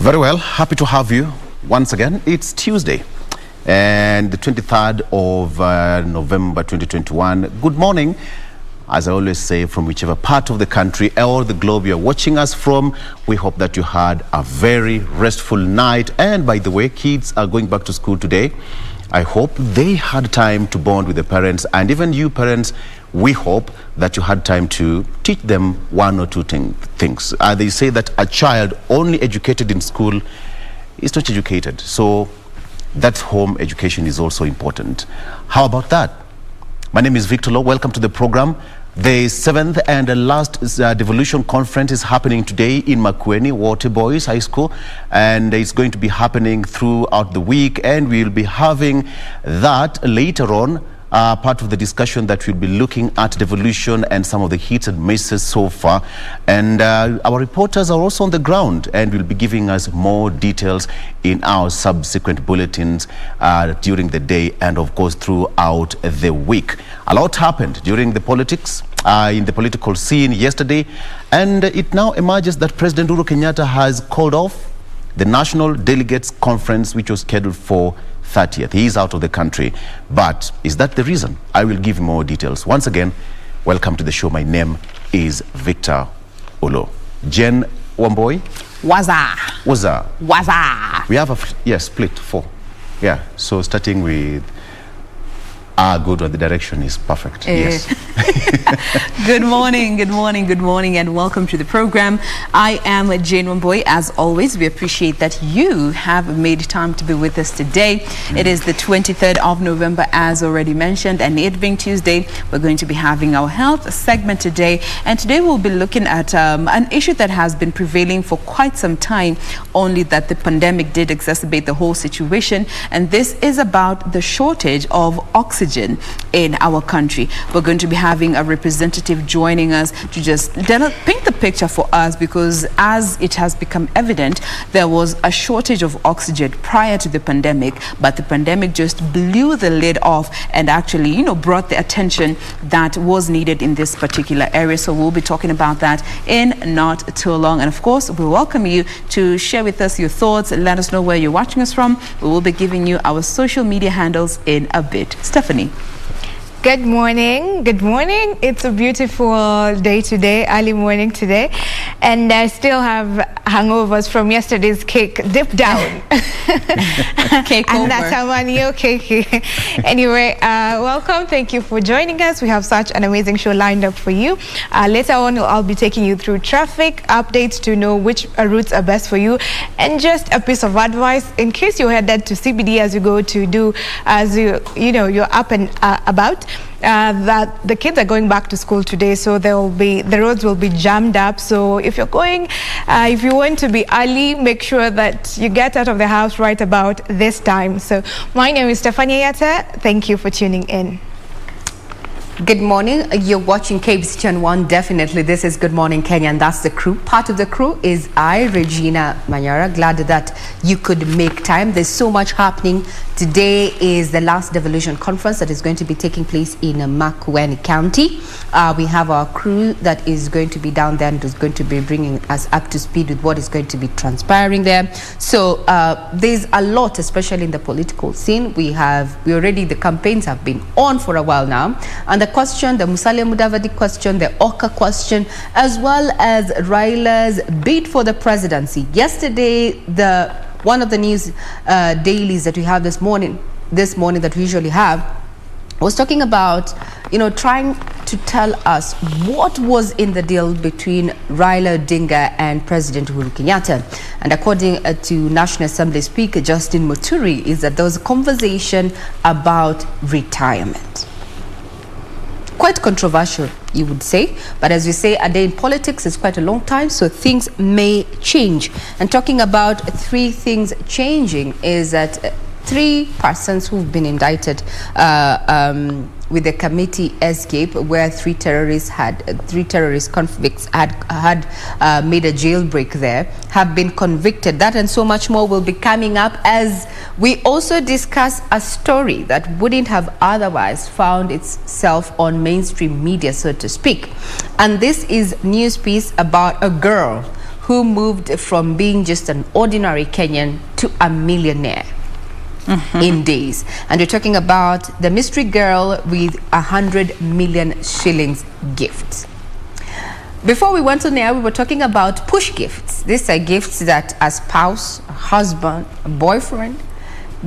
Very well, happy to have you once again. It's Tuesday and the 23rd of November 2021. Good morning, as I always say, from whichever part of the country or the globe you're watching us from. We hope that you had a very restful night. And by the way, kids are going back to school today. I hope they had time to bond with the parents, and even you parents, we hope that you had time to teach them one or two things. They say that a child only educated in school is not educated. So that home education is also important. How about that? My name is Victor Law. Welcome to the program. The 7th and last Devolution Conference is happening today in Makueni, Water Boys High School, and it's going to be happening throughout the week, and we'll be having that later on, part of the discussion that we'll be looking at devolution and some of the hits and misses so far. And our reporters are also on the ground and will be giving us more details in our subsequent bulletins during the day and of course throughout the week. A lot happened during the politics, in the political scene yesterday, and it now emerges that President Uhuru Kenyatta has called off the National Delegates Conference, which was scheduled for 30th. He is out of the country. But is that the reason? I will give more details. Once again, welcome to the show. My name is Victor Olo. Jen Wamboy. Waza. Waza. Waza. We have a split 4. Yeah. So starting with good one. The direction is perfect. Yes. Good morning, and welcome to the program. I am Jane Wamboy. As always, we appreciate that you have made time to be with us today. It is the 23rd of November, as already mentioned, and it being Tuesday, we're going to be having our health segment today. And today we'll be looking at an issue that has been prevailing for quite some time, only that the pandemic did exacerbate the whole situation. And this is about the shortage of oxygen in our country. We're going to be having a representative joining us to just paint the picture for us, because as it has become evident, there was a shortage of oxygen prior to the pandemic, but the pandemic just blew the lid off and actually, brought the attention that was needed in this particular area. So we'll be talking about that in not too long. And of course, we welcome you to share with us your thoughts. Let us know where you're watching us from. We will be giving you our social media handles in a bit. Stephanie. Good morning. It's a beautiful day today, early morning today, and I still have hangovers from yesterday's cake dip down. Cake and over. that's how manio cake. Anyway, welcome. Thank you for joining us. We have such an amazing show lined up for you. Later on, I'll be taking you through traffic updates to know which routes are best for you, and just a piece of advice in case you're headed to CBD as you go to do, as you're up and about. That the kids are going back to school today, so the roads will be jammed up. So if you're going, if you want to be early, make sure that you get out of the house right about this time. So my name is Stephanie Yatta. Thank you for tuning in. Good morning. You're watching KBC Channel 1. Definitely, this is Good Morning Kenya, and that's the crew. Part of the crew is I, Regina Manyara. Glad that you could make time. There's so much happening. Today is the last Devolution Conference that is going to be taking place in Makueni County. We have our crew that is going to be down there and is going to be bringing us up to speed with what is going to be transpiring there. So there's a lot, especially in the political scene. The campaigns have been on for a while now, and the question, the Musalia Mudavadi question, the Oka question, as well as Raila's bid for the presidency. Yesterday, one of the news dailies that we have this morning that we usually have, was talking about, trying to tell us what was in the deal between Raila Odinga and President Uhuru Kenyatta. And according to National Assembly Speaker Justin Muturi, is that there was a conversation about retirement. Quite controversial, you would say, but as we say, a day in politics is quite a long time, so things may change. And talking about 3 things changing is that 3 persons who've been indicted with the committee escape, where 3 terrorist convicts had made a jailbreak there, have been convicted. That and so much more will be coming up as we also discuss a story that wouldn't have otherwise found itself on mainstream media, so to speak. And this is news piece about a girl who moved from being just an ordinary Kenyan to a millionaire in days. And we're talking about the mystery girl with 100 million shillings gift. Before we went on air, we were talking about push gifts. These are gifts that a spouse, a husband, a boyfriend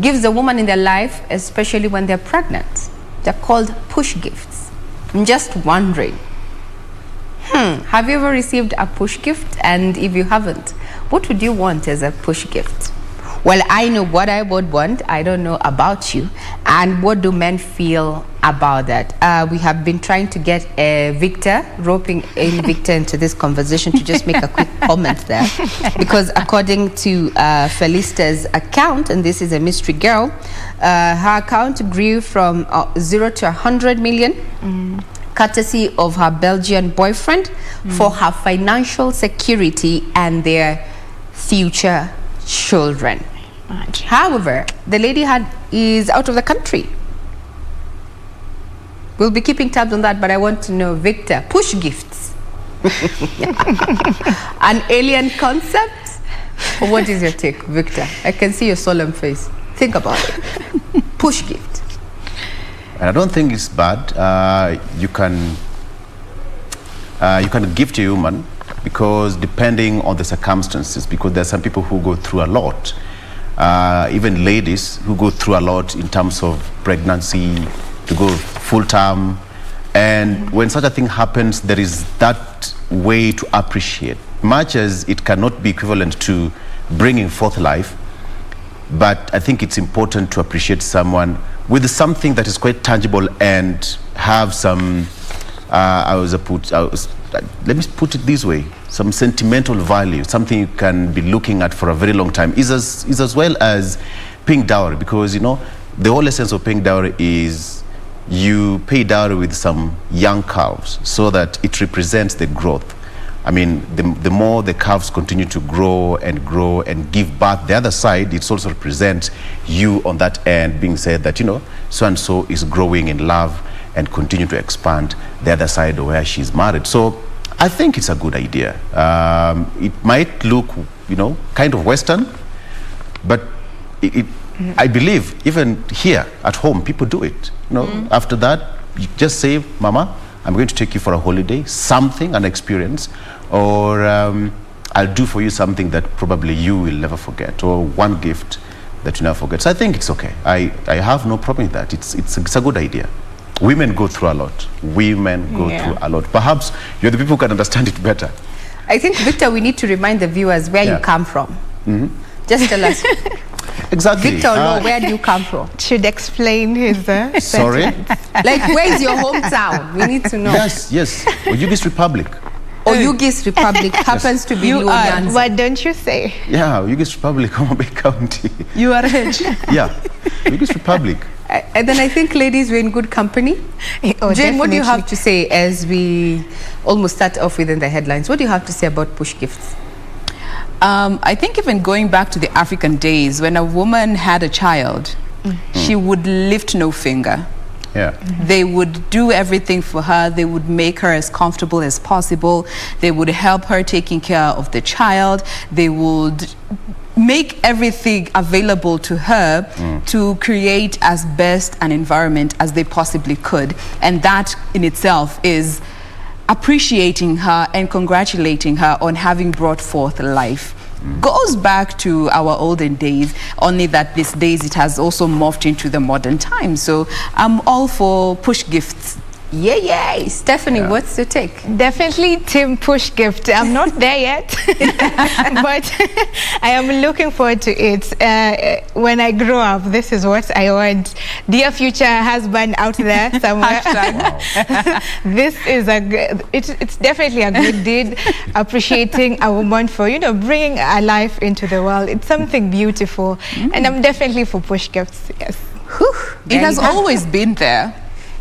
gives the woman in their life, especially when they're pregnant. They're called push gifts. I'm just wondering, have you ever received a push gift? And if you haven't, what would you want as a push gift? Well, I know what I would want. I don't know about you. And what do men feel about that? We have been trying to get Victor, roping in Victor into this conversation to just make a quick comment there. Because according to Felicia's account, and this is a mystery girl, her account grew from 0 to 100 million. Courtesy of her Belgian boyfriend for her financial security and their future children. However, the lady is out of the country. We'll be keeping tabs on that, but I want to know, Victor, push gifts. An alien concept? What is your take, Victor? I can see your solemn face. Think about it. Push gift. And I don't think it's bad. You can gift a human, because depending on the circumstances, because there are some people who go through a lot, even ladies who go through a lot in terms of pregnancy, to go full-term, and when such a thing happens, there is that way to appreciate, much as it cannot be equivalent to bringing forth life. But I think it's important to appreciate someone with something that is quite tangible and have some, let me put it this way, some sentimental value, something you can be looking at for a very long time, is as well as paying dowry. Because, you know, the whole essence of paying dowry is you pay dowry with some young calves so that it represents the growth. I mean, the more the calves continue to grow and give birth, the other side, it also represents you on that end, being said that, you know, so-and-so is growing in love and continue to expand the other side of where she's married. So I think it's a good idea. It might look, you know, kind of Western, but I believe even here at home, people do it. You know, after that, you just say, Mama, I'm going to take you for a holiday, something, an experience, or I'll do for you something that probably you will never forget, or one gift that you never forget. So I think it's okay. I have no problem with that. It's a good idea. Women go through a lot. Women go through a lot. Perhaps you're the people who can understand it better. I think, Victor, we need to remind the viewers where you come from. Just tell us. Exactly. Victor, where do you come from? Should explain his sorry? Like, where is your hometown? We need to know. Yes. Oyugis Republic. Oyugis Republic happens to be Nyanza. What don't you say? Yeah, Oyugis Republic, Homabay County. You are rich. Yeah, Oyugis Republic. And then I think, ladies, we're in good company. Jane, what do you have to say as we almost start off within the headlines? What do you have to say about push gifts? I think even going back to the African days, when a woman had a child, she would lift no finger. Yeah. They would do everything for her. They would make her as comfortable as possible. They would help her taking care of the child. They would make everything available to her to create as best an environment as they possibly could. And that in itself is appreciating her and congratulating her on having brought forth life. Goes back to our olden days, only that these days it has also morphed into the modern times. So I'm all for push gifts. Yay. Stephanie, what's your take? Definitely Team Push Gift. I'm not there yet, but I am looking forward to it. When I grow up, this is what I want. Dear future husband out there somewhere. This is it's definitely a good deed, appreciating a woman for, you know, bringing a life into the world. It's something beautiful, and I'm definitely for push gifts. Yes. It has always been there.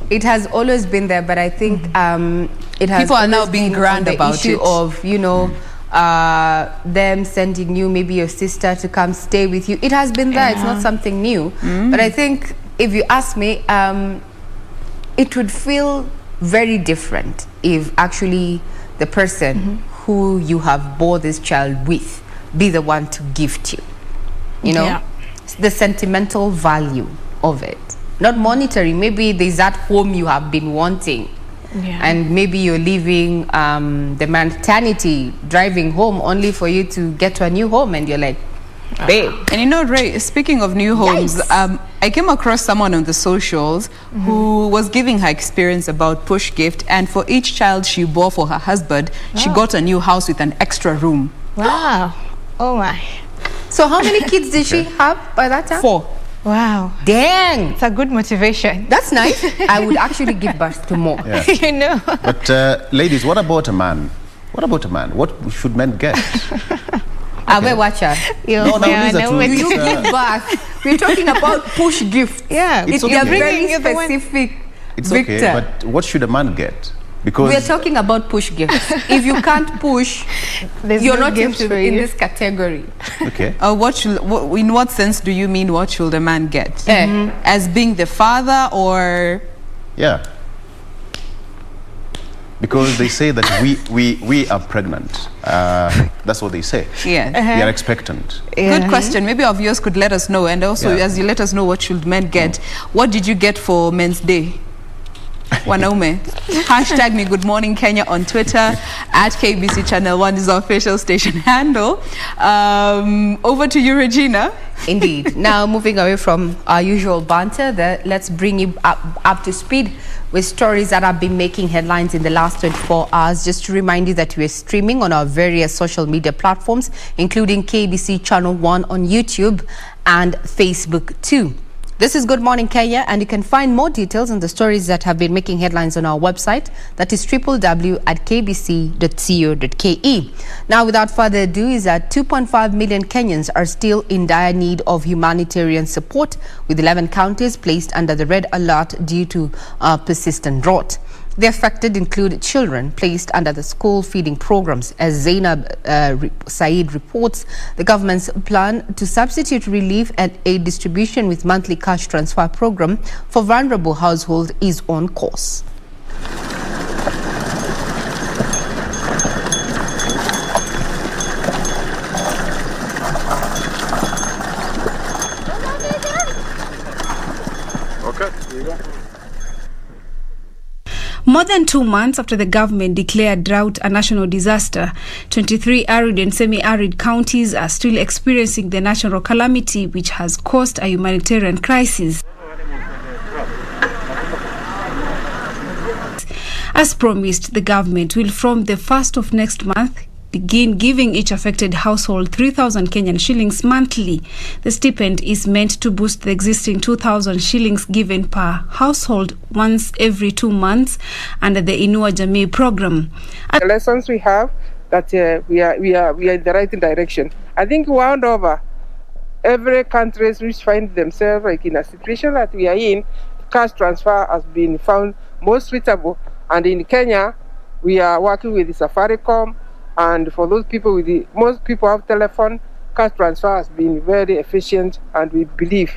It has always been there, but I think it has. People are now being grand about issue it. Of, you know, them sending you, maybe your sister, to come stay with you. It has been there. It's not something new. But I think, if you ask me, it would feel very different if actually the person who you have bore this child with be the one to gift you. You know, Yeah. the sentimental value of it, not monetary. Maybe there's that home you have been wanting. Yeah. And maybe you're leaving the maternity, driving home only for you to get to a new home, and you're like, babe. And you know, Ray, speaking of new homes, Yikes. I came across someone on the socials who was giving her experience about push gift, and for each child she bore for her husband, she got a new house with an extra room. Wow. Oh my. So how many kids did she have by that time? 4. Wow. Dang. It's a good motivation. That's nice. I would actually give birth to more. Yeah. You know. But ladies, what about a man? What about a man? What should men get? Wait, watch out. No, these are true. Do you These are- give birth? We're talking about push gifts. Yeah. It's You're okay. very You're the one- specific, It's Victor. okay, but what should a man get? Because We're talking about push gifts. If you can't push, There's you're no not gifts in for you. this category. okay, In what sense do you mean what should a man get? As being the father, or yeah. Because they say that we are pregnant. That's what they say. yeah. We are expectant. Good question. Maybe our viewers could let us know, and also Yeah. as you let us know what should men get, what did you get for Men's Day? Wanaume. Hashtag me Good Morning Kenya on Twitter. At KBC Channel 1 is our official station handle. Over to you, Regina. Indeed. Now, moving away from our usual banter, let's bring you up to speed with stories that have been making headlines in the last 24 hours. Just to remind you that we're streaming on our various social media platforms, including KBC Channel 1 on YouTube and Facebook too. This is Good Morning Kenya, and you can find more details on the stories that have been making headlines on our website. That is www.kbc.co.ke. Now, without further ado, is that 2.5 million Kenyans are still in dire need of humanitarian support, with 11 counties placed under the red alert due to persistent drought. The affected include children placed under the school feeding programs. As Zainab Said reports, the government's plan to substitute relief and aid distribution with monthly cash transfer program for vulnerable households is on course. More than 2 months after the government declared drought a national disaster, 23 arid and semi-arid counties are still experiencing the natural calamity which has caused a humanitarian crisis. As promised, the government will from the 1st of next month begin giving each affected household 3,000 Kenyan shillings monthly. The stipend is meant to boost the existing 2,000 shillings given per household once every 2 months under the Inua Jamii program. The lessons we have that we are in the right direction. I think round over every countries which find themselves like in a situation that we are in, cash transfer has been found most suitable. And in Kenya, we are working with the Safaricom. And for those people most people have telephone, cash transfer has been very efficient, and we believe.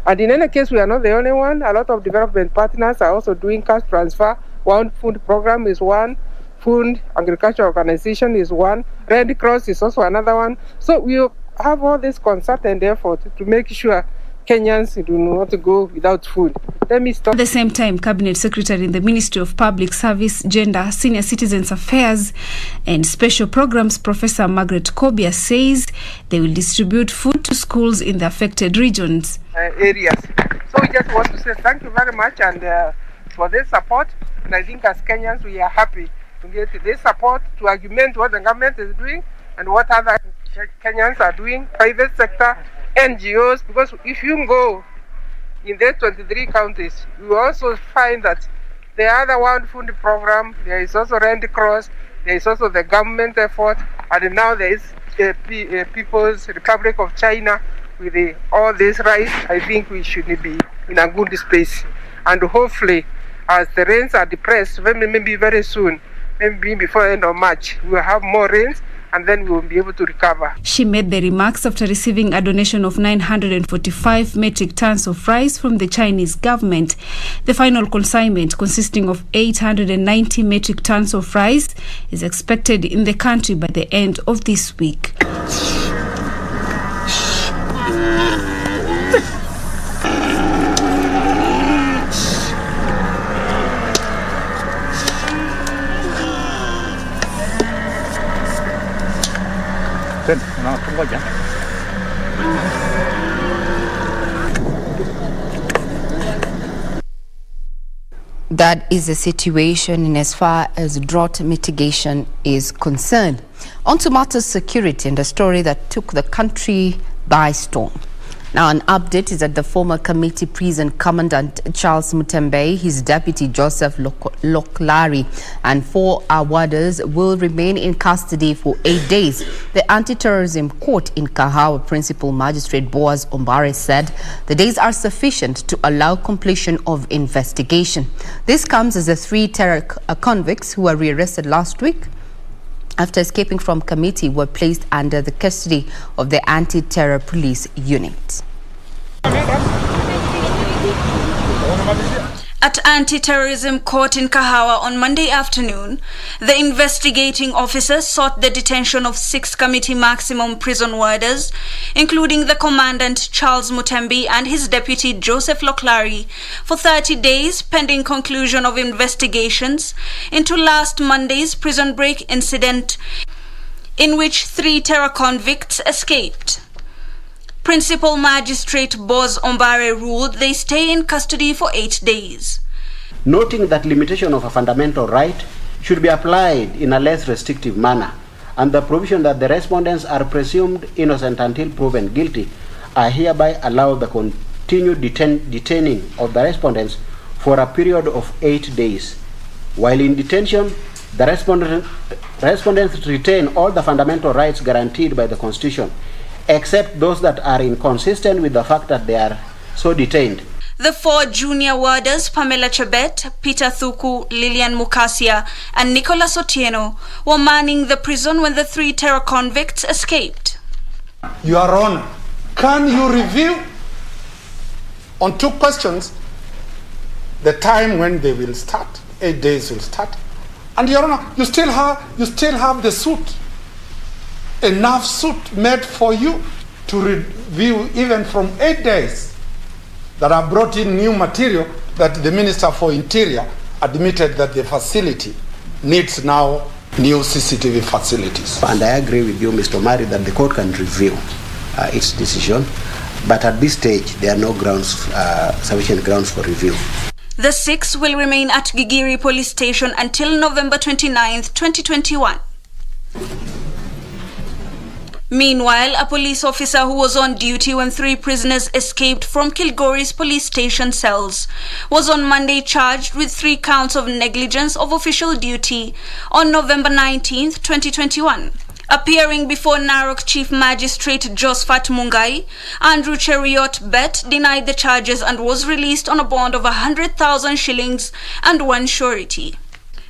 And in any case, we are not the only one. A lot of development partners are also doing cash transfer. One food program is one, food agriculture organization is one, Red Cross is also another one. So we have all this concerted effort to make sure Kenyans do not go without food. Let me stop. At the same time, Cabinet Secretary in the Ministry of Public Service, Gender, Senior Citizens Affairs and Special Programs, Professor Margaret Kobia, says they will distribute food to schools in the affected regions. Areas. So we just want to say thank you very much and for this support. And I think as Kenyans we are happy to get this support to augment what the government is doing and what other Kenyans are doing, private sector, NGOs, because if you go in the 23 counties, you will also find that the other one food program, there is also Red Cross, there is also the government effort, and now there is People's Republic of China with all this rice. I think we should be in a good space, and hopefully as the rains are depressed, maybe very soon, maybe before end of March, we will have more rains and then we will be able to recover. She made the remarks after receiving a donation of 945 metric tons of rice from the Chinese government. The final consignment, consisting of 890 metric tons of rice, is expected in the country by the end of this week. That is the situation in as far as drought mitigation is concerned. On to matters security and a story that took the country by storm. Now, an update is that the former committee prison commandant Charles Mutembe, his deputy Joseph Loklari, and 4 warders will remain in custody for 8 days. The anti-terrorism court in Kahawa Principal Magistrate Boaz Ombare said the days are sufficient to allow completion of investigation. This comes as the 3 terror convicts who were rearrested last week after escaping from committee were placed under the custody of the anti-terror police unit. At anti-terrorism court in Kahawa on Monday afternoon, the investigating officers sought the detention of 6 committee maximum prison warders, including the commandant Charles Mutembe and his deputy Joseph Loklari, for 30 days pending conclusion of investigations into last Monday's prison break incident in which 3 terror convicts escaped. Principal Magistrate Boaz Ombare ruled they stay in custody for 8 days. Noting that limitation of a fundamental right should be applied in a less restrictive manner, and the provision that the respondents are presumed innocent until proven guilty, I hereby allow the continued detaining of the respondents for a period of 8 days. While in detention, the respondents retain all the fundamental rights guaranteed by the Constitution, except those that are inconsistent with the fact that they are so detained. The 4 junior warders, Pamela Chebet, Peter Thuku, Lilian Mukasia, and Nicholas Otieno, were manning the prison when the 3 terror convicts escaped. Your Honor, can you review on 2 questions the time when they will start? 8 days will start. And Your Honor, you still have the suit. Enough suit made for you to review even from 8 days that have brought in new material that the Minister for Interior admitted that the facility needs now new CCTV facilities. And I agree with you, Mr. Mari, that the court can review its decision, but at this stage there are no grounds, sufficient grounds for review. The 6 will remain at Gigiri Police Station until November 29th, 2021. Meanwhile, a police officer who was on duty when 3 prisoners escaped from Kilgore's police station cells was on Monday charged with 3 counts of negligence of official duty on November 19th, 2021. Appearing before Narok Chief Magistrate Josephat Mungai, Andrew Cheriot Bet denied the charges and was released on a bond of 100,000 shillings and 1 surety.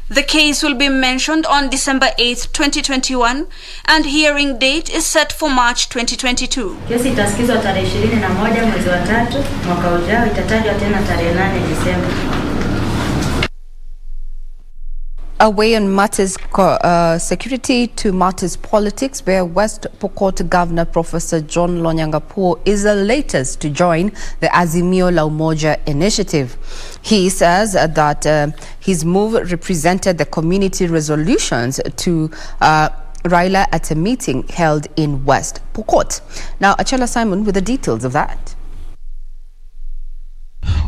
The case will be mentioned on December 8th, 2021, and hearing date is set for March 2022. Kesi itasikizwa tarehe 21 mwezi wa 3 mwaka ujao, itatajwa tena tarehe 8 Disemba. Away on matters security to matters politics, where West Pokot Governor Professor John Lonyangapuo is the latest to join the Azimio la Umoja initiative. He says that his move represented the community resolutions to Raila at a meeting held in West Pokot. Now, Achela Simon with the details of that.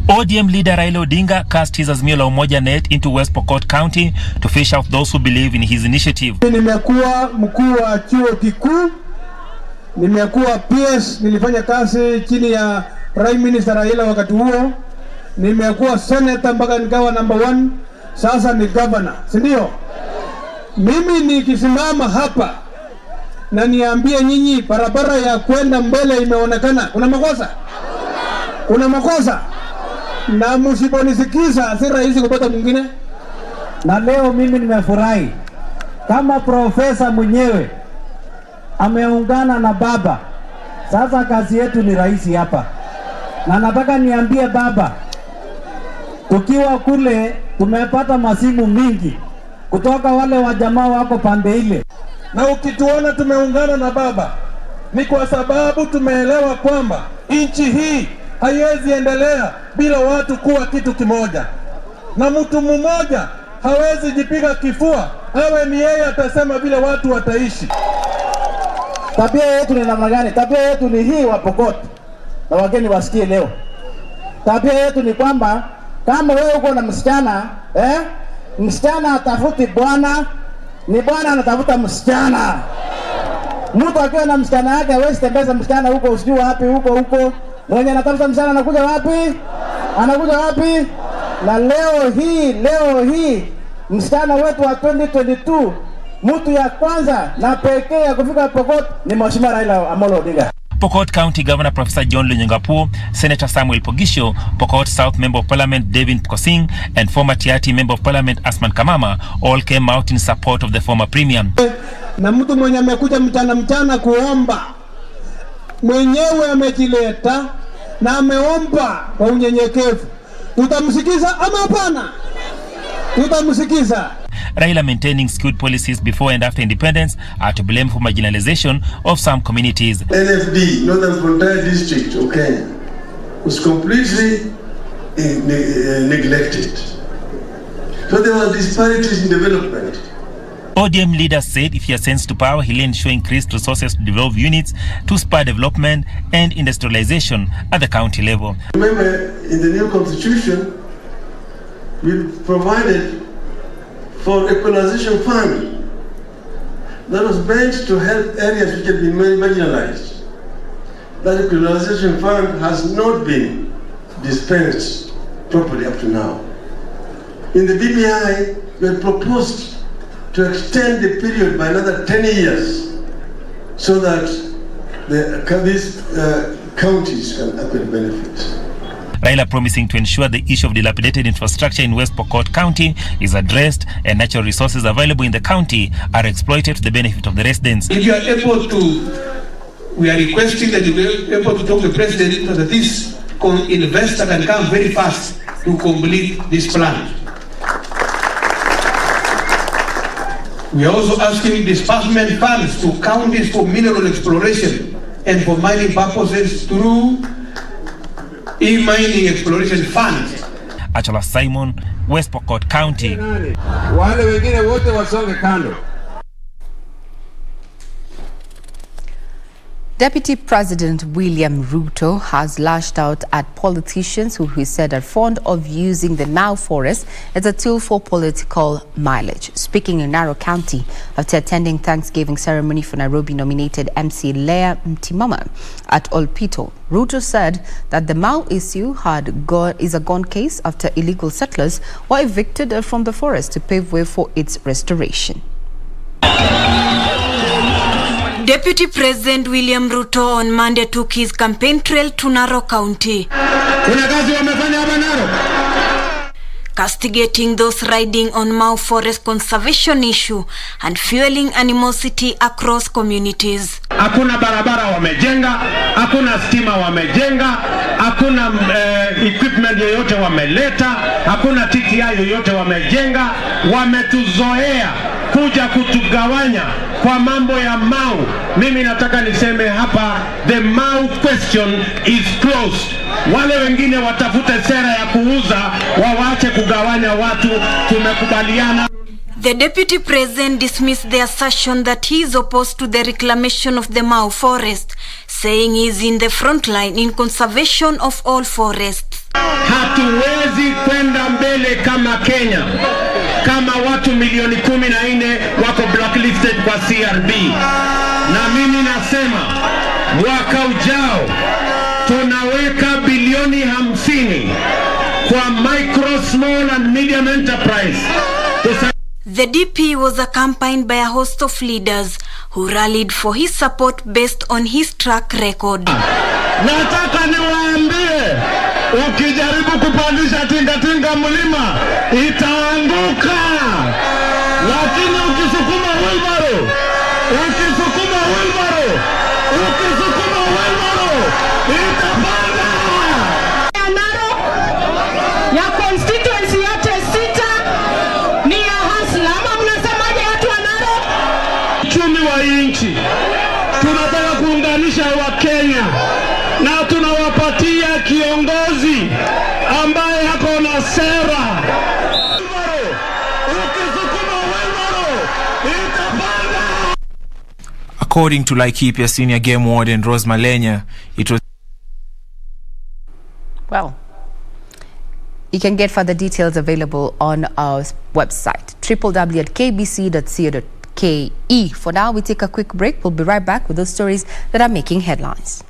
ODM leader Raila Odinga cast his Azimio la Umoja net into West Pokot County to fish out those who believe in his initiative. Nimekuwa mkuu wa chuo kikuu, nimekuwa PS, nilifanya kazi chini ya Prime Minister Raila wakati huo, nimekuwa senator mpaka nikawa number 1, sasa ni governor, si ndio? Mimi nikisimama hapa na niambie nyinyi barabara ya kwenda mbele imeonekana, kuna makosa? Kuna makosa? Na msiponisikiza si rahisi kupata mwingine. Na leo mimi nimefurahi kama profesa mwenyewe ameungana na baba. Sasa kazi yetu ni rahisi hapa. Na nataka niambie baba, tukiwa kule tumepata masimu mingi kutoka wale wa jamaa wako pande ile. Na ukituona tumeungana na baba ni kwa sababu tumeelewa kwamba nchi hii haiwezi endelea bila watu kuwa kitu kimoja. Na mtu mmoja hawezi jipiga kifua, awe ni yeye atasema vile watu wataishi. Tabia yetu ni namna gani? Tabia yetu ni hii wa Pokot. Na wageni wasikie leo. Tabia yetu ni kwamba kama wewe uko na msichana, msichana atafuti bwana, ni bwana anatafuta msichana. Mtu akiwa na msichana yake hawezi tembeza msichana huko usijui wapi huko. Mwenye anatafuta msichana anakuja wapi? Anakuja wapi? Na leo hii msichana wetu wa 2022 mtu ya kwanza na pekee ya kufika Pokot ni Mheshimiwa Raila Odinga. Pokot County Governor Professor John Lunyengapuo, Senator Samuel Pogisho, Pokot South Member of Parliament David Kosing, and former Tiati Member of Parliament Asman Kamama all came out in support of the former premier. Na mtu mwenye amekuja mchana kuomba mwenyewe amejileta na ameomba kwa unyenyekevu. Tutamsikiza ama hapana? Tutamsikiza. Raila maintaining skewed policies before and after independence are to blame for marginalization of some communities. NFD, Northern Frontier District of Kenya, was completely neglected. So there were disparities in development. ODM leaders said if he ascends to power, he'll ensure increased resources to develop units to spur development and industrialization at the county level. Remember, in the new constitution, we provided for equalization fund that was meant to help areas which had been marginalized. That equalization fund has not been dispensed properly up to now. In the BBI, we had proposed to extend the period by another 10 years so that these counties can acquire benefits. Raila promising to ensure the issue of dilapidated infrastructure in West Pokot County is addressed and natural resources available in the county are exploited to the benefit of the residents. If you are able to, we are requesting that you be able to talk to the president so that this investor can come very fast to complete this plan. We are also asking disbursement funds to counties for mineral exploration and for mining purposes through e-mining exploration funds. Achola Simon, West Pokot County. Wale wengine wote wasonge kando. Deputy President William Ruto has lashed out at politicians who he said are fond of using the Mau forest as a tool for political mileage. Speaking in Narok County after attending Thanksgiving ceremony for Nairobi-nominated MC Leah Mtimama at Olpito, Ruto said that the Mau issue is a gone case after illegal settlers were evicted from the forest to pave way for its restoration. Deputy President William Ruto on Monday took his campaign trail to Narok County, castigating those riding on Mau forest conservation issue and fueling animosity across communities. Hakuna barabara wamejenga, hakuna stima wamejenga, hakuna equipment yoyote wameleta, hakuna TTI yoyote wamejenga, wametuzoea kuja kutugawanya kwa mambo ya Mau. Mimi nataka niseme hapa, the Mau question is closed. Wale wengine watafute sera ya kuuza, wawache kugawanya watu, tumekubaliana. The Deputy President dismissed the assertion that he is opposed to the reclamation of the Mau forest, saying he is in the front line in conservation of all forests. Hatuwezi kwenda mbele kama Kenya kama watu milioni 14 wako blacklisted kwa CRB. Na mimi nasema mwaka ujao tunaweka bilioni 50 kwa micro, small and medium enterprise. The DP was accompanied by a host of leaders who rallied for his support based on his track record. Nataka niwaambie, ukijaribu kupandisha tinga mlima itaanguka, lakini ukisukuma wheelbarrow ukisukuma Wilbaro itapanda. Ya constituency yote 6 ni ya hasla, ama mnasemaje watu wa Narok? Uchumi wa nchi tunataka kuunganisha Wakenya na tunawapatia kiongozi ambaye hako na sera. According to Laikipia Senior Game Warden Rose Malenya, it was... Well, you can get further details available on our website, www.kbc.co.ke. For now, we take a quick break. We'll be right back with those stories that are making headlines.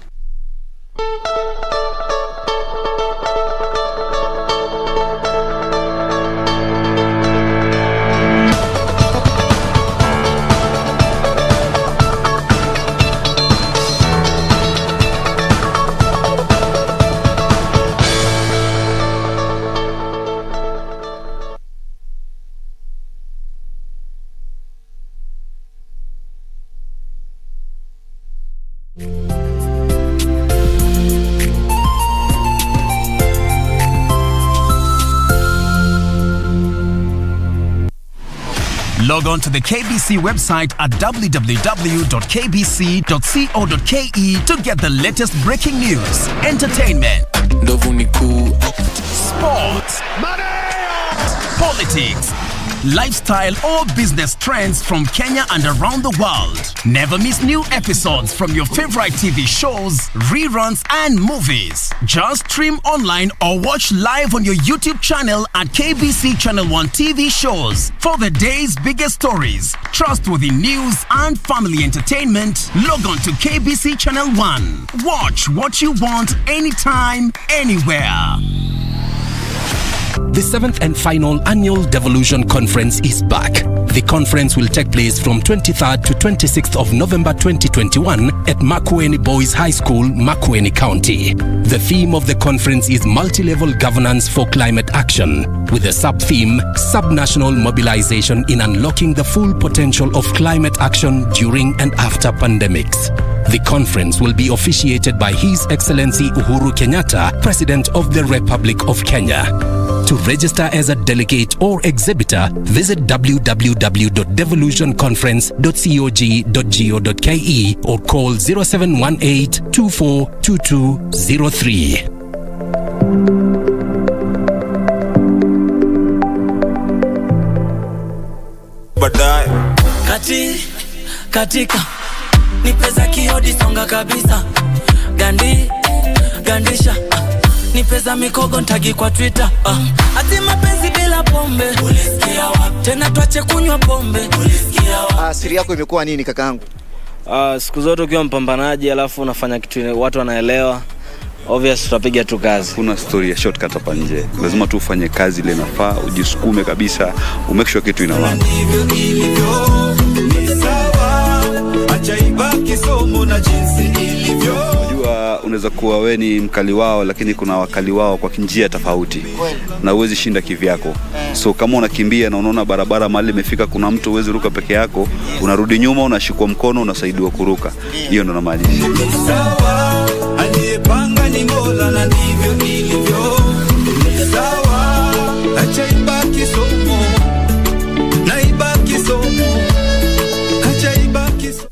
Log on to the KBC website at www.kbc.co.ke to get the latest breaking news, entertainment, sports, politics, lifestyle or business trends from Kenya and around the world. Never miss new episodes from your favorite TV shows, reruns and movies. Just stream online or watch live on your YouTube channel at KBC Channel 1 TV shows. For the day's biggest stories, trustworthy news and family entertainment, log on to KBC Channel 1. Watch what you want anytime, anywhere. The 7th and final annual Devolution Conference is back. The conference will take place from 23rd to 26th of November 2021 at Makueni Boys High School, Makueni County. The theme of the conference is multi-level governance for climate action, with a sub-theme, Sub-National Mobilization in Unlocking the Full Potential of Climate Action During and After Pandemics. The conference will be officiated by His Excellency Uhuru Kenyatta, President of the Republic of Kenya. To register as a delegate or exhibitor, visit www.devolutionconference.cog.go.ke or call 0718 242203. Baadaye katika ni pesa kiodi songa kabisa gandisha ni pesa mikogo ntagi kwa Twitter ati mapenzi bila pombe ulisikia wapi tena tuache kunywa pombe ulisikia wapi siri yako imekuwa nini kakaangu? Siku zote ukiwa mpambanaji alafu unafanya kitu watu wanaelewa, obvious tutapiga tu kazi. Kuna story ya shortcut hapa nje. Lazima tu ufanye kazi ile inafaa, ujisukume kabisa, umake sure kitu ina maana. Acha ibaki somo na jinsi ilivyo. Unajua unaweza kuwa wewe ni mkali wao lakini kuna wakali wao kwa njia tofauti. Na uwezi shinda kivyako. So kama unakimbia na unaona barabara mahali imefika kuna mtu uwezi ruka peke yako, unarudi nyuma unashikwa mkono unasaidiwa kuruka. Hiyo ndo namaanisha. Sawa, aliyepanga ni Mola na ndivyo ilivyo. Sawa, acha ibaki somo. Na ibaki somo. Acha ibaki somo.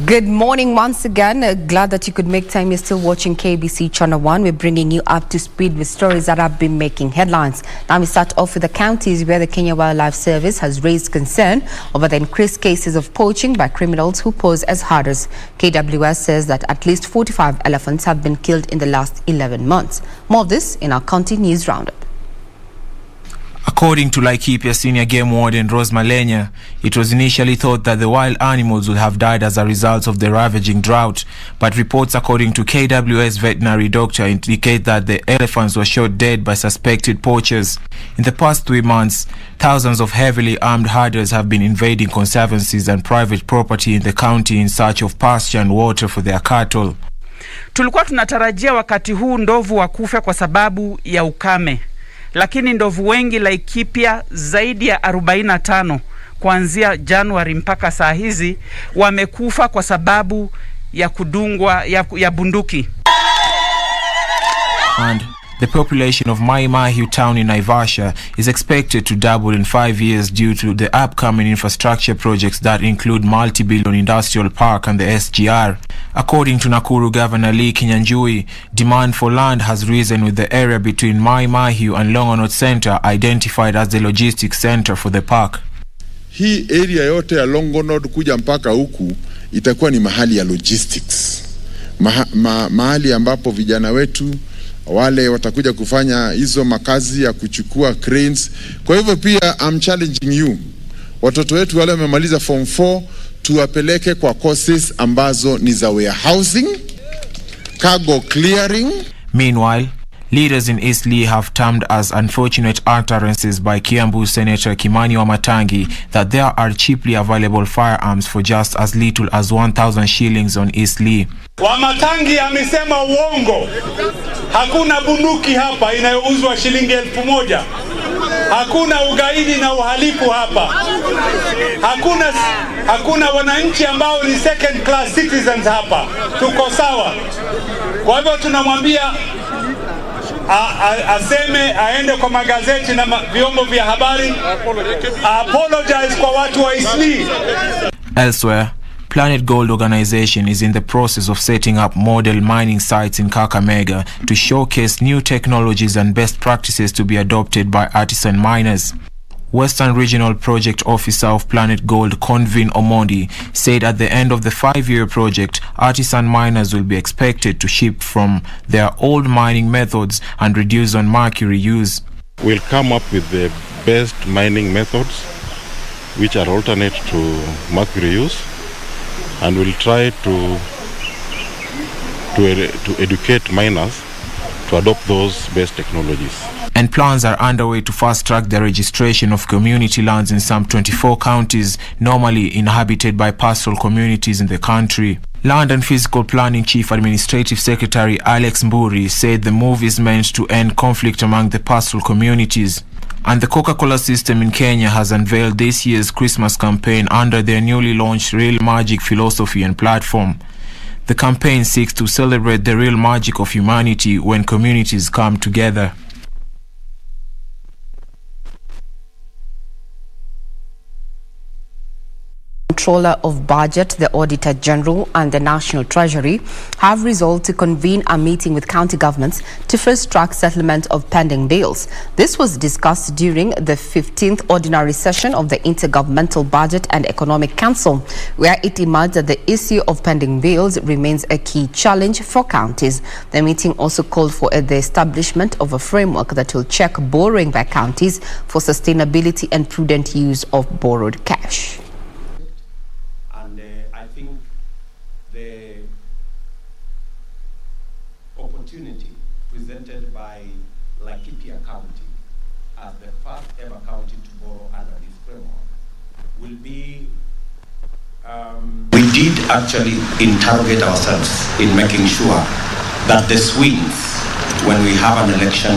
Good morning once again. Glad that you could make time. You're still watching KBC Channel 1. We're bringing you up to speed with stories that have been making headlines. Now we start off with the counties where the Kenya Wildlife Service has raised concern over the increased cases of poaching by criminals who pose as herders. KWS says that at least 45 elephants have been killed in the last 11 months. More of this in our county news roundup. According to Laikipia Senior Game Warden Rose Malenya, it was initially thought that the wild animals would have died as a result of the ravaging drought, but reports according to KWS veterinary doctor indicate that the elephants were shot dead by suspected poachers. In the past 3 months, thousands of heavily armed herders have been invading conservancies and private property in the county in search of pasture and water for their cattle. Tulikuwa tunatarajia wakati huu ndovu wakufe kwa sababu ya ukame. Lakini ndovu wengi Laikipia zaidi ya 45 kuanzia Januari mpaka saa hizi wamekufa kwa sababu ya kudungwa ya bunduki. And the population of Mai Mahiu town in Naivasha is expected to double in 5 years due to the upcoming infrastructure projects that include multi-billion industrial park and the SGR. According to Nakuru Governor Lee Kinyanjui, demand for land has risen with the area between Mai Mahiu and Longonot Center identified as the logistics center for the park. Hii area yote ya Longonot kuja mpaka huku itakuwa ni mahali ya logistics. Mahali ambapo vijana wetu wale watakuja kufanya hizo makazi ya kuchukua cranes. Kwa hivyo pia I'm challenging you, watoto wetu wale wamemaliza form 4 tuwapeleke kwa courses ambazo ni za warehousing, cargo clearing. Meanwhile, leaders in Eastleigh have termed as unfortunate utterances by Kiambu Senator Kimani Wamatangi that there are cheaply available firearms for just as little as 1,000 shillings on Eastleigh. Wamatangi amesema uongo. Hakuna bunduki hapa inayouzwa shilingi 1,000. Hakuna ugaidi na uhalifu hapa. Hakuna wananchi ambao ni second class citizens hapa. Tuko sawa. Kwa hivyo tunamwambia aseme, aende kwa magazeti na vyombo vya habari, apologize kwa watu wa Eastleigh. Elsewhere, Planet Gold Organization is in the process of setting up model mining sites in Kakamega to showcase new technologies and best practices to be adopted by artisan miners. Western Regional Project Officer of Planet Gold, Convin Omondi, said at the end of the 5-year project, artisan miners will be expected to shift from their old mining methods and reduce on mercury use. We'll come up with the best mining methods which are alternate to mercury use, and we'll try to educate miners to adopt those best technologies. And plans are underway to fast-track the registration of community lands in some 24 counties normally inhabited by pastoral communities in the country. Land and Physical Planning Chief Administrative Secretary Alex Mburi said the move is meant to end conflict among the pastoral communities. And the Coca-Cola system in Kenya has unveiled this year's Christmas campaign under their newly launched Real Magic philosophy and platform. The campaign seeks to celebrate the real magic of humanity when communities come together. Controller of Budget, the Auditor General and the National Treasury have resolved to convene a meeting with county governments to first track settlement of pending bills. This was discussed during the 15th ordinary session of the Intergovernmental Budget and Economic Council, where it emerged that the issue of pending bills remains a key challenge for counties. The meeting also called for the establishment of a framework that will check borrowing by counties for sustainability and prudent use of borrowed cash. Opportunity presented by Laikipia County as the first ever county to borrow under this framework will be we did actually interrogate ourselves in making sure that the swings when we have an election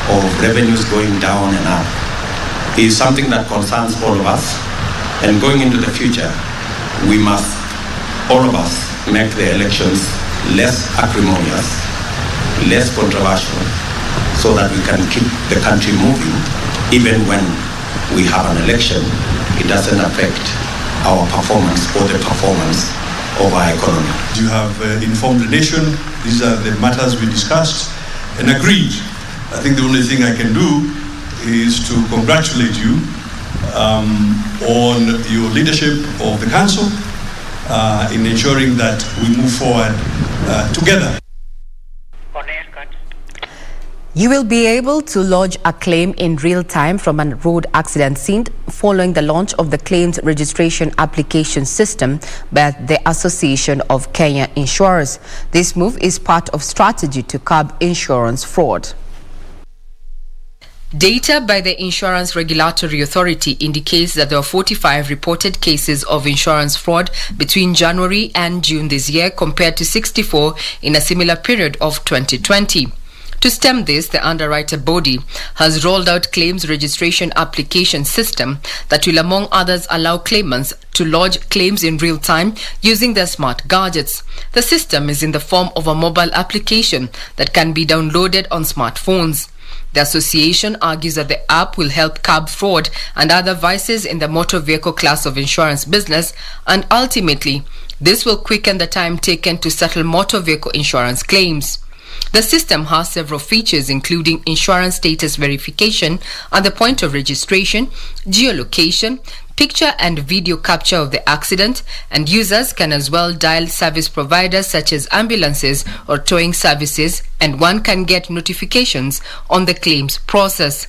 of revenues going down and up is something that concerns all of us, and going into the future we must, all of us, make the elections less acrimonious, less controversial, so that we can keep the country moving. Even when we have an election, it doesn't affect our performance or the performance of our economy. You have informed the nation. These are the matters we discussed and agreed. I think the only thing I can do is to congratulate you on your leadership of the council in ensuring that we move forward together. You will be able to lodge a claim in real time from a road accident scene following the launch of the claims registration application system by the Association of Kenya Insurers. This move is part of strategy to curb insurance fraud. Data by the Insurance Regulatory Authority indicates that there were 45 reported cases of insurance fraud between January and June this year, compared to 64 in a similar period of 2020. To stem this, the underwriter body has rolled out claims registration application system that will, among others, allow claimants to lodge claims in real time using their smart gadgets. The system is in the form of a mobile application that can be downloaded on smartphones. The association argues that the app will help curb fraud and other vices in the motor vehicle class of insurance business, and ultimately, this will quicken the time taken to settle motor vehicle insurance claims. The system has several features, including insurance status verification at the point of registration, geolocation, picture and video capture of the accident, and users can as well dial service providers such as ambulances or towing services, and one can get notifications on the claims process.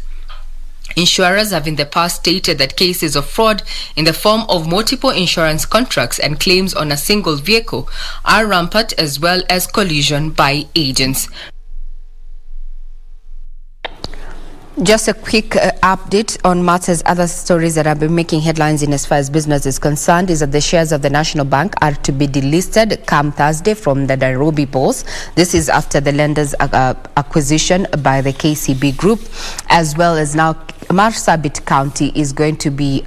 Insurers have in the past stated that cases of fraud in the form of multiple insurance contracts and claims on a single vehicle are rampant, as well as collision by agents. Just a quick update on matters. Other stories that have been making headlines in as far as business is concerned is that the shares of the National Bank are to be delisted come Thursday from the Nairobi bourse. This is after the lender's acquisition by the KCB Group, as well as now Marsabit County is going to be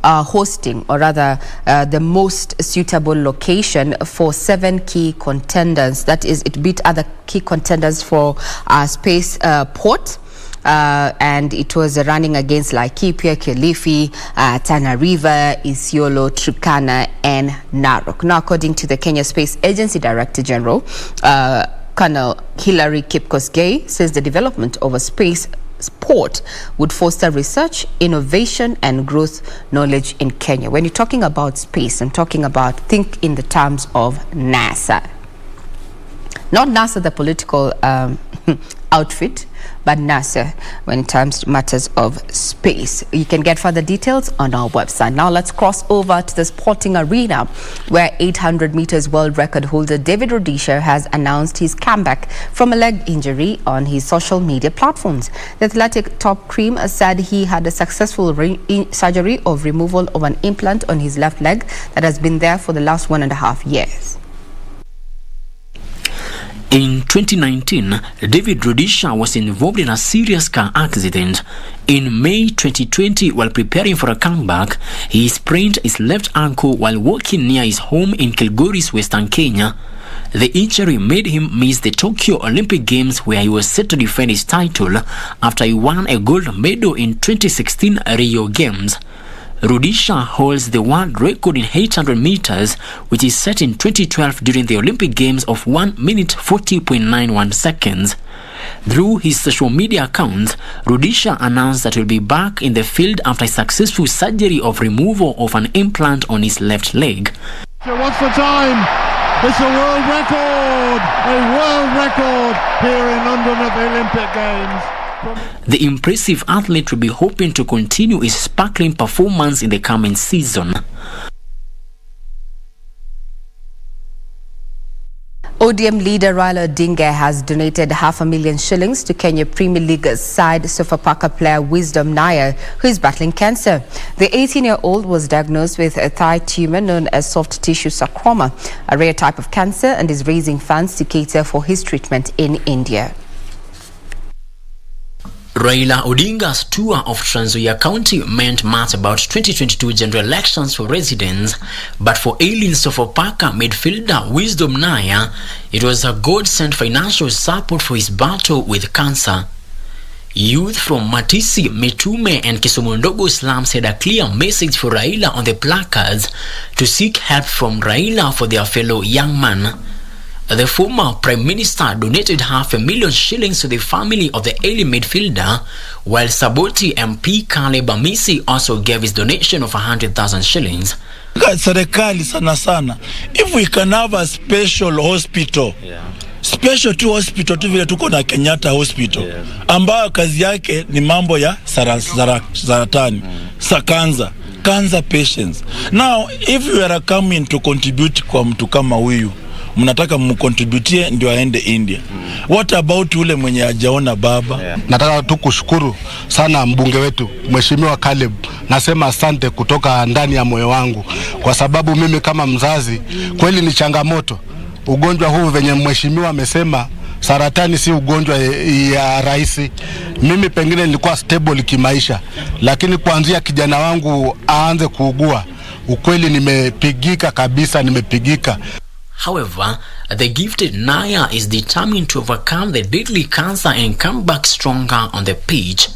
hosting, or rather the most suitable location for 7 key contenders. That is, it beat other key contenders for space port. And it was running against Laikipia, Kilifi, Tana River, Isiolo, Turkana, and Narok. Now, according to the Kenya Space Agency Director General, Colonel Hilary Kipkosgei, says the development of a space port would foster research, innovation, and growth knowledge in Kenya. When you're talking about space, I'm talking about, think in the terms of NASA. Not NASA, the political outfit, but NASA when it comes to matters of space. You can get further details on our website. Now let's cross over to the sporting arena, where 800 meters world record holder David Rudisha has announced his comeback from a leg injury on his social media platforms. The athletic top cream said he had a successful surgery of removal of an implant on his left leg that has been there for the last 1.5 years. In 2019, David Rudisha was involved in a serious car accident. In May 2020, while preparing for a comeback, he sprained his left ankle while walking near his home in Kilgoris, Western Kenya. The injury made him miss the Tokyo Olympic Games, where he was set to defend his title after he won a gold medal in 2016 Rio Games. Rudisha holds the world record in 800 meters, which is set in 2012 during the Olympic Games of 1 minute 40.91 seconds. Through his social media account, Rudisha announced that he'll be back in the field after a successful surgery of removal of an implant on his left leg. What's the time? It's a world record here in London at the Olympic Games. The impressive athlete will be hoping to continue his sparkling performance in the coming season. ODM leader Raila Odinga has donated 500,000 shillings to Kenya Premier League side Sofapaka player Wisdom Naya, who is battling cancer. The 18-year-old was diagnosed with a thigh tumor known as soft tissue sarcoma, a rare type of cancer, and is raising funds to cater for his treatment in India. Raila Odinga's tour of Trans Nzoia County meant much about 2022 general elections for residents, but for ailing Sofapaka midfielder Wisdom Naya, it was a godsend financial support for his battle with cancer. Youth from Matisi, Mitume and Kisumu Ndogo slums had a clear message for Raila on the placards to seek help from Raila for their fellow young man. The former Prime Minister donated 500,000 shillings to the family of the ailing midfielder, while Saboti MP Caleb Amisi also gave his donation of 100,000 shillings. Serikali sana sana, if we can have a special hospital specialty hospital tu vile tuko na Kenyatta Hospital ambayo kazi yake ni mambo ya saratani, cancer patients. Now if you are coming to contribute kwa mtu kama huyu, mnataka mcontribute ndio aende India. What about ule mwenye hajaona baba? Nataka tu kushukuru sana mbunge wetu Mheshimiwa Caleb. Nasema asante kutoka ndani ya moyo wangu, kwa sababu mimi kama mzazi kweli ni changamoto. Ugonjwa huu venye mheshimiwa amesema, saratani si ugonjwa ya rahisi. Mimi pengine nilikuwa stable kimaisha, lakini kuanzia kijana wangu aanze kuugua, ukweli nimepigika kabisa, nimepigika. However, the gifted Naya is determined to overcome the deadly cancer and come back stronger on the pitch.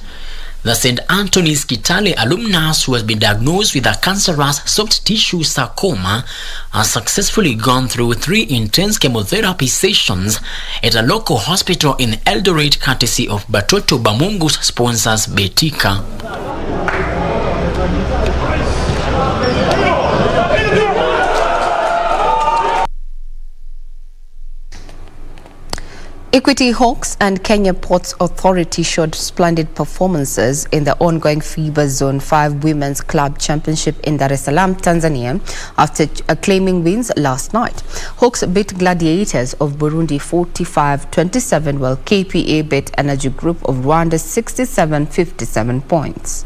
The St. Anthony's Kitale alumnus who has been diagnosed with a cancerous soft tissue sarcoma has successfully gone through 3 intense chemotherapy sessions at a local hospital in Eldoret, courtesy of Batoto Bamungu's sponsors Betika. Equity Hawks and Kenya Ports Authority showed splendid performances in the ongoing FIBA Zone 5 Women's Club Championship in Dar es Salaam, Tanzania, after claiming wins last night. Hawks beat Gladiators of Burundi 45-27, while KPA beat Energy Group of Rwanda 67-57 points.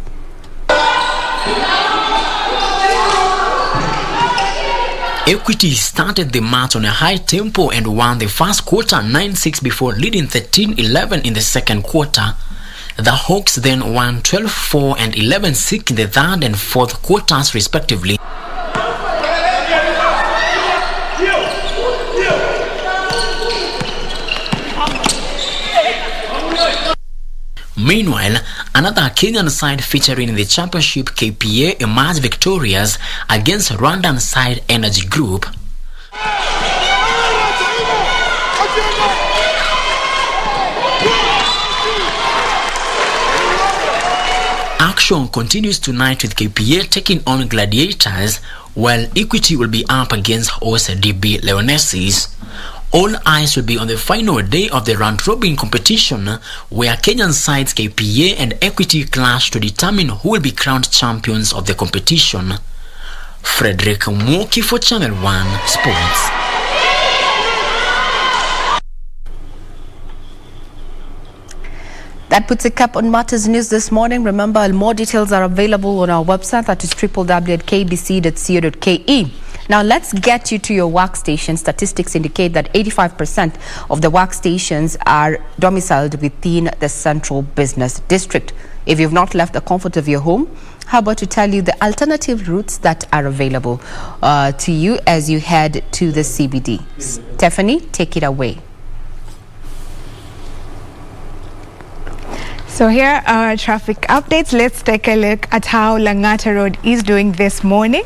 Equity started the match on a high tempo and won the first quarter 9-6 before leading 13-11 in the second quarter. The Hawks then won 12-4 and 11-6 in the third and fourth quarters respectively. Meanwhile, another Kenyan side featuring the championship, KPA, emerged victorious against Rwandan side Energy Group. Action continues tonight with KPA taking on Gladiators, while Equity will be up against OSDB Leonesses. All eyes will be on the final day of the round-robin competition, where Kenyan sides KPA and Equity clash to determine who will be crowned champions of the competition. Frederick Mwoki for Channel 1 Sports. That puts a cap on Matters News this morning. Remember, more details are available on our website, that is www.kbc.co.ke. Now let's get you to your workstation. Statistics indicate that 85% of the workstations are domiciled within the Central Business District. If you've not left the comfort of your home, how about to tell you the alternative routes that are available to you as you head to the CBD. Stephanie, take it away. So here are our traffic updates. Let's take a look at how Langata Road is doing this morning.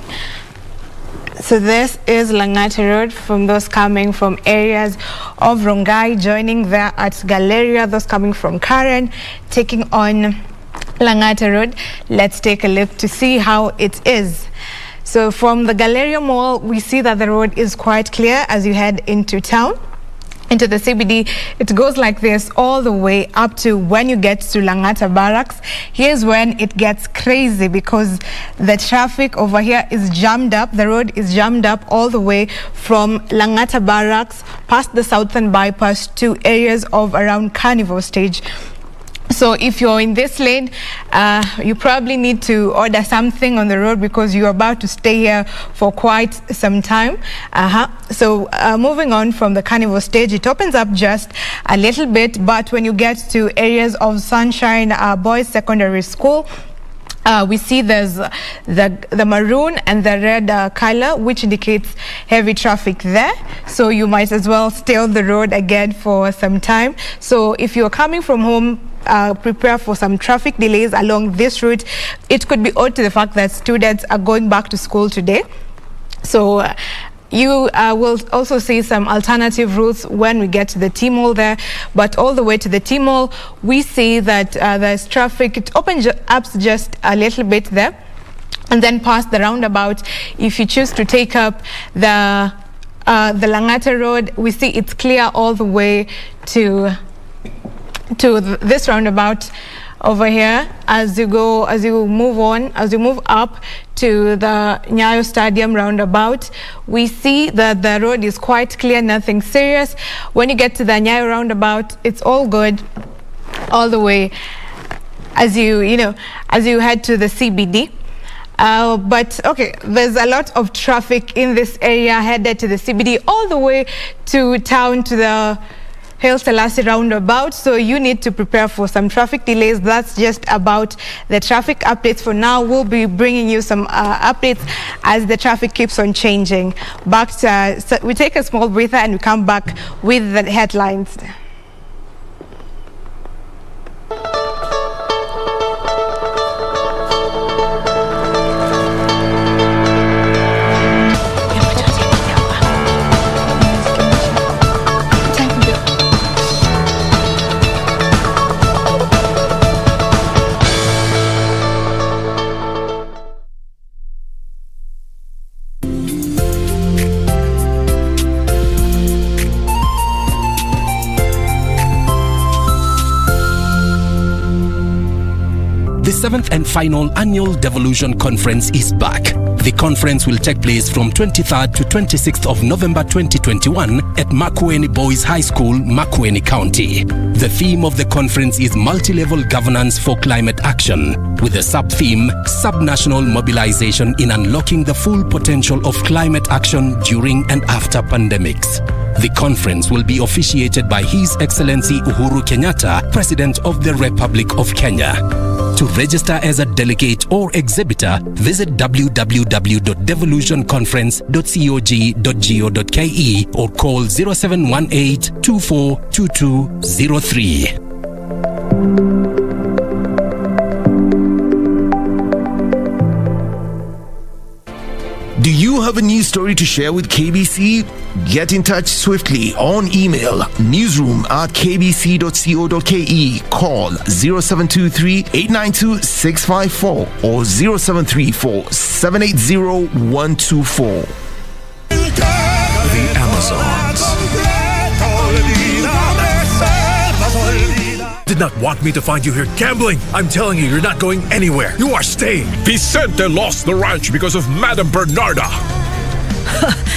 So this is Langata Road from those coming from areas of Rongai, joining there at Galleria, those coming from Karen, taking on Langata Road. Let's take a look to see how it is. So from the Galleria Mall, we see that the road is quite clear as you head into town. Into the CBD, it goes like this all the way up to when you get to Langata Barracks. Here's when it gets crazy because the traffic over here is jammed up. The road is jammed up all the way from Langata Barracks past the Southern Bypass to areas of around Carnival Stage. So if you're in this lane, you probably need to order something on the road because you're about to stay here for quite some time. So moving on from the Carnival Stage, it opens up just a little bit, but when you get to areas of Sunshine Boys Secondary School, we see there's the maroon and the red color, which indicates heavy traffic there. So you might as well stay on the road again for some time. So if you're coming from home, prepare for some traffic delays along this route. It could be owed to the fact that students are going back to school today. So you will also see some alternative routes when we get to the T-Mall there, but all the way to the T-Mall, we see that there's traffic. It opens up just a little bit there, and then past the roundabout, if you choose to take up the the Langata Road, we see it's clear all the way to this roundabout over here. As you move up to the Nyayo Stadium roundabout, we see that the road is quite clear, nothing serious. When you get to the Nyayo roundabout, it's all good all the way as you head to the CBD. But okay, there's a lot of traffic in this area headed to the CBD all the way to town, to the Haile Selassie roundabout, so you need to prepare for some traffic delays. That's just about the traffic updates for now. We'll be bringing you some updates as the traffic keeps on changing. So we take a small breather and we come back with the headlines. The 7th and final annual Devolution Conference is back. The conference will take place from 23rd to 26th of November 2021 at Makueni Boys High School, Makueni County. The theme of the conference is multi-level governance for climate action, with a sub-theme, sub-national mobilization in unlocking the full potential of climate action during and after pandemics. The conference will be officiated by His Excellency Uhuru Kenyatta, President of the Republic of Kenya. To register as a delegate or exhibitor, visit www.devolutionconference.cog.go.ke or call 0718 242203. Do you have a news story to share with KBC? Get in touch swiftly on email newsroom@kbc.co.ke, call 0723-892-654 or 0734-780-124. The Amazons did not want me to find you here gambling. I'm telling you, you're not going anywhere. You are staying. Vicente lost the ranch because of Madame Bernarda.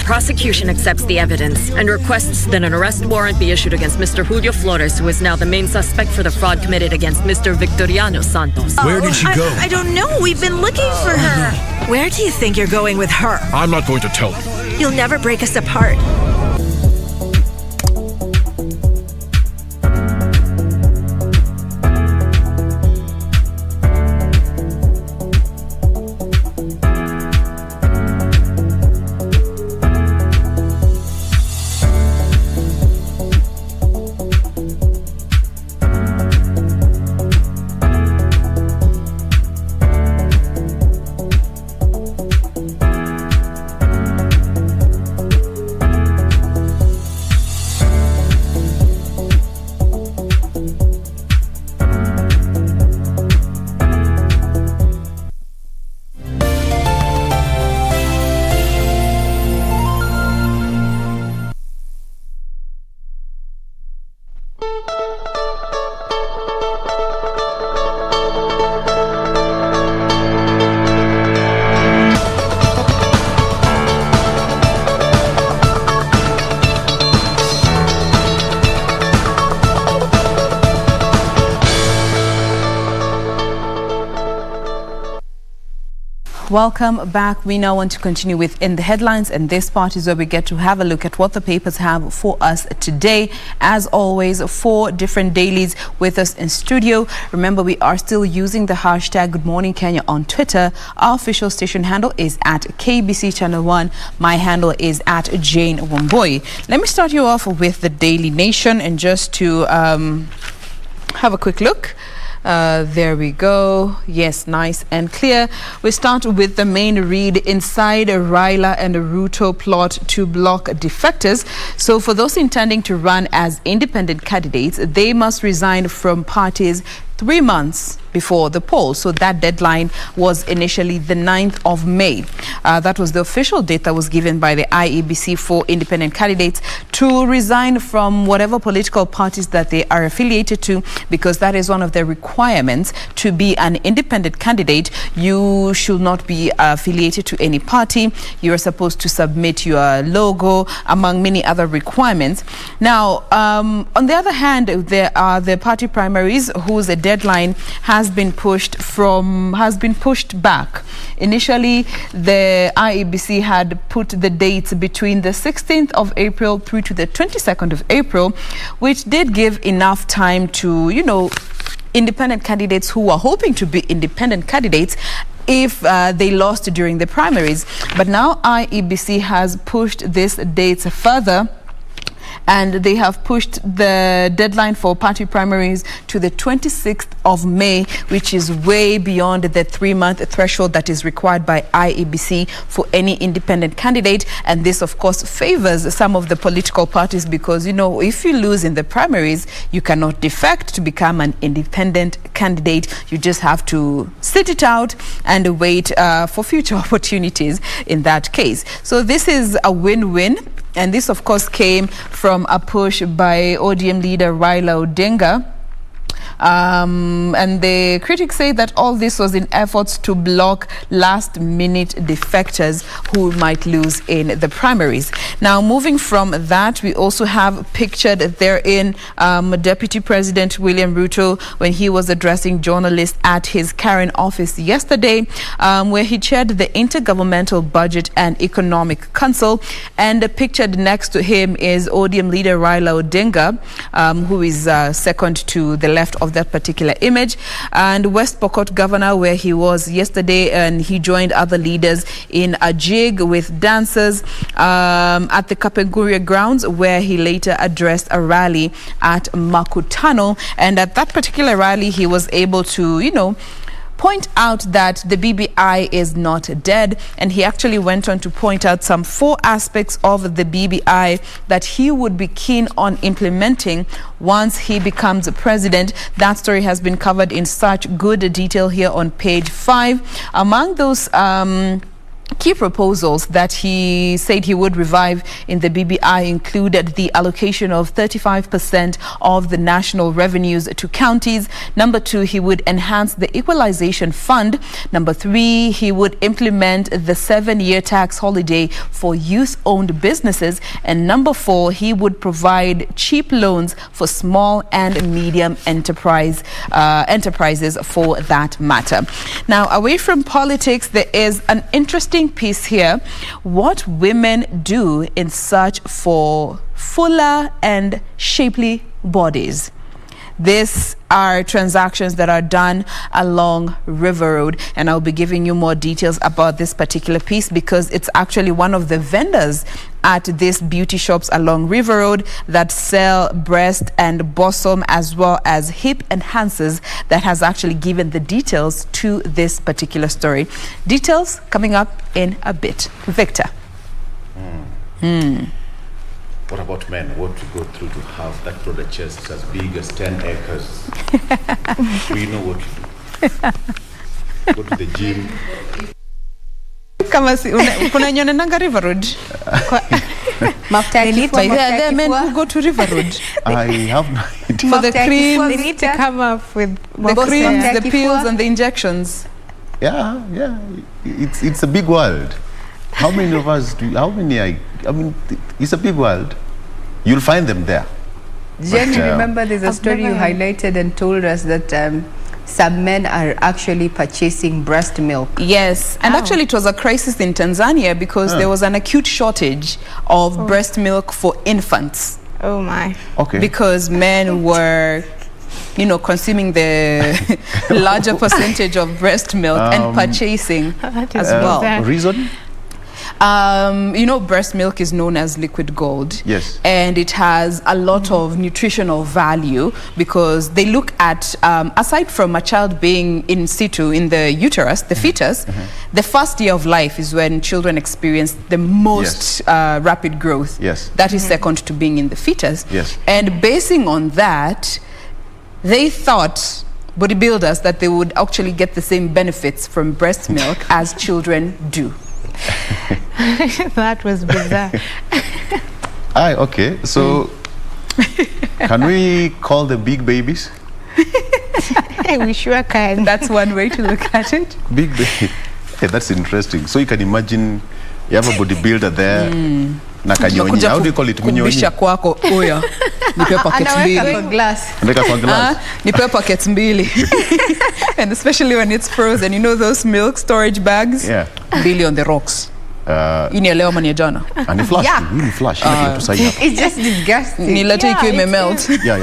Prosecution accepts the evidence and requests that an arrest warrant be issued against Mr. Julio Flores, who is now the main suspect for the fraud committed against Mr. Victoriano Santos. Where did she go? I don't know. We've been looking for her. Where do you think you're going with her? I'm not going to tell you. You'll never break us apart. Welcome back. We now want to continue with In the Headlines, and this part is where we get to have a look at what the papers have for us today. As always, 4 different dailies with us in studio. Remember, we are still using the hashtag Good Morning Kenya on Twitter. Our official station handle is at KBC Channel 1. My handle is at Jane Wamboi. Let me start you off with the Daily Nation, and just to have a quick look. There we go. Yes, nice and clear. We start with the main read. Inside Raila and Ruto plot to block defectors. So for those intending to run as independent candidates, they must resign from parties 3 months before the poll. So that deadline was initially the 9th of May. That was the official date that was given by the IEBC for independent candidates to resign from whatever political parties that they are affiliated to, because that is one of the requirements. To be an independent candidate, you should not be affiliated to any party. You are supposed to submit your logo, among many other requirements. Now, on the other hand, there are the party primaries whose deadline has been pushed back. Initially, the IEBC had put the dates between the 16th of April through to the 22nd of April, which did give enough time to, independent candidates who were hoping to be independent candidates if they lost during the primaries. But now IEBC has pushed these dates further, and they have pushed the deadline for party primaries to the 26th of May, which is way beyond the 3-month threshold that is required by IEBC for any independent candidate. And this, of course, favors some of the political parties because, if you lose in the primaries, you cannot defect to become an independent candidate. You just have to sit it out and wait for future opportunities in that case. So this is a win-win. And this, of course, came from a push by ODM leader Raila Odinga. And the critics say that all this was in efforts to block last-minute defectors who might lose in the primaries. Now, moving from that, we also have pictured therein Deputy President William Ruto when he was addressing journalists at his Karen office yesterday, where he chaired the Intergovernmental Budget and Economic Council. And pictured next to him is ODM leader Raila Odinga, who is second to the left of that particular image, and West Pokot governor, where he was yesterday, and he joined other leaders in a jig with dancers at the Kapenguria grounds, where he later addressed a rally at Makutano. And at that particular rally, he was able to, point out that the BBI is not dead, and he actually went on to point out some 4 aspects of the BBI that he would be keen on implementing once he becomes president. That story has been covered in such good detail here on page 5. Among those key proposals that he said he would revive in the BBI included the allocation of 35% of the national revenues to counties. Number 2, he would enhance the equalization fund. Number 3, he would implement the 7-year tax holiday for youth-owned businesses. And number 4, he would provide cheap loans for small and medium enterprises for that matter. Now, away from politics, there is an interesting piece here: what women do in search for fuller and shapely bodies. These are transactions that are done along River Road, and I'll be giving you more details about this particular piece because it's actually one of the vendors at these beauty shops along River Road that sell breast and bosom as well as hip enhancers that has actually given the details to this particular story. Details coming up in a bit. Victor. What about men? What to go through to have that product chest as big as 10 acres? We know what to do. Go to the gym. Kama kuna nyonenanga River Road. There are men who go to River Road. I have no idea. For the cream, they need to come up with the creams, the pills, and the injections. Yeah. It's a big world. How many of us do? It's a big world. You'll find them there. Jenny, remember there's a story you highlighted and told us that some men are actually purchasing breast milk. Yes, and actually it was a crisis in Tanzania because there was an acute shortage of breast milk for infants. Oh my. Okay. Because men were consuming the larger percentage of breast milk and purchasing as well. Reason? Breast milk is known as liquid gold. Yes. And it has a lot of nutritional value because they look at, aside from a child being in situ in the uterus, the fetus, the first year of life is when children experience the most rapid growth. Yes. That is second to being in the fetus. Yes. And basing on that, they thought bodybuilders that they would actually get the same benefits from breast milk as children do. That was bizarre. Okay, so can we call them big babies? We sure can. That's one way to look at it. Big baby. Hey, that's interesting. So you can imagine you have a bodybuilder there. Na kanyonyi. How do you call it? Kubisha kwako oya. Nipe packets mbili. Kwa glass. Andika kwa glass. Nipe packets mbili. And especially when it's frozen, you know those milk storage bags? Yeah. Billy on the rocks. Ini leo mani jana. And flash. Yeah. Really flash. It's just disgusting. Nilete ikiwa imemelt. Yeah.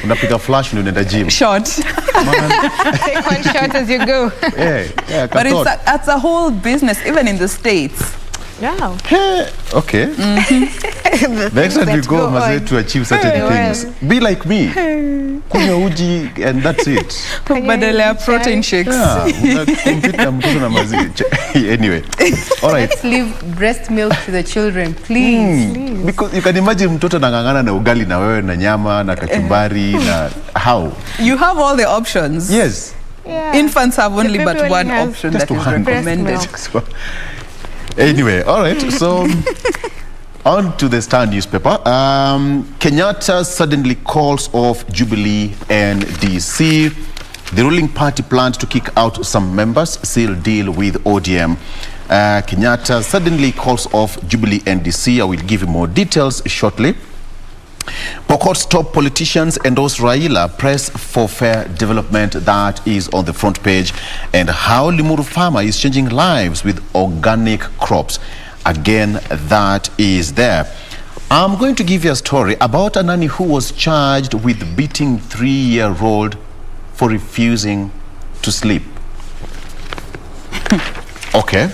Unapiga flash ndio unaenda gym. Short. Take one shot as you go. Yeah. But it's a whole business, even in the States. Yeah. Okay. The next time you go, must to achieve certain things. Be like me. Kunywa uji and that's it. Badala ya protein shakes. Anyway. All right. Let's leave breast milk to the children, please. Because you can imagine mtoto nangangana na ugali na wewe na nyama na kachumbari na how? You have all the options. Yes. Yeah. Infants have only but one option that is recommended. So, anyway, all right. So on to the Star newspaper. Kenyatta suddenly calls off Jubilee NDC. The ruling party plans to kick out some members, seal deal with ODM. Kenyatta suddenly calls off Jubilee NDC. I will give you more details shortly. Pokot's top politicians endorse Raila, press for fair development. That is on the front page. And how Limuru farmer is changing lives with organic crops. Again, that is there. I'm going to give you a story about a nanny who was charged with beating 3-year-old for refusing to sleep. Okay.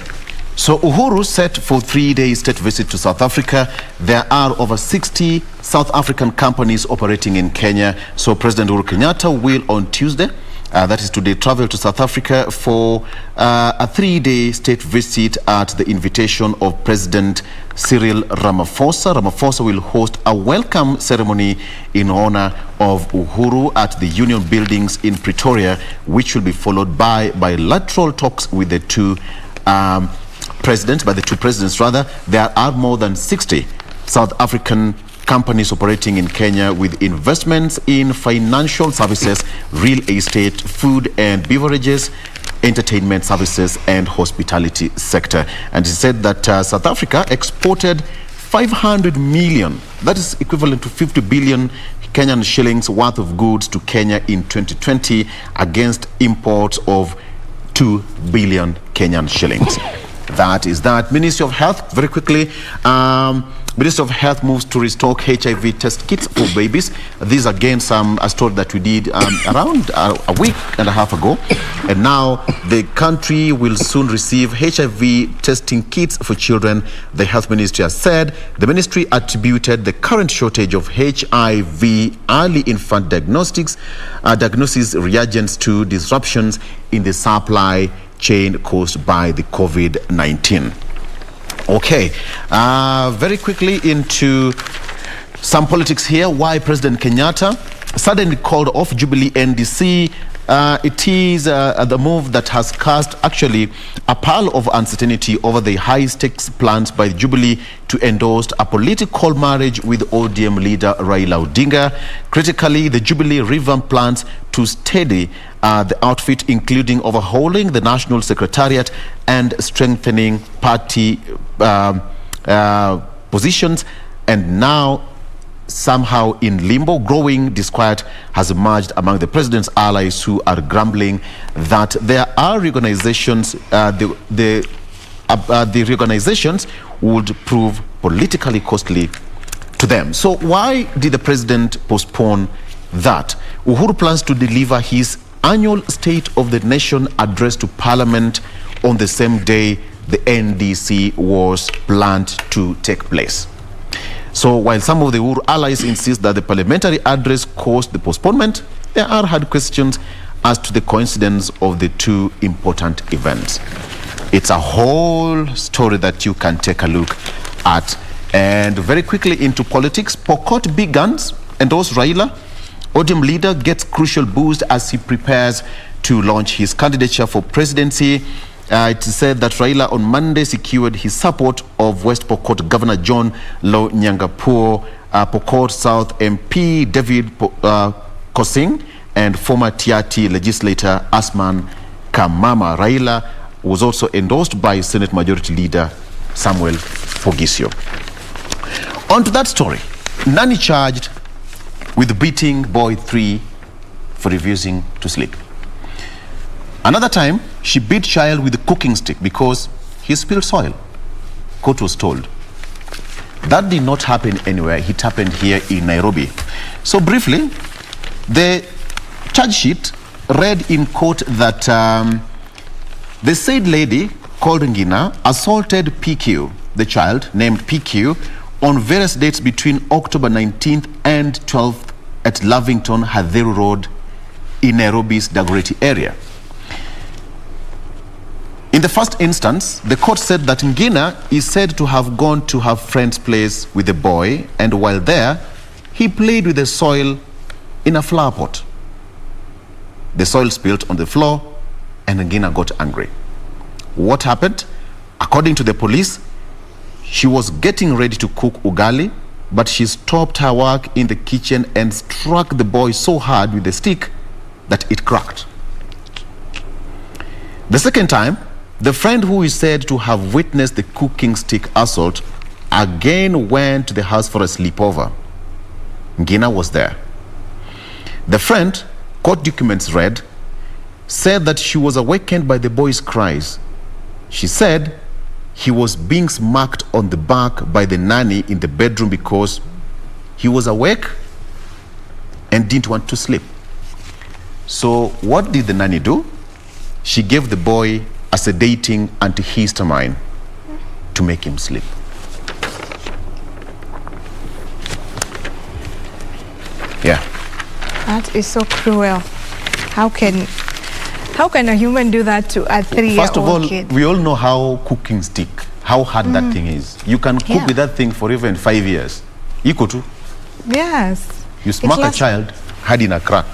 So Uhuru set for 3-day state visit to South Africa. There are over 60 South African companies operating in Kenya. So President Uhuru Kenyatta will on Tuesday, that is today, travel to South Africa for a 3-day state visit at the invitation of President Cyril Ramaphosa. Ramaphosa will host a welcome ceremony in honor of Uhuru at the Union Buildings in Pretoria, which will be followed by bilateral talks with the two presidents. There are more than 60 South African companies operating in Kenya with investments in financial services, real estate, food and beverages, entertainment services and hospitality sector. And he said that South Africa exported 500 million, that is equivalent to 50 billion Kenyan shillings worth of goods to Kenya in 2020 against imports of 2 billion Kenyan shillings. That is that. Ministry of Health, very quickly. Ministry of Health moves to restock HIV test kits for babies. This again a story that we did around a week and a half ago. And now the country will soon receive HIV testing kits for children. The Health Ministry has said the ministry attributed the current shortage of HIV early infant diagnosis reagents to disruptions in the supply chain caused by the COVID-19. Okay, very quickly into some politics here. Why President Kenyatta suddenly called off Jubilee NDC. It is the move that has cast actually a pall of uncertainty over the high-stakes plans by Jubilee to endorse a political marriage with ODM leader Raila Odinga. Critically, the Jubilee revamp plans to steady the outfit, including overhauling the National Secretariat and strengthening party positions, and now somehow in limbo. Growing disquiet has emerged among the president's allies, who are grumbling that there are reorganizations, the reorganizations would prove politically costly to them. So why did the president postpone that? Uhuru plans to deliver his annual State of the Nation address to Parliament on the same day the NDC was planned to take place. So while some of the Uhuru allies insist that the parliamentary address caused the postponement, there are hard questions as to the coincidence of the two important events. It's a whole story that you can take a look at. And very quickly into politics, Pokot big guns endorse Raila ODM leader gets crucial boost as he prepares to launch his candidature for presidency. It is said that Raila on Monday secured his support of West Pokot Governor John Lo Nyangapur, Pokot South MP David Kosing, and former Tiati legislator Asman Kamama. Raila was also endorsed by Senate Majority Leader Samuel Fogisio. On to that story. Nanny charged with beating boy 3 for refusing to sleep. Another time, she beat child with a cooking stick because he spilled soil, court was told. That did not happen anywhere. It happened here in Nairobi. So briefly, the charge sheet read in court that the said lady called Ngina assaulted PQ, the child named PQ, on various dates between October 19th and 12th at Lavington Hadheru Road in Nairobi's Dagoretti area. In the first instance, the court said that Ngina is said to have gone to her friend's place with the boy, and while there, he played with the soil in a flower pot. The soil spilled on the floor, and Ngina got angry. What happened? According to the police, she was getting ready to cook ugali, but she stopped her work in the kitchen and struck the boy so hard with the stick that it cracked. The second time, the friend who is said to have witnessed the cooking stick assault again went to the house for a sleepover. Ngina was there. The friend, court documents read, said that she was awakened by the boy's cries. She said he was being smacked on the back by the nanny in the bedroom because he was awake and didn't want to sleep. So what did the nanny do? She gave the boy a sedating antihistamine to make him sleep. Yeah. That is so cruel. How can a human do that to a 3-year-old kid? First of all, we all know how cooking stick, how hard that thing is. You can cook with that thing for even 5 years. Iko tu. Yes. You smack a child, hard in a crack.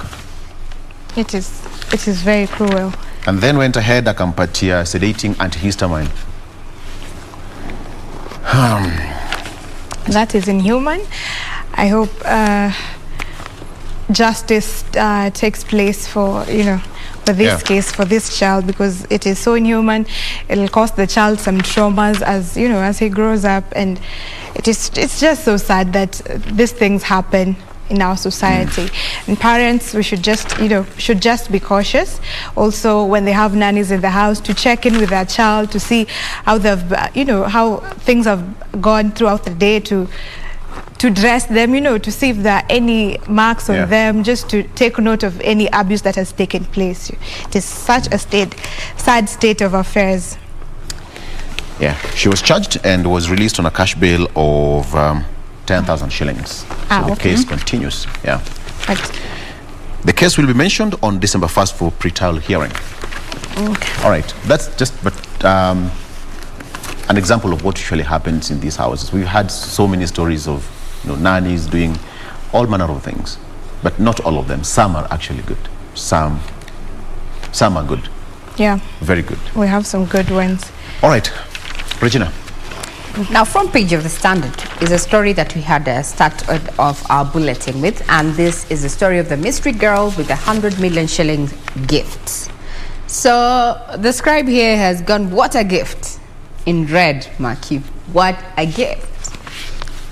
It is very cruel. And then went ahead akampatia sedating antihistamine. That is inhuman. I hope justice takes place for this case, for this child, because it is so inhuman. It'll cause the child some traumas as he grows up, and it's just so sad that these things happen in our society. And parents, we should just be cautious. Also, when they have nannies in the house, to check in with their child to see how how things have gone throughout the day, to dress them, to see if there are any marks on them, just to take note of any abuse that has taken place. It is such a sad state of affairs. Yeah, she was charged and was released on a cash bail of 10,000 shillings. So the case continues. Yeah. Right. The case will be mentioned on December 1st for pre-trial hearing. Okay. All right. That's just an example of what usually happens in these houses. We've had so many stories of nannies doing all manner of things, but not all of them. Some are actually good. Some are good. Yeah. Very good. We have some good ones. All right. Regina. Now, front page of the Standard is a story that we had start of our bulletin with, and this is the story of the mystery girl with 100 million shillings gift. So the scribe here has gone, what a gift, in red, mark you, what a gift.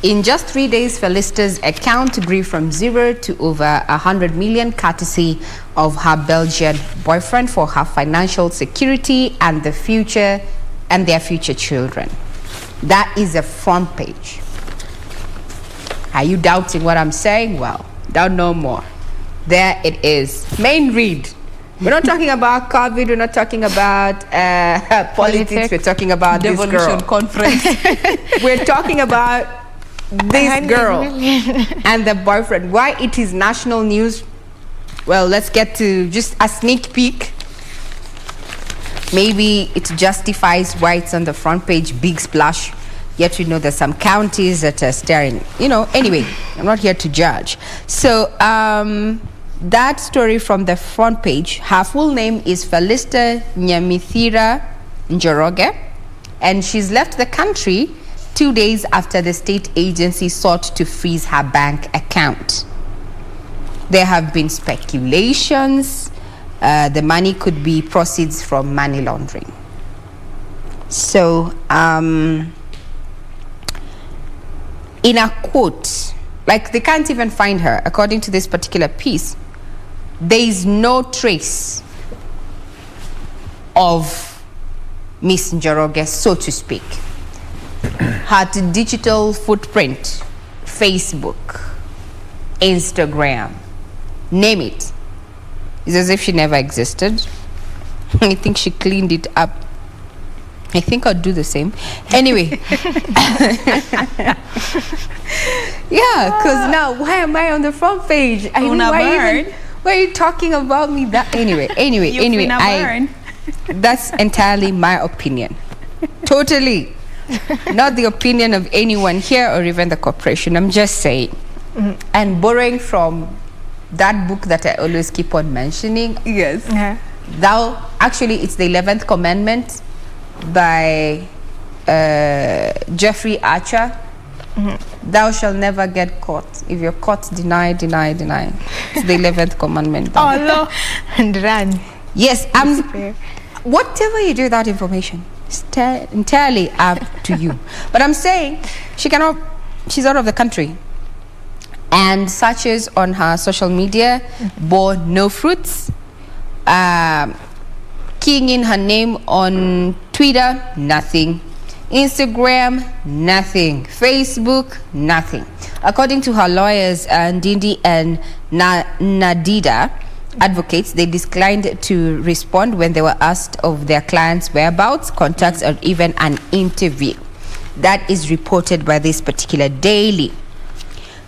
In just 3 days, Felicity's account grew from 0 to over 100 million, courtesy of her Belgian boyfriend for her financial security and their future children. That is a front page. Are you doubting what I'm saying? Well, doubt no more. There it is. Main read. We're not talking about COVID. We're not talking about politics. We're talking about Devolution this girl. Conference. We're talking about this girl and the boyfriend. Why it is national news? Well, let's get to just a sneak peek. Maybe it justifies why it's on the front page, big splash. Yet we know there's some counties that are staring. Anyway, I'm not here to judge. So that story from the front page, her full name is Felista Nyamithira Njoroge, and she's left the country 2 days after the state agency sought to freeze her bank account. There have been speculations the money could be proceeds from money laundering. So, in a quote, like they can't even find her, according to this particular piece, there is no trace of Miss Njoroge, so to speak. Her digital footprint, Facebook, Instagram, name it, it's as if she never existed. I think she cleaned it up. I think I'll do the same. Anyway. Yeah, because now, why am I on the front page? Why are you talking about me that? Anyway, that's entirely my opinion. Totally. Not the opinion of anyone here or even the corporation. I'm just saying. And borrowing from that book that I always keep on mentioning. Yes. Actually, it's the 11th Commandment by Jeffrey Archer. Thou shalt never get caught. If you're caught, deny. It's the 11th commandment. Oh, no. And run. Yes, whatever you do with that information, it's entirely up to you. But I'm saying she's out of the country. And searches on her social media bore no fruits. Keying in her name on Twitter, nothing. Instagram, nothing. Facebook, nothing. According to her lawyers, Ndindi and Nadida advocates, they declined to respond when they were asked of their clients' whereabouts, contacts, or even an interview. That is reported by this particular daily.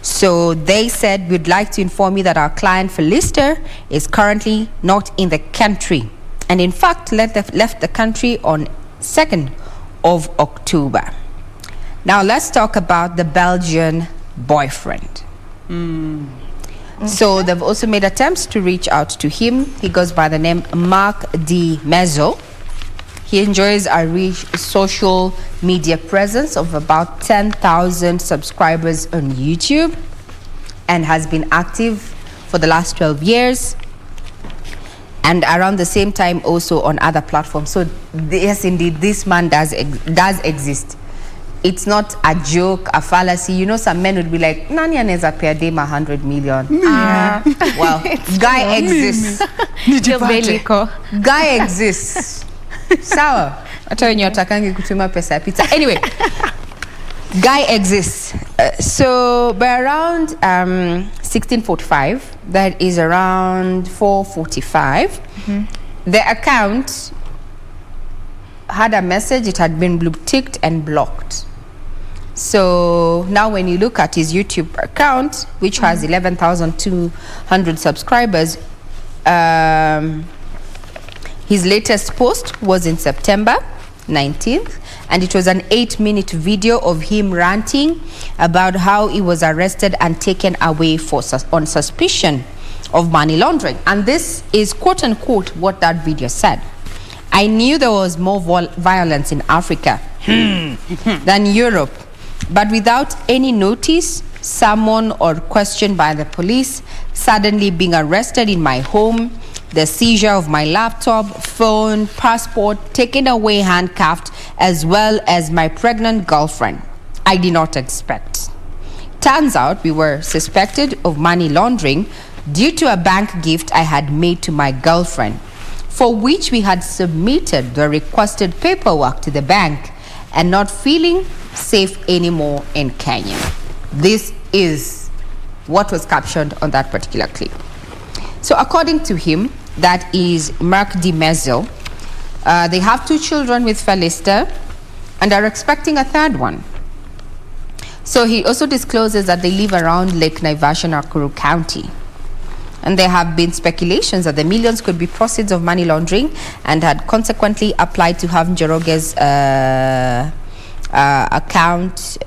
So they said, we'd like to inform you that our client Felista is currently not in the country, and in fact left the country on 2nd of October. Now let's talk about the Belgian boyfriend. So they've also made attempts to reach out to him. He goes by the name Mark D. Mezzo. He enjoys a rich social media presence of about 10,000 subscribers on YouTube and has been active for the last 12 years and around the same time also on other platforms. So yes, indeed, this man does exist. It's not a joke, a fallacy. Some men would be like, nani anaweza pea dem 100 million? Well, guy exists. Guy exists. Sawa. Hata wenye watakangi kutuma pesa ya pizza. Anyway, guy exists. So by around 1645, that is around 445, the account had a message. It had been blue ticked and blocked. So now when you look at his YouTube account, which has 11,200 subscribers, his latest post was in September 19th, and it was an 8-minute video of him ranting about how he was arrested and taken away on suspicion of money laundering. And this is quote unquote what that video said. I knew there was more violence in Africa than Europe, but without any notice, summoned or questioned by the police, suddenly being arrested in my home, the seizure of my laptop, phone, passport, taken away handcuffed, as well as my pregnant girlfriend. I did not expect. Turns out we were suspected of money laundering due to a bank gift I had made to my girlfriend, for which we had submitted the requested paperwork to the bank, and not feeling safe anymore in Kenya. This is what was captioned on that particular clip. So according to him, that is Mark D. Mezzo, they have 2 children with Felista and are expecting a 3rd one. So he also discloses that they live around Lake Naivasha, Nakuru County. And there have been speculations that the millions could be proceeds of money laundering, and had consequently applied to have Njoroge's account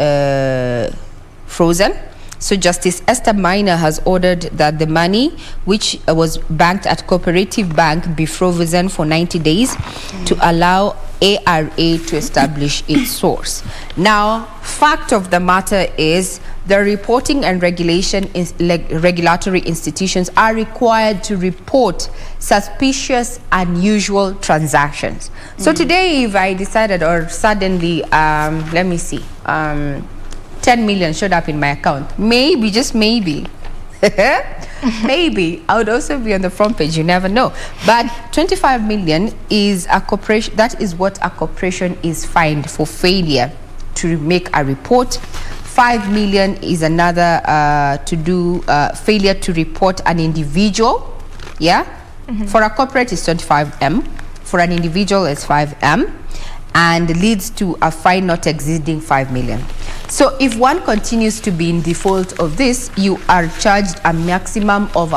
frozen. So Justice Esther Minor has ordered that the money which was banked at Cooperative Bank be frozen for 90 days to allow ARA to establish its source. Now, fact of the matter is the reporting and regulatory institutions are required to report suspicious, unusual transactions. So today, if I decided or suddenly, let me see, 10 million showed up in my account, maybe, just maybe, maybe I would also be on the front page, you never know. But 25 million is a corporation, that is what a corporation is fined for failure to make a report. 5 million is another failure to report an individual. For a corporate it's 25M, for an individual it's 5M, and leads to a fine not exceeding 5 million. So if one continues to be in default of this, you are charged a maximum of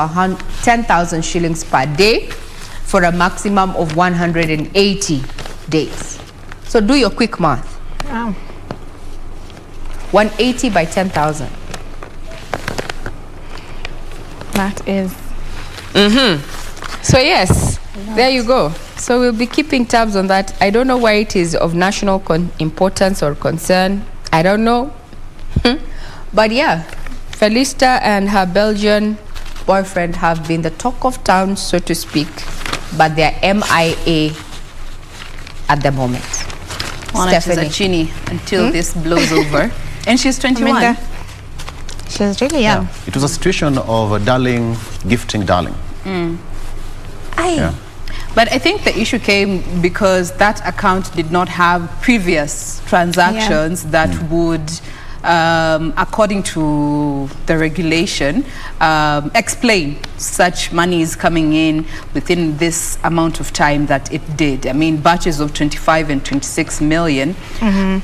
10,000 shillings per day for a maximum of 180 days. So do your quick math. Wow. 180 by 10,000. That is. So yes, there you go. So we'll be keeping tabs on that. I don't know why it is of national importance or concern. I don't know. But yeah, Felista and her Belgian boyfriend have been the talk of town, so to speak, but they're MIA at the moment. She's a chini until this blows over. And she's 21. She's really young. Yeah. It was a situation of a darling gifting darling. Yeah. But I think the issue came because that account did not have previous transactions that would, according to the regulation, explain such money is coming in within this amount of time that it did. I mean, batches of 25 and 26 million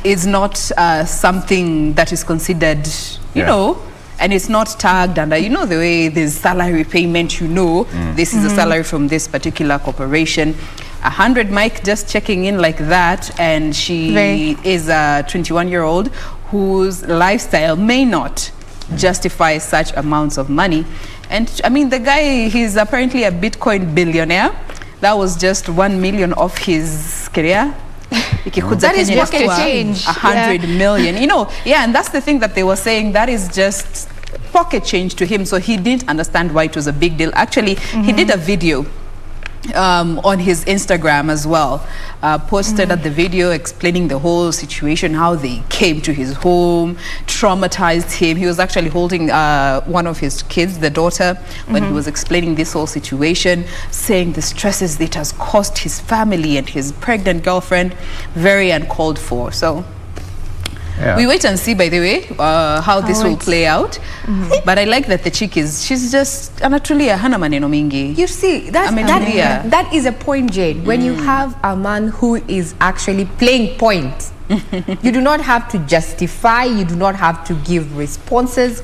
is not something that is considered, you know, and it's not tagged under, you know, the way there's salary payment, you know, this is a salary from this particular corporation. 100 Mike just checking in like that, and she is a 21-year-old whose lifestyle may not justify such amounts of money. And I mean, the guy, he's apparently a Bitcoin billionaire. That was just 1 million of his career. That is pocket change. 100 million, you know. And that's the thing that they were saying, that is just pocket change to him. So he didn't understand why it was a big deal. Actually, he did a video on his Instagram as well, posted at the video explaining the whole situation, how they came to his home, traumatized him. He was actually holding one of his kids, the daughter, when he was explaining this whole situation, saying the stresses it has caused his family and his pregnant girlfriend. Very uncalled for. So we wait and see, by the way, how this will play out. But I like that the chick she's just anatulia hana maneno mingi. You see, that is a point, Jade. When you have a man who is actually playing point, you do not have to justify, you do not have to give responses.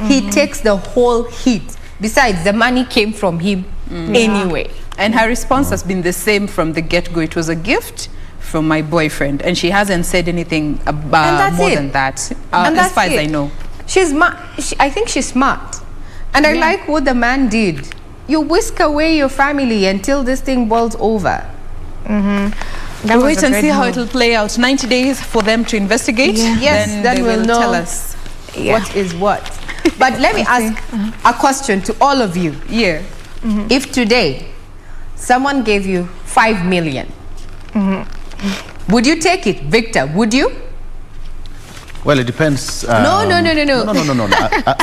He takes the whole heat. Besides, the money came from him anyway. And her response has been the same from the get-go. It was a gift from my boyfriend, and she hasn't said anything about more than that, as far as I know. She's I think she's smart, and I like what the man did. You whisk away your family until this thing boils over. We'll wait and see how it will play out. 90 days for them to investigate. Yes, then we'll know tell us what is what. But let me ask a question to all of you. If today someone gave you 5 million, would you take it, Victor? Would you? Well, it depends. No.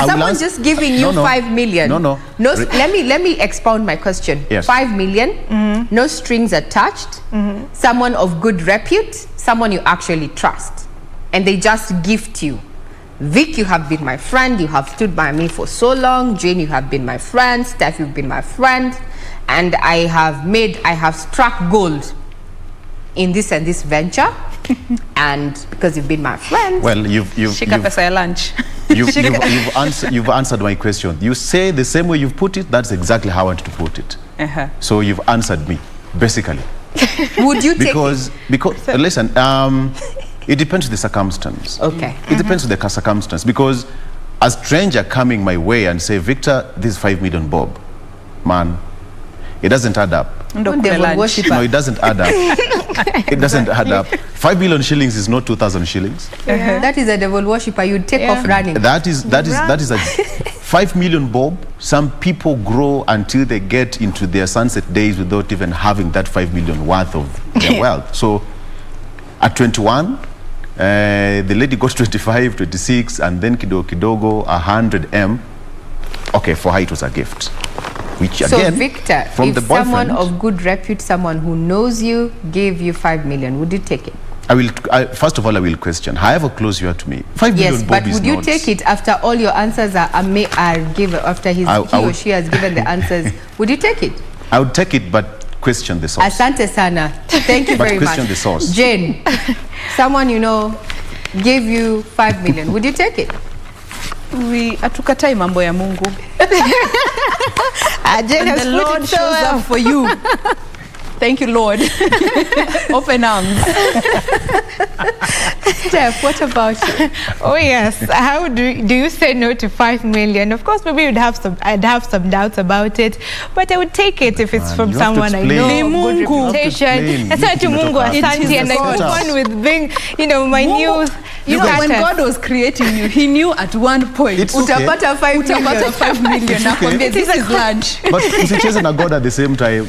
Someone just giving you 5 million. No. Let me expound my question. 5 million, no strings attached. Someone of good repute, someone you actually trust, and they just gift you. Vic, you have been my friend. You have stood by me for so long. Jane, you have been my friend. Steph, you've been my friend, and I have struck gold in this and this venture, and because you've been my friend. Well, you've answered my question. You say the same way you've put it. That's exactly how I wanted to put it. So you've answered me, basically. Would you take because listen, It depends on the circumstance. Okay. It depends on the circumstance, because a stranger coming my way and say, Victor, this is 5 million bob, man, it doesn't add up. Devil worshiper. No, it doesn't add up. It doesn't add up. 5 million shillings is not 2,000 shillings. That is a devil worshipper. You'd take off running. That is a 5 million bob. Some people grow until they get into their sunset days without even having that 5 million worth of their wealth. So at 21, the lady got 25, 26, and then kidogo 100 M. Okay, for her it was a gift. Which So again, Victor, from if the boyfriend, someone of good repute, someone who knows you, gave you 5 million, would you take it? first of all, I will question. However close you are to me, 5 million Yes, bob but is would you not. take it after all your answers are given, after he or she has given the answers? Would you take it? I would take it, but question the source. Asante sana. Thank you But very much. question the source. Jane, someone you know gave you 5 million. Would you take it? Hatukatai mambo ya Mungu. Jane And has the put Lord it so shows well. up for you. Thank you, Lord. Open arms. Steph, what about you? Oh yes. How do you say no to 5 million? Of course, maybe I'd have some doubts about it, but I would take it if it's from you have to someone I explain. know, good You have to reputation. explain. That's why to Mungu asante, and I God. move on with being, my news. You know, when God was creating you, he knew at one point It's okay. Utapata 5 million. utapata 5 million. Nakwambia, this is lunch. But usicheze na God at the same time.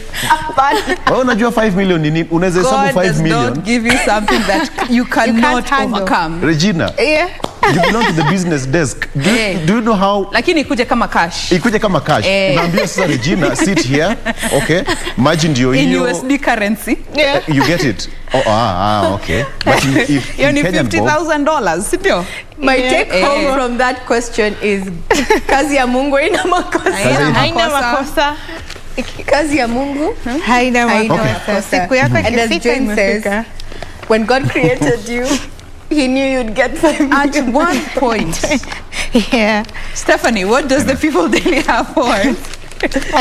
Wewe unajua 5 million ni nini? Unaweza hesabu God 5 does million. not give you something that you cannot handle. overcome. Regina, you belong to the business desk. Do you know how Lakini ikuje kama cash. ikuje kama cash? Unaambia sasa Regina, sit here, okay? Margin ndio In hiyo. USD currency. You get it. Okay. But if Hiyo ni Kenyan bob, $50,000, si ndio? My take home from that question is kazi ya Mungu haina makosa. Haina makosa. Kazi ya Mungu Haina haina makosa. makosa. Siku yako And as ikifika Jane says, imefika. when God created you, he knew you'd get 5 million. At one point. Yeah. Stephanie, what does the People Daily have for us?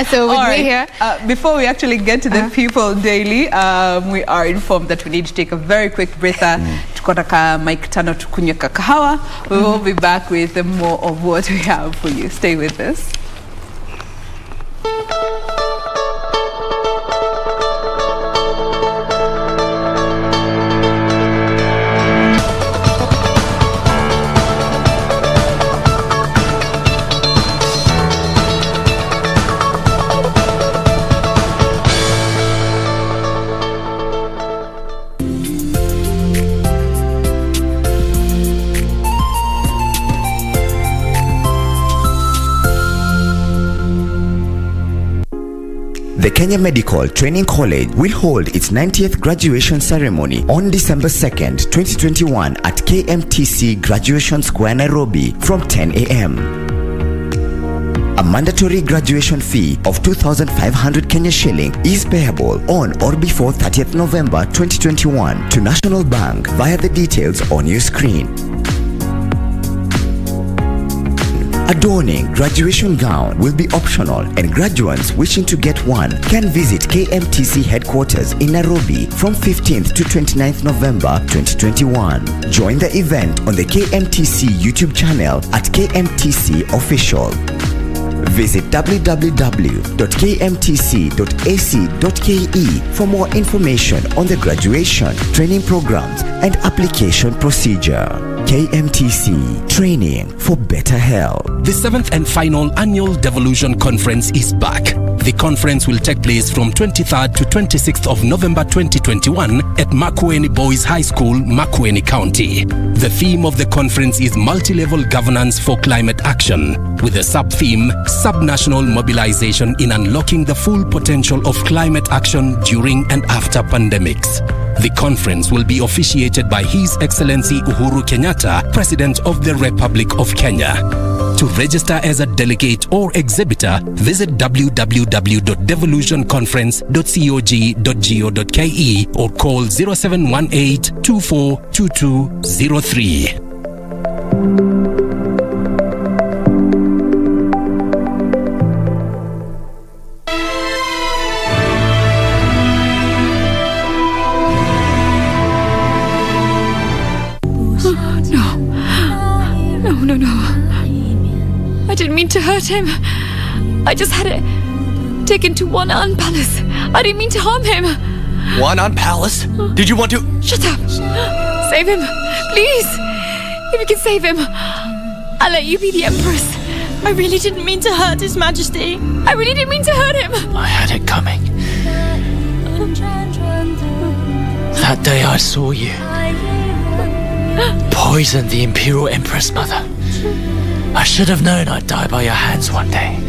So with All me right. here. Before we actually get to the People Daily, we are informed that we need to take a very quick breather. Tuko na ka mic tano tukunywe kahawa. We will be back with more of what we have for you. Stay with us. The Kenya Medical Training College will hold its 90th graduation ceremony on December 2nd, 2021 at KMTC Graduation Square, Nairobi from 10 a.m. A mandatory graduation fee of 2,500 Kenya shilling is payable on or before 30th November 2021 to National Bank via the details on your screen. Adorning graduation gown will be optional, and graduates wishing to get one can visit KMTC headquarters in Nairobi from 15th to 29th November 2021. Join the event on the KMTC YouTube channel at KMTC Official. Visit www.kmtc.ac.ke for more information on the graduation, training programs, and application procedure. KMTC, training for better health. The 7th and final annual Devolution Conference is back. The conference will take place from 23rd to 26th of November 2021 at Makueni Boys High School, Makueni County. The theme of the conference is multi-level governance for climate action, with a sub-theme, sub-national mobilization in unlocking the full potential of climate action during and after pandemics. The conference will be officiated by His Excellency Uhuru Kenyatta, President of the Republic of Kenya. To register as a delegate or exhibitor, visit www.devolutionconference.cog.go.ke or call 0718 242203. I didn't mean to hurt him. I just had it taken to Wanaan Palace. I didn't mean to harm him. Wanaan Palace? Did you want to... Shut up. Save him, please. If you can save him, I'll let you be the Empress. I really didn't mean to hurt His Majesty. I really didn't mean to hurt him. I had it coming. That day I saw you poison the Imperial Empress Mother. I should have known I'd die by your hands one day.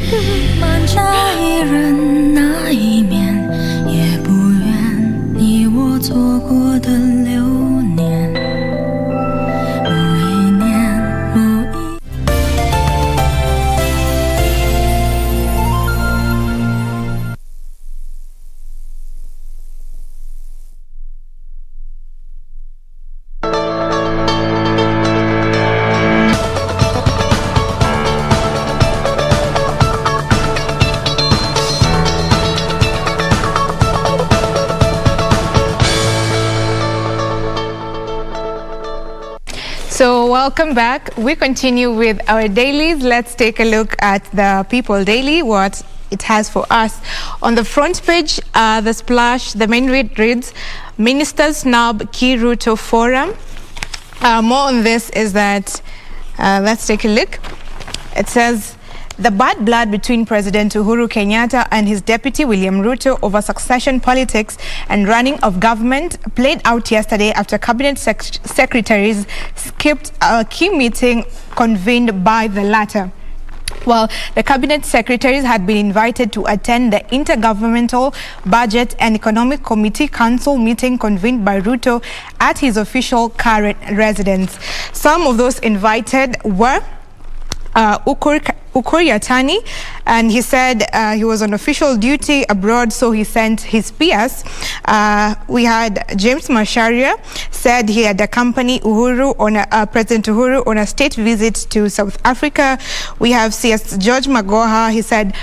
So welcome back. We continue with our dailies. Let's take a look at the People Daily, what it has for us. On the front page, the splash, the main read reads, Ministers snub key Ruto forum. More on this is that, let's take a look. It says, the bad blood between President Uhuru Kenyatta and his deputy William Ruto over succession politics and running of government played out yesterday after cabinet secretaries skipped a key meeting convened by the latter. Well, the cabinet secretaries had been invited to attend the Intergovernmental Budget and Economic Committee Council meeting convened by Ruto at his official current residence. Some of those invited were Ukur Yatani, and he said he was on official duty abroad, so he sent his PS. We had James Macharia, said he had accompanied President Uhuru on a state visit to South Africa. We have CS George Magoha, he said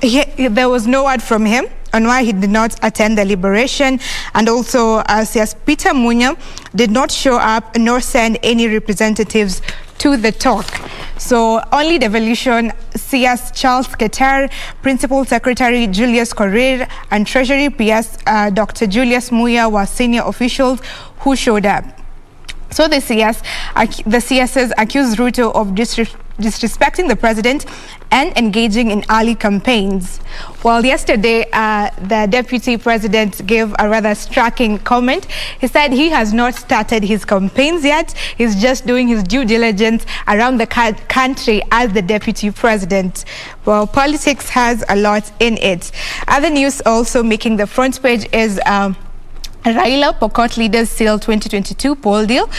there was no word from him on why he did not attend the liberation, and also CS Peter Munya did not show up nor send any representatives to the talk. So only Devolution, CS Charles Keter, Principal Secretary Julius Korir, and Treasury PS Dr. Julius Muya were senior officials who showed up. So the CSs accused Ruto of disrespecting the president and engaging in early campaigns. Well, yesterday, the deputy president gave a rather striking comment. He said he has not started his campaigns yet. He's just doing his due diligence around the country as the deputy president. Well, politics has a lot in it. Other news also making the front page is Raila Pokot leaders seal 2022 poll deal.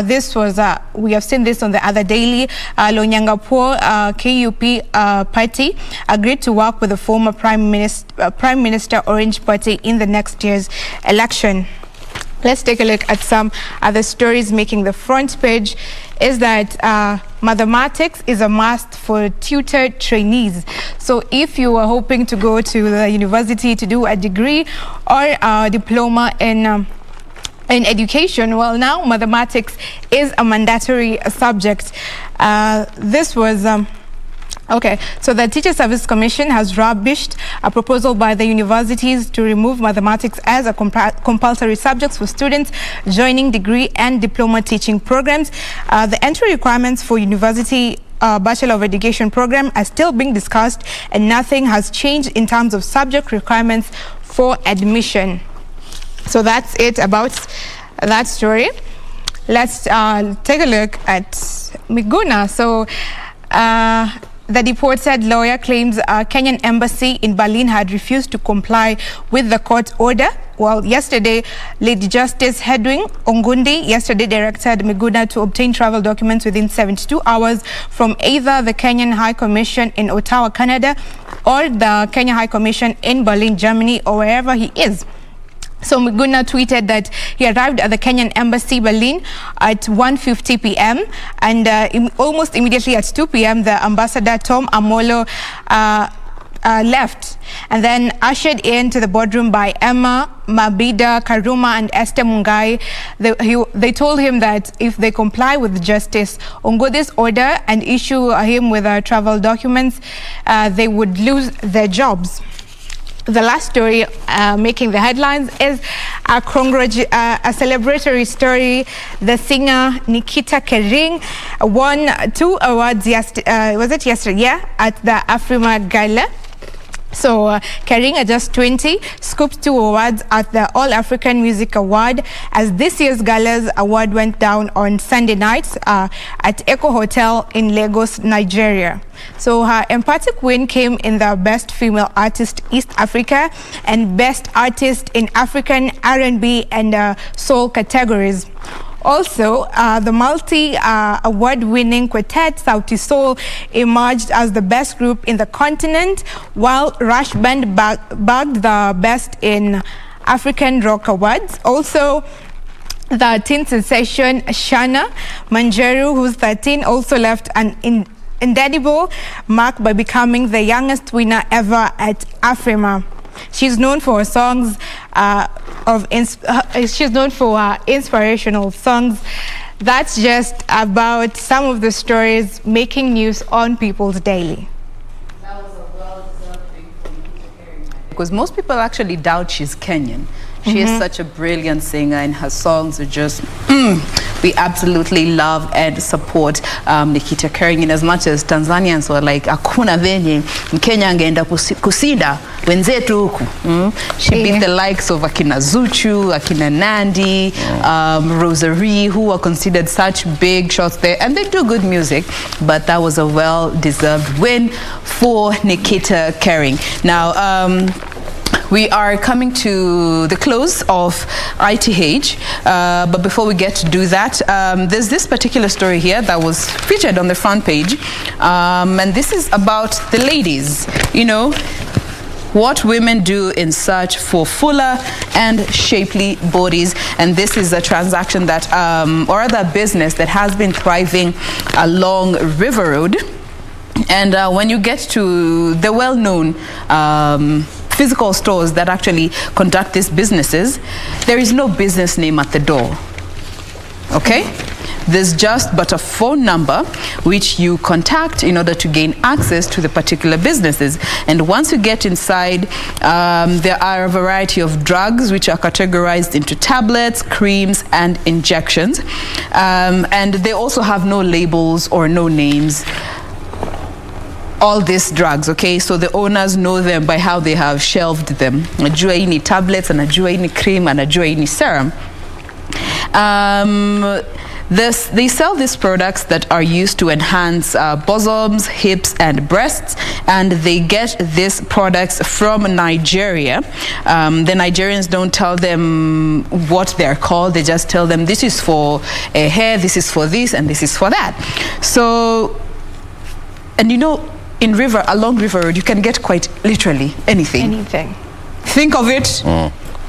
This was, we have seen this on the other daily. Lonyangapo KUP party agreed to work with the former Prime Minister Orange Party in the next year's election. Let's take a look at some other stories making the front page. Is that mathematics is a must for tutored trainees. So if you are hoping to go to the university to do a degree or a diploma in education, well, now mathematics is a mandatory subject. This was okay, so the Teacher Service Commission has rubbished a proposal by the universities to remove mathematics as a compulsory subject for students joining degree and diploma teaching programs. The entry requirements for university Bachelor of Education program are still being discussed, and nothing has changed in terms of subject requirements for admission. So that's it about that story. Let's take a look at Miguna. So the deported lawyer claims Kenyan embassy in Berlin had refused to comply with the court order. Well, yesterday, Lady Justice Hedwig Ongundi directed Miguna to obtain travel documents within 72 hours from either the Kenyan High Commission in Ottawa, Canada, or the Kenya High Commission in Berlin, Germany, or wherever he is. So Miguna tweeted that he arrived at the Kenyan Embassy Berlin at 1:50 p.m. and almost immediately at 2 p.m. the ambassador Tom Amolo left and then ushered into the boardroom by Emma, Mabida, Karuma and Esther Mungai. They told him that if they comply with Justice Ongode's order and issue him with travel documents, they would lose their jobs. The last story making the headlines is a celebratory story. The singer Nikita Kering won 2 awards yesterday? Yeah, at the Afrima Gala. So Kering, at just 20, scooped 2 awards at the All African Music Award, as this year's Gala's award went down on Sunday night at Echo Hotel in Lagos, Nigeria. So her emphatic win came in the Best Female Artist East Africa and Best Artist in African R&B and Soul categories. Also, the multi-award-winning quartet Sauti Soul emerged as the best group in the continent, while Rush Band bagged the Best in African Rock Awards. Also, the teen sensation Shana Manjeru, who's 13, also left an indelible mark by becoming the youngest winner ever at Afrima. She's known for her songs she's known for inspirational songs. That's just about some of the stories making news on People's Daily. That was a well-deserved thing for Nikita Kering, because most people actually doubt she's Kenyan. She is such a brilliant singer, and her songs are just, we absolutely love and support Nikita Kering, in as much as Tanzanians were like, hakuna venye Mkenya angeenda kusida wenzetu huku. She beat the likes of Akina Zuchu, Akina Nandi, Rosary, who are considered such big shots there, and they do good music, but that was a well-deserved win for Nikita Kering. Now, we are coming to the close of ITH, but before we get to do that, there's this particular story here that was featured on the front page, and this is about the ladies, you know, what women do in search for fuller and shapely bodies. And this is a transaction that, or rather business that has been thriving along River Road. And when you get to the well-known physical stores that actually conduct these businesses, there is no business name at the door, okay? There's just but a phone number which you contact in order to gain access to the particular businesses. And once you get inside, there are a variety of drugs which are categorized into tablets, creams, and injections. And they also have no labels or no names. All these drugs, okay, so the owners know them by how they have shelved them. Anajua hii ni tablets, anajua hii ni cream, anajua hii ni serum. They sell these products that are used to enhance bosoms, hips, and breasts, and they get these products from Nigeria. The Nigerians don't tell them what they're called, they just tell them this is for hair, this is for this, and this is for that. So, and you know, along River Road, you can get quite literally anything. Think of it,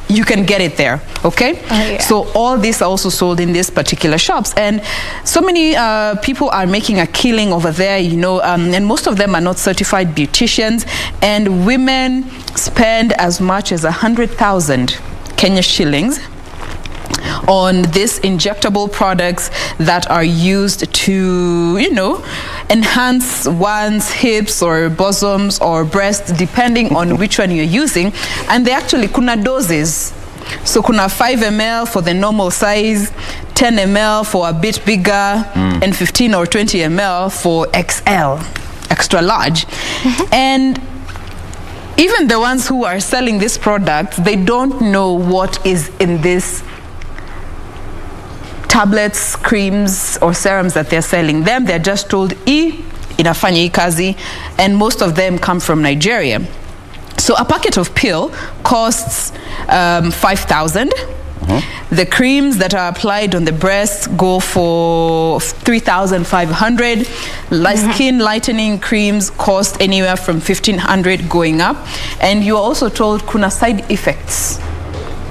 you can get it there, okay? So all these are also sold in these particular shops. And so many people are making a killing over there, you know, and most of them are not certified beauticians. And women spend as much as 100,000 Kenya shillings on these injectable products that are used to, you know, enhance one's hips or bosoms or breasts, depending on which one you're using. And they actually, kuna doses. So kuna 5 ml for the normal size, 10 ml for a bit bigger, and 15 or 20 ml for XL, extra large. And even the ones who are selling this product, they don't know what is in this tablets, creams, or serums that they're selling them. They're just told, inafanya hii kazi, and most of them come from Nigeria. So a packet of pill costs 5,000. The creams that are applied on the breasts go for 3,500. Skin lightening creams cost anywhere from 1,500 going up. And you're also told kuna side effects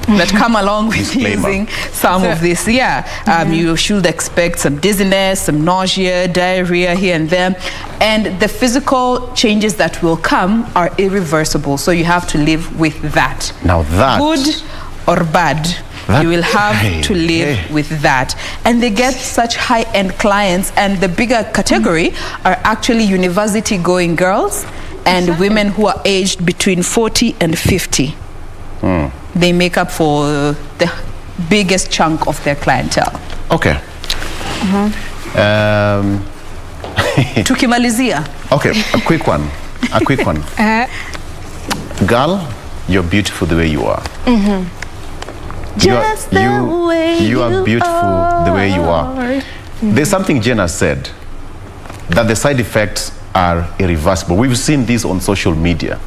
that come along with Disclaimer. using some of this. You should expect some dizziness, some nausea, diarrhea here and there. And the physical changes that will come are irreversible. So you have to live with that. Now that... Good or bad, you will have to live with that. And they get such high-end clients. And the bigger category are actually university-going girls and women who are aged between 40 and 50. They make up for the biggest chunk of their clientele. Okay. Tukimalizia. Okay, a quick one. Girl, you're beautiful the way you are. Just the way you are beautiful the way you are. There's something Jenna said, that the side effects are irreversible. We've seen this on social media.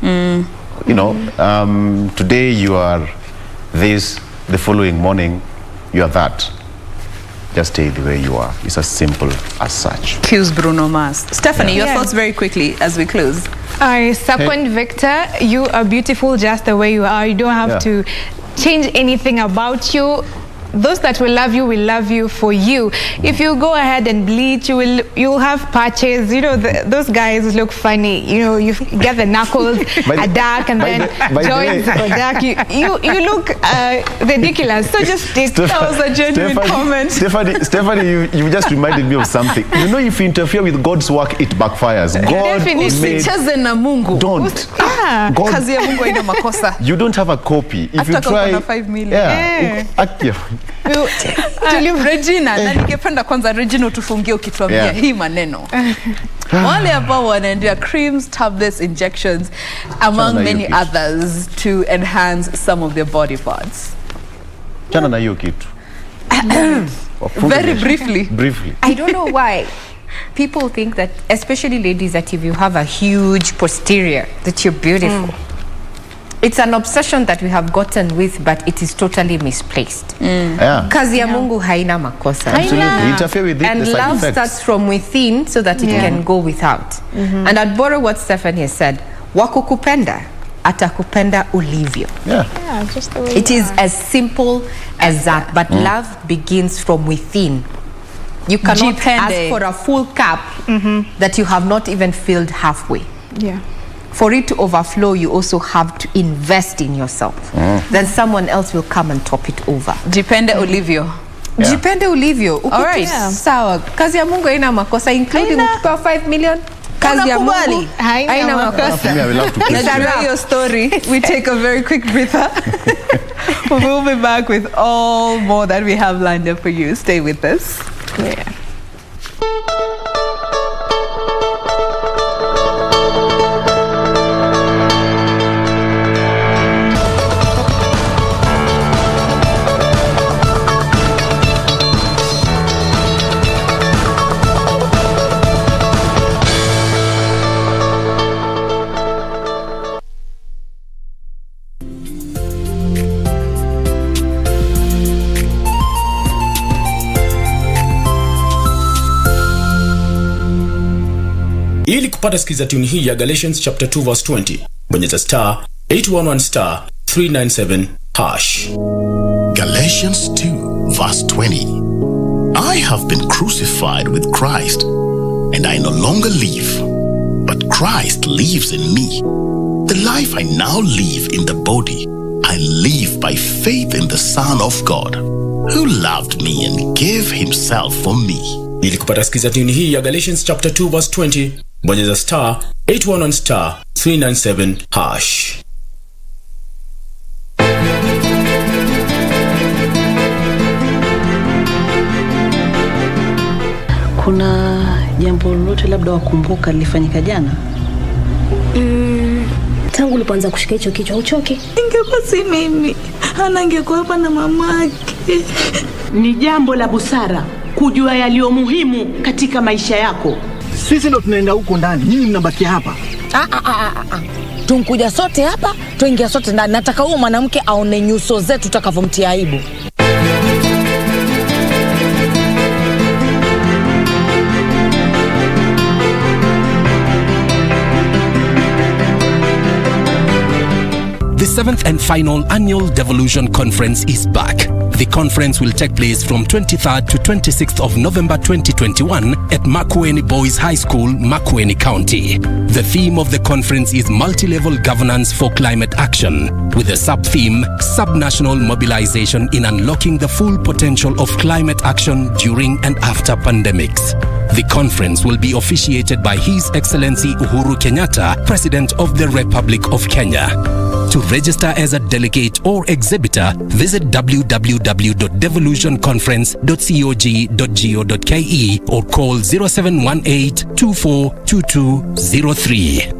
You know, today you are this, the following morning you are that. Just stay the way you are. It's as simple as such. Cues Bruno Mars. Stephanie, your thoughts very quickly as we close. I second Victor. You are beautiful just the way you are. You don't have to change anything about you. Those that will love you for you. If you go ahead and bleach, you'll have patches. You know, those guys look funny. You know, you get the knuckles are dark and then joints are dark. You look ridiculous. So just that was a genuine comment. Stephanie, you just reminded me of something. You know, if you interfere with God's work, it backfires. God made... Don't. Yeah. Kazi ya Mungu haina makosa. You don't have a copy. If you try... 5 million. Regina, na ningependa kwanza Regina utufungie ukituambia hii maneno. Wale ambao wanaendea creams, tablets, injections, among many others to enhance some of their body parts. Chana na hiyo kitu. Very briefly. I don't know why people think that, especially ladies, that if you have a huge posterior, that you're beautiful. It's an obsession that we have gotten with, but it is totally misplaced. Kazi ya Mungu haina makosa. Absolutely. Interfere with it, and the love side starts from within so that it can go without. And I'd borrow what Stephanie has said. Wakukupenda, atakupenda ulivyo. Just the way it is as simple as that. But love begins from within. You cannot ask for a full cup that you have not even filled halfway. For it to overflow, you also have to invest in yourself. Then someone else will come and top it over. Depende ulivyo. Depende ulivyo. All right. Sawa. Kazi ya Mungu haina makosa, including ukipewa 5 million. Kazi ya Mungu haina makosa. That's your story. We take a very quick breather. We'll be back with all more that we have lined up for you. Stay with us. Ili kupata sikiza tune hii ya Galatians chapter 2 verse 20, bonyeza star 811 star 397 hash. Galatians 2 verse 20. I have been crucified with Christ, and I no longer live, but Christ lives in me. The life I now live in the body, I live by faith in the Son of God, who loved me and gave himself for me. Ili kupata sikiza tune hii ya Galatians chapter 2 verse 20, bonyeza star 811 star 397 hash. Kuna jambo lolote labda wakumbuka lilifanyika jana? Tangu ulipoanza kushika hicho kichwa uchoke. Ingekuwa si mimi, ana angekuwa hapa na mamake. Ni jambo la busara kujua yaliyo muhimu katika maisha yako. Sisi ndo tunaenda huko ndani, nyinyi mnabaki hapa. Tunkuja sote hapa, tuingia sote ndani. Nataka huyo mwanamke aone nyuso zetu tutakavomtia aibu. The 7th and final annual Devolution Conference is back. The conference will take place from 23rd to 26th of November 2021 at Makueni Boys High School, Makueni County. The theme of the conference is multi-level governance for climate action, with a sub-theme, sub-national mobilization in unlocking the full potential of climate action during and after pandemics. The conference will be officiated by His Excellency Uhuru Kenyatta, President of the Republic of Kenya. To register as a delegate or exhibitor, visit www.devolutionconference.cog.go.ke or call 0718 242203.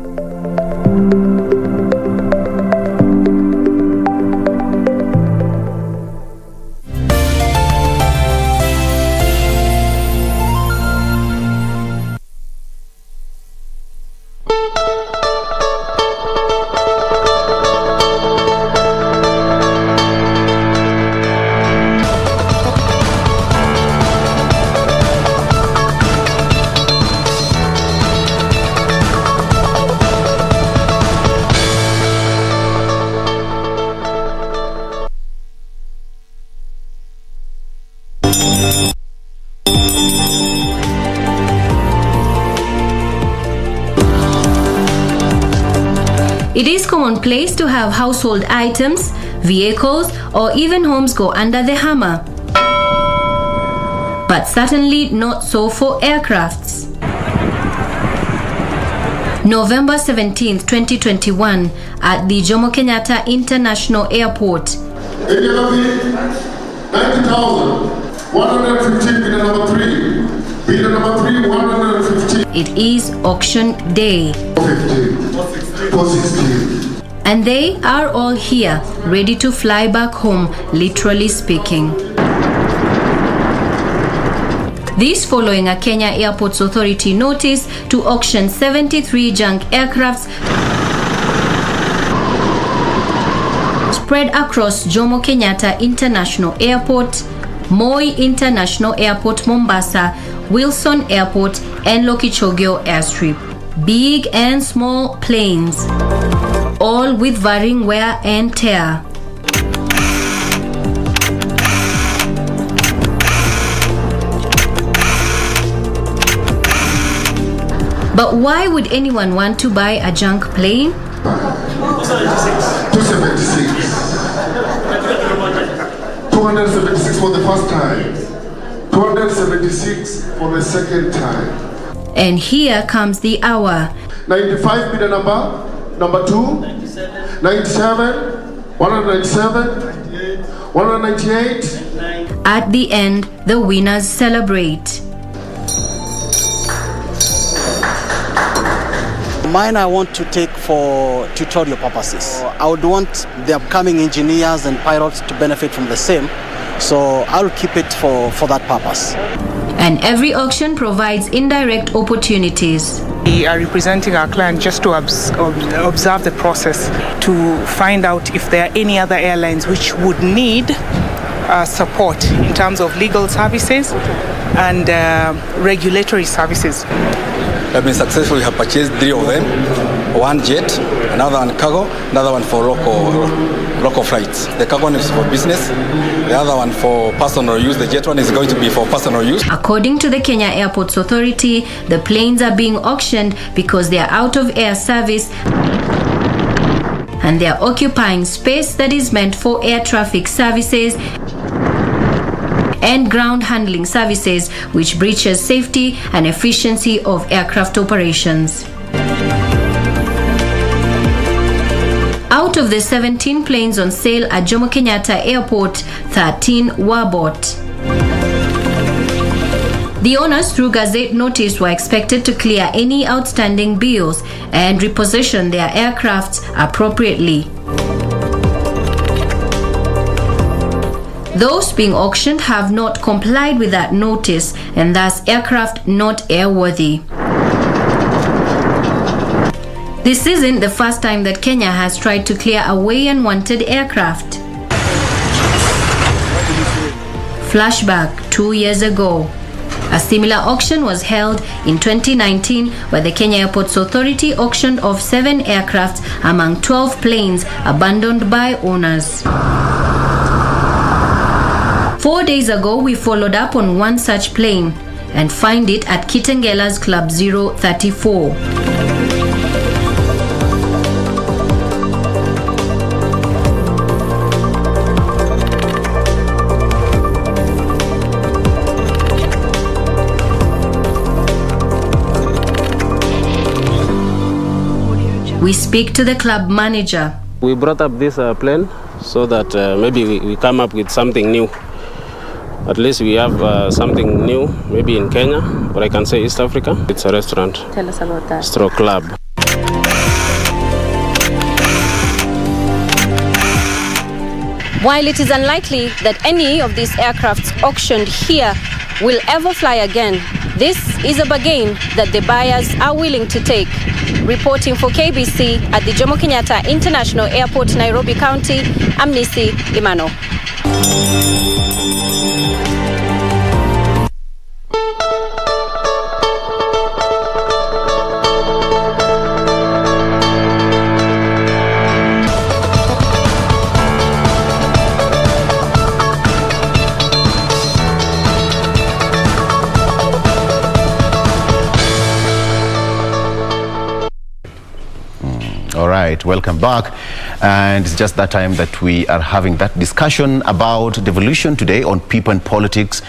It is commonplace to have household items, vehicles, or even homes go under the hammer. But certainly not so for aircrafts. November 17, 2021, at the Jomo Kenyatta International Airport. 90,115 bidder number 3. Bidder number 3, 115. It is auction day. 416. And they are all here, ready to fly back home, literally speaking. This following a Kenya Airports Authority notice to auction 73 junk aircrafts spread across Jomo Kenyatta International Airport, Moi International Airport Mombasa, Wilson Airport, and Lokichogio Airstrip. Big and small planes, all with varying wear and tear. But why would anyone want to buy a junk plane? 276. 276 for the first time. 276 for the second time. And here comes the hour. 95 bidder number 2. 97. 197. 198. At the end, the winners celebrate. Mine I want to take for tutorial purposes. I would want the upcoming engineers and pilots to benefit from the same. So I'll keep it for that purpose. And every auction provides indirect opportunities. We are representing our client just to observe the process, to find out if there are any other airlines which would need support in terms of legal services and regulatory services. I've been successful. We have purchased 3 of them. One jet, another one cargo, another one for local flights. The cargo one is for business, the other one for personal use. The jet one is going to be for personal use. According to the Kenya Airports Authority, the planes are being auctioned because they are out of air service and they are occupying space that is meant for air traffic services and ground handling services, which breaches safety and efficiency of aircraft operations. Out of the 17 planes on sale at Jomo Kenyatta Airport, 13 were bought. The owners, through Gazette notice, were expected to clear any outstanding bills and reposition their aircrafts appropriately. Those being auctioned have not complied with that notice, and thus aircraft not airworthy. This isn't the first time that Kenya has tried to clear away unwanted aircraft. Flashback 2 years ago. A similar auction was held in 2019 where the Kenya Airports Authority auctioned off 7 aircraft among 12 planes abandoned by owners. 4 days ago, we followed up on one such plane and find it at Kitengela's Club 034. We speak to the club manager. We brought up this plane so that maybe we come up with something new. At least we have something new, maybe in Kenya, but I can say East Africa. It's a restaurant. Tell us about that. Stroke club. While it is unlikely that any of these aircrafts auctioned here will ever fly again, this is a bargain that the buyers are willing to take. Reporting for KBC at the Jomo Kenyatta International Airport, Nairobi County, I'm Nisi Imano. All right, welcome back. And it's just that time that we are having that discussion about devolution today on People and Politics.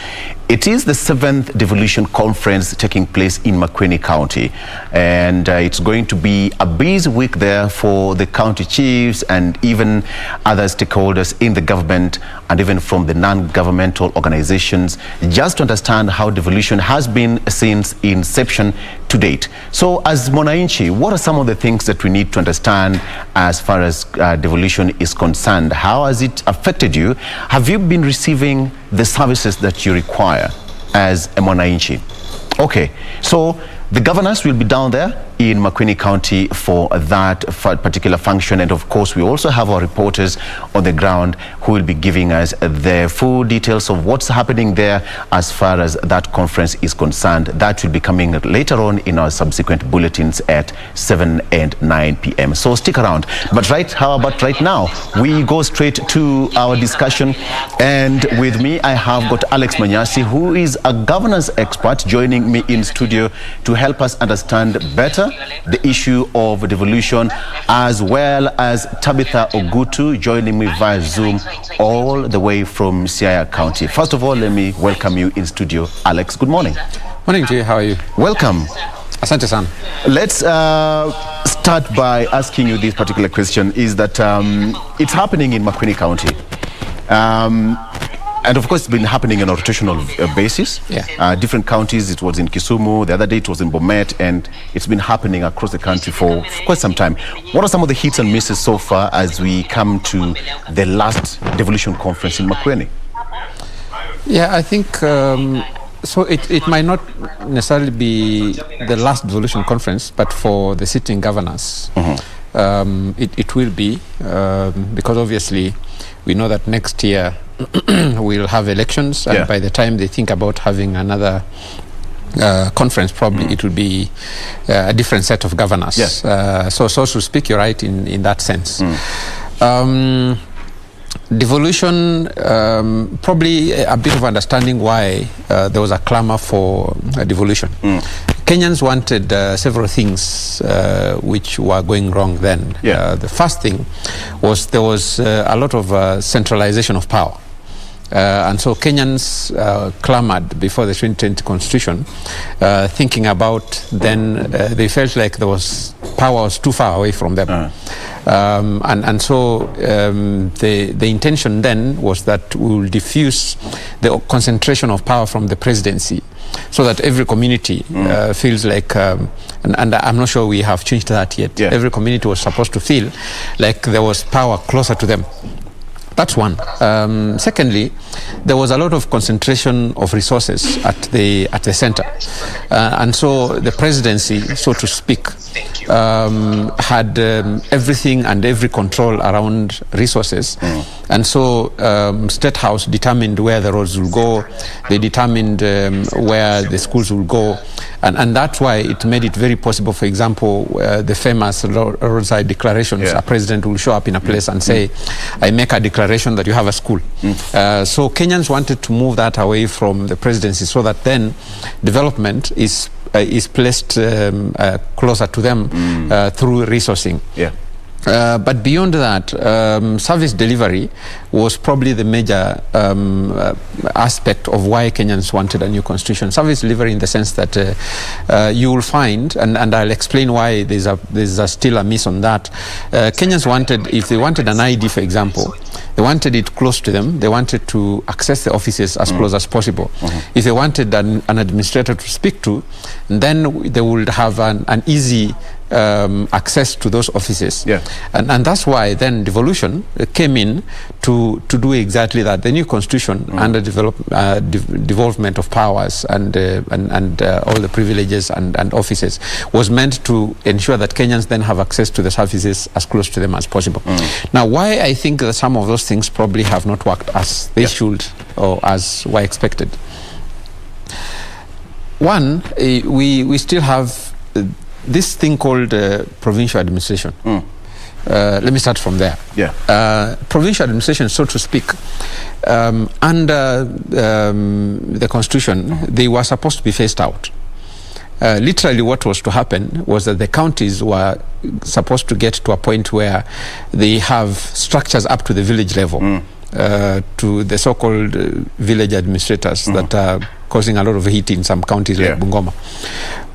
It is the 7th Devolution Conference taking place in Makueni County. And it's going to be a busy week there for the county chiefs and even other stakeholders in the government and even from the non-governmental organizations, just to understand how devolution has been since inception to date. So as Mwananchi, what are some of the things that we need to understand as far as devolution is concerned? How has it affected you? Have you been receiving the services that you require as a Mwananchi? Okay, so the governors will be down there in Makueni County for that particular function, and of course we also have our reporters on the ground who will be giving us the full details of what's happening there as far as that conference is concerned. That will be coming later on in our subsequent bulletins at 7 and 9 p.m. So stick around. But how about right now? We go straight to our discussion, and with me I have got Alex Manyasi, who is a governance expert, joining me in studio to help us understand better the issue of devolution, as well as Tabitha Ogutu joining me via Zoom all the way from Siaya County. First of all, let me welcome you in studio, Alex. Good morning. Morning to you. How are you? Welcome. Asante san. Let's start by asking you this particular question. Is that it's happening in Makueni County. And of course, it's been happening on a rotational basis. Yeah. Different counties, it was in Kisumu, the other day it was in Bomet, and it's been happening across the country for quite some time. What are some of the hits and misses so far as we come to the last devolution conference in Makueni? Yeah, I think so. It might not necessarily be the last devolution conference, but for the sitting governors, it will be because obviously we know that next year we'll have elections, and by the time they think about having another conference, probably it will be a different set of governors. So to speak, you're right in that sense. Devolution, probably a bit of understanding why there was a clamor for devolution. Kenyans wanted several things which were going wrong then. The first thing was there was a lot of centralization of power. And so Kenyans clamored before the 2020 constitution, thinking about then they felt like power was too far away from them. And so the intention then was that we will diffuse the concentration of power from the presidency, so that every community feels like, and I'm not sure we have changed that yet, every community was supposed to feel like there was power closer to them. That's one. Secondly, there was a lot of concentration of resources at the center, and so the presidency, so to speak, had everything and every control around resources And so State House determined where the roads will go. They determined where the schools will go. And that's why it made it very possible, for example, the famous roadside declarations. A president will show up in a place and say, I make a declaration that you have a school. So Kenyans wanted to move that away from the presidency so that then development is placed closer to them through resourcing. But beyond that, service delivery was probably the major aspect of why Kenyans wanted a new constitution. Service delivery in the sense that you will find, and I'll explain why there's still a miss on that. Kenyans wanted, if they wanted an ID, for example, they wanted it close to them. They wanted to access the offices as close as possible. If they wanted an administrator to speak to, then they would have an easy access to those offices. And that's why then devolution came in to do exactly that. The new constitution under devolvement of powers and all the privileges and offices was meant to ensure that Kenyans then have access to the services as close to them as possible. Now, why I think that some of those things probably have not worked as they should or as were expected. One, we still have this thing called provincial administration. Let me start from there. Provincial administration, so to speak, under the constitution, they were supposed to be phased out. Literally what was to happen was that the counties were supposed to get to a point where they have structures up to the village level, to the so-called village administrators that are causing a lot of heat in some counties like Bungoma,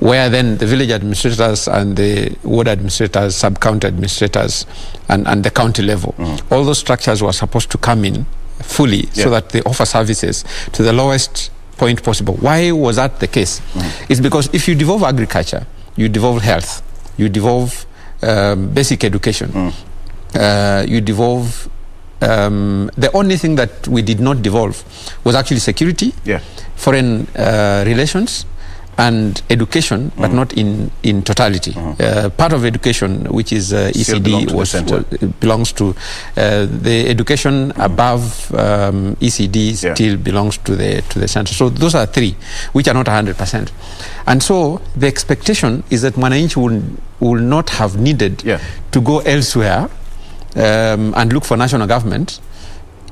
where then the village administrators and the ward administrators, sub-county administrators, and the county level, all those structures were supposed to come in fully so that they offer services to the lowest point possible. Why was that the case? It's because if you devolve agriculture, you devolve health, you devolve basic education, you devolve the only thing that we did not devolve was actually security, foreign relations, and education, but not in totality. Part of education, which is ECD, belongs to the education above ECD still belongs to the center. So those are three, which are not 100%. And so the expectation is that Mwananchi will not have needed to go elsewhere and look for national government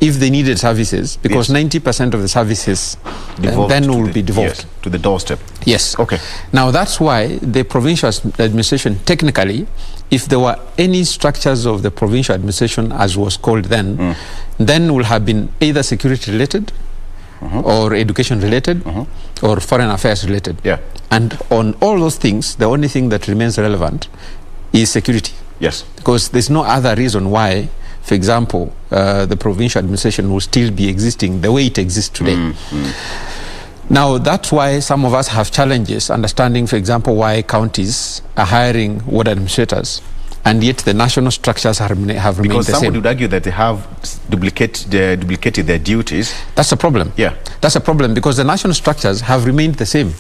if they needed services, because 90% of the services then will be devolved to the doorstep. Okay. Now that's why the provincial administration, technically, if there were any structures of the provincial administration as was called then, then will have been either security related, or education related, or foreign affairs related. And on all those things, the only thing that remains relevant is security. Because there's no other reason why, for example, the provincial administration will still be existing the way it exists today. Now, that's why some of us have challenges understanding, for example, why counties are hiring ward administrators, and yet the national structures have remained the same. Because some would argue that they have duplicated their duties. That's a problem. That's a problem, because the national structures have remained the same.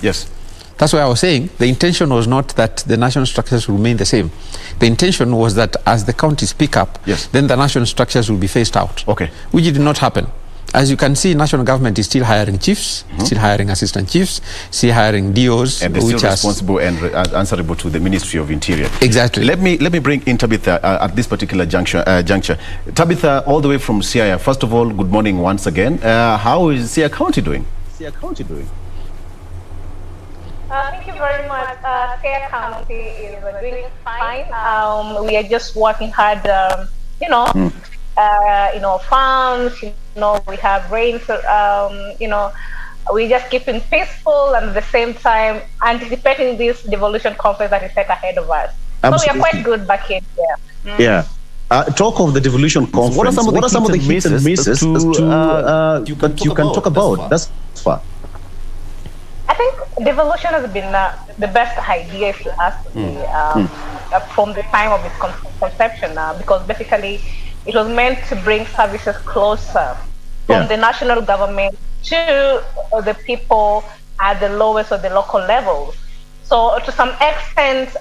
That's why I was saying the intention was not that the national structures will remain the same. The intention was that as the counties pick up, then the national structures will be phased out, which did not happen. As you can see, national government is still hiring chiefs, still hiring assistant chiefs, still hiring DOs, and they're still responsible and answerable to the Ministry of Interior. Exactly. Let me bring in Tabitha at this particular juncture. Tabitha, all the way from Siaya. First of all, good morning once again. How is Siaya County doing? Thank you very much. Siaya County is doing fine. We are just working hard. Farms. We have rain. We just keeping peaceful and at the same time anticipating this devolution conference that is set ahead of us. So we are quite good back in there. Talk of the devolution conference. What are some of the hits and misses that you can talk about? That's far. I think devolution has been the best idea, if you ask me, from the time of its conception, because basically it was meant to bring services closer from the national government to the people at the lowest or the local levels. So to some extent,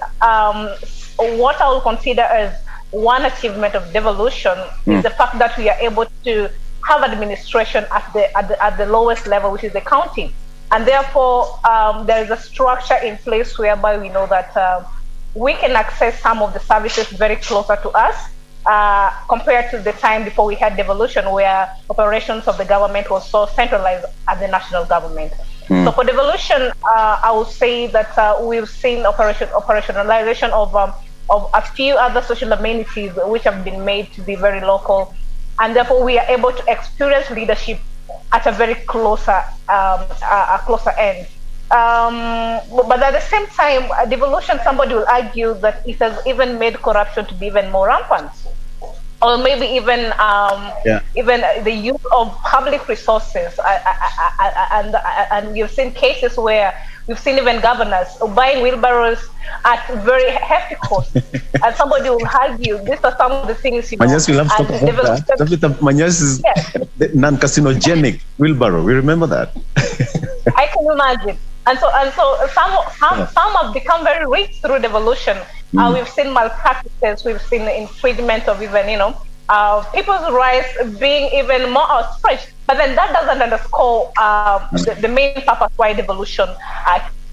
what I will consider as one achievement of devolution is the fact that we are able to have administration at the lowest level, which is the county. And therefore, there is a structure in place whereby we know that we can access some of the services very closer to us compared to the time before we had devolution, where operations of the government was so centralized at the national government. So for devolution, I would say that we've seen operationalization of a few other social amenities which have been made to be very local, and therefore we are able to experience leadership at a very closer end. But at the same time, devolution, somebody will argue that it has even made corruption to be even more rampant, or maybe even even the use of public resources. And we've seen cases where we've seen even governors buying wheelbarrows at very hefty cost. And somebody will argue these are some of the things, you know. Manyasi, we love to talk about that. Manyasi is non-carcinogenic wheelbarrow. We remember that. I can imagine. And so some have become very rich through devolution. We've seen malpractices, we've seen infringement of even, people's rights being even more outstretched. But then that doesn't underscore the main purpose why devolution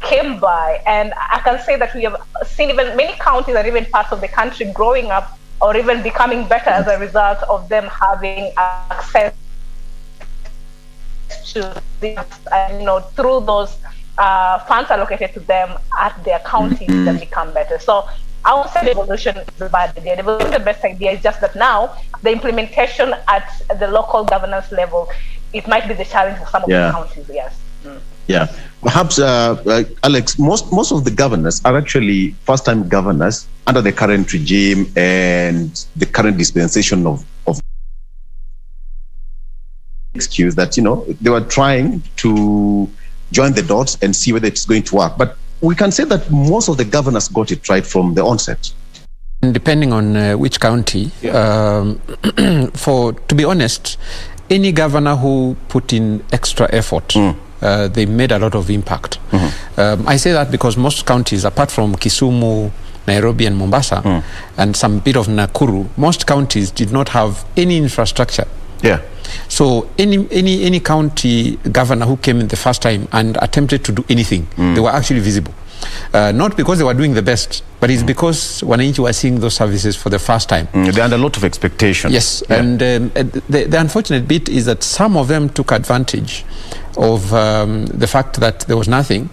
came by. And I can say that we have seen even many counties and even parts of the country growing up or even becoming better as a result of them having access to this, through those funds allocated to them at their counties that become better. So I won't say devolution is a bad idea. Devolution is the best idea. It's just that now the implementation at the local governance level, it might be the challenge for some of the counties. Yes. Yeah, perhaps, Alex, most of the governors are actually first-time governors under the current regime and the current dispensation of excuse that, they were trying to join the dots and see whether it's going to work. But we can say that most of the governors got it right from the onset. Depending on which county, to be honest, any governor who put in extra effort, they made a lot of impact. I say that because most counties, apart from Kisumu, Nairobi and Mombasa, and some bit of Nakuru, most counties did not have any infrastructure. Yeah. So any county governor who came in the first time and attempted to do anything, they were actually visible. Not because they were doing the best, but it's because wananchi were seeing those services for the first time. They had a lot of expectation. Yes, and the unfortunate bit is that some of them took advantage of the fact that there was nothing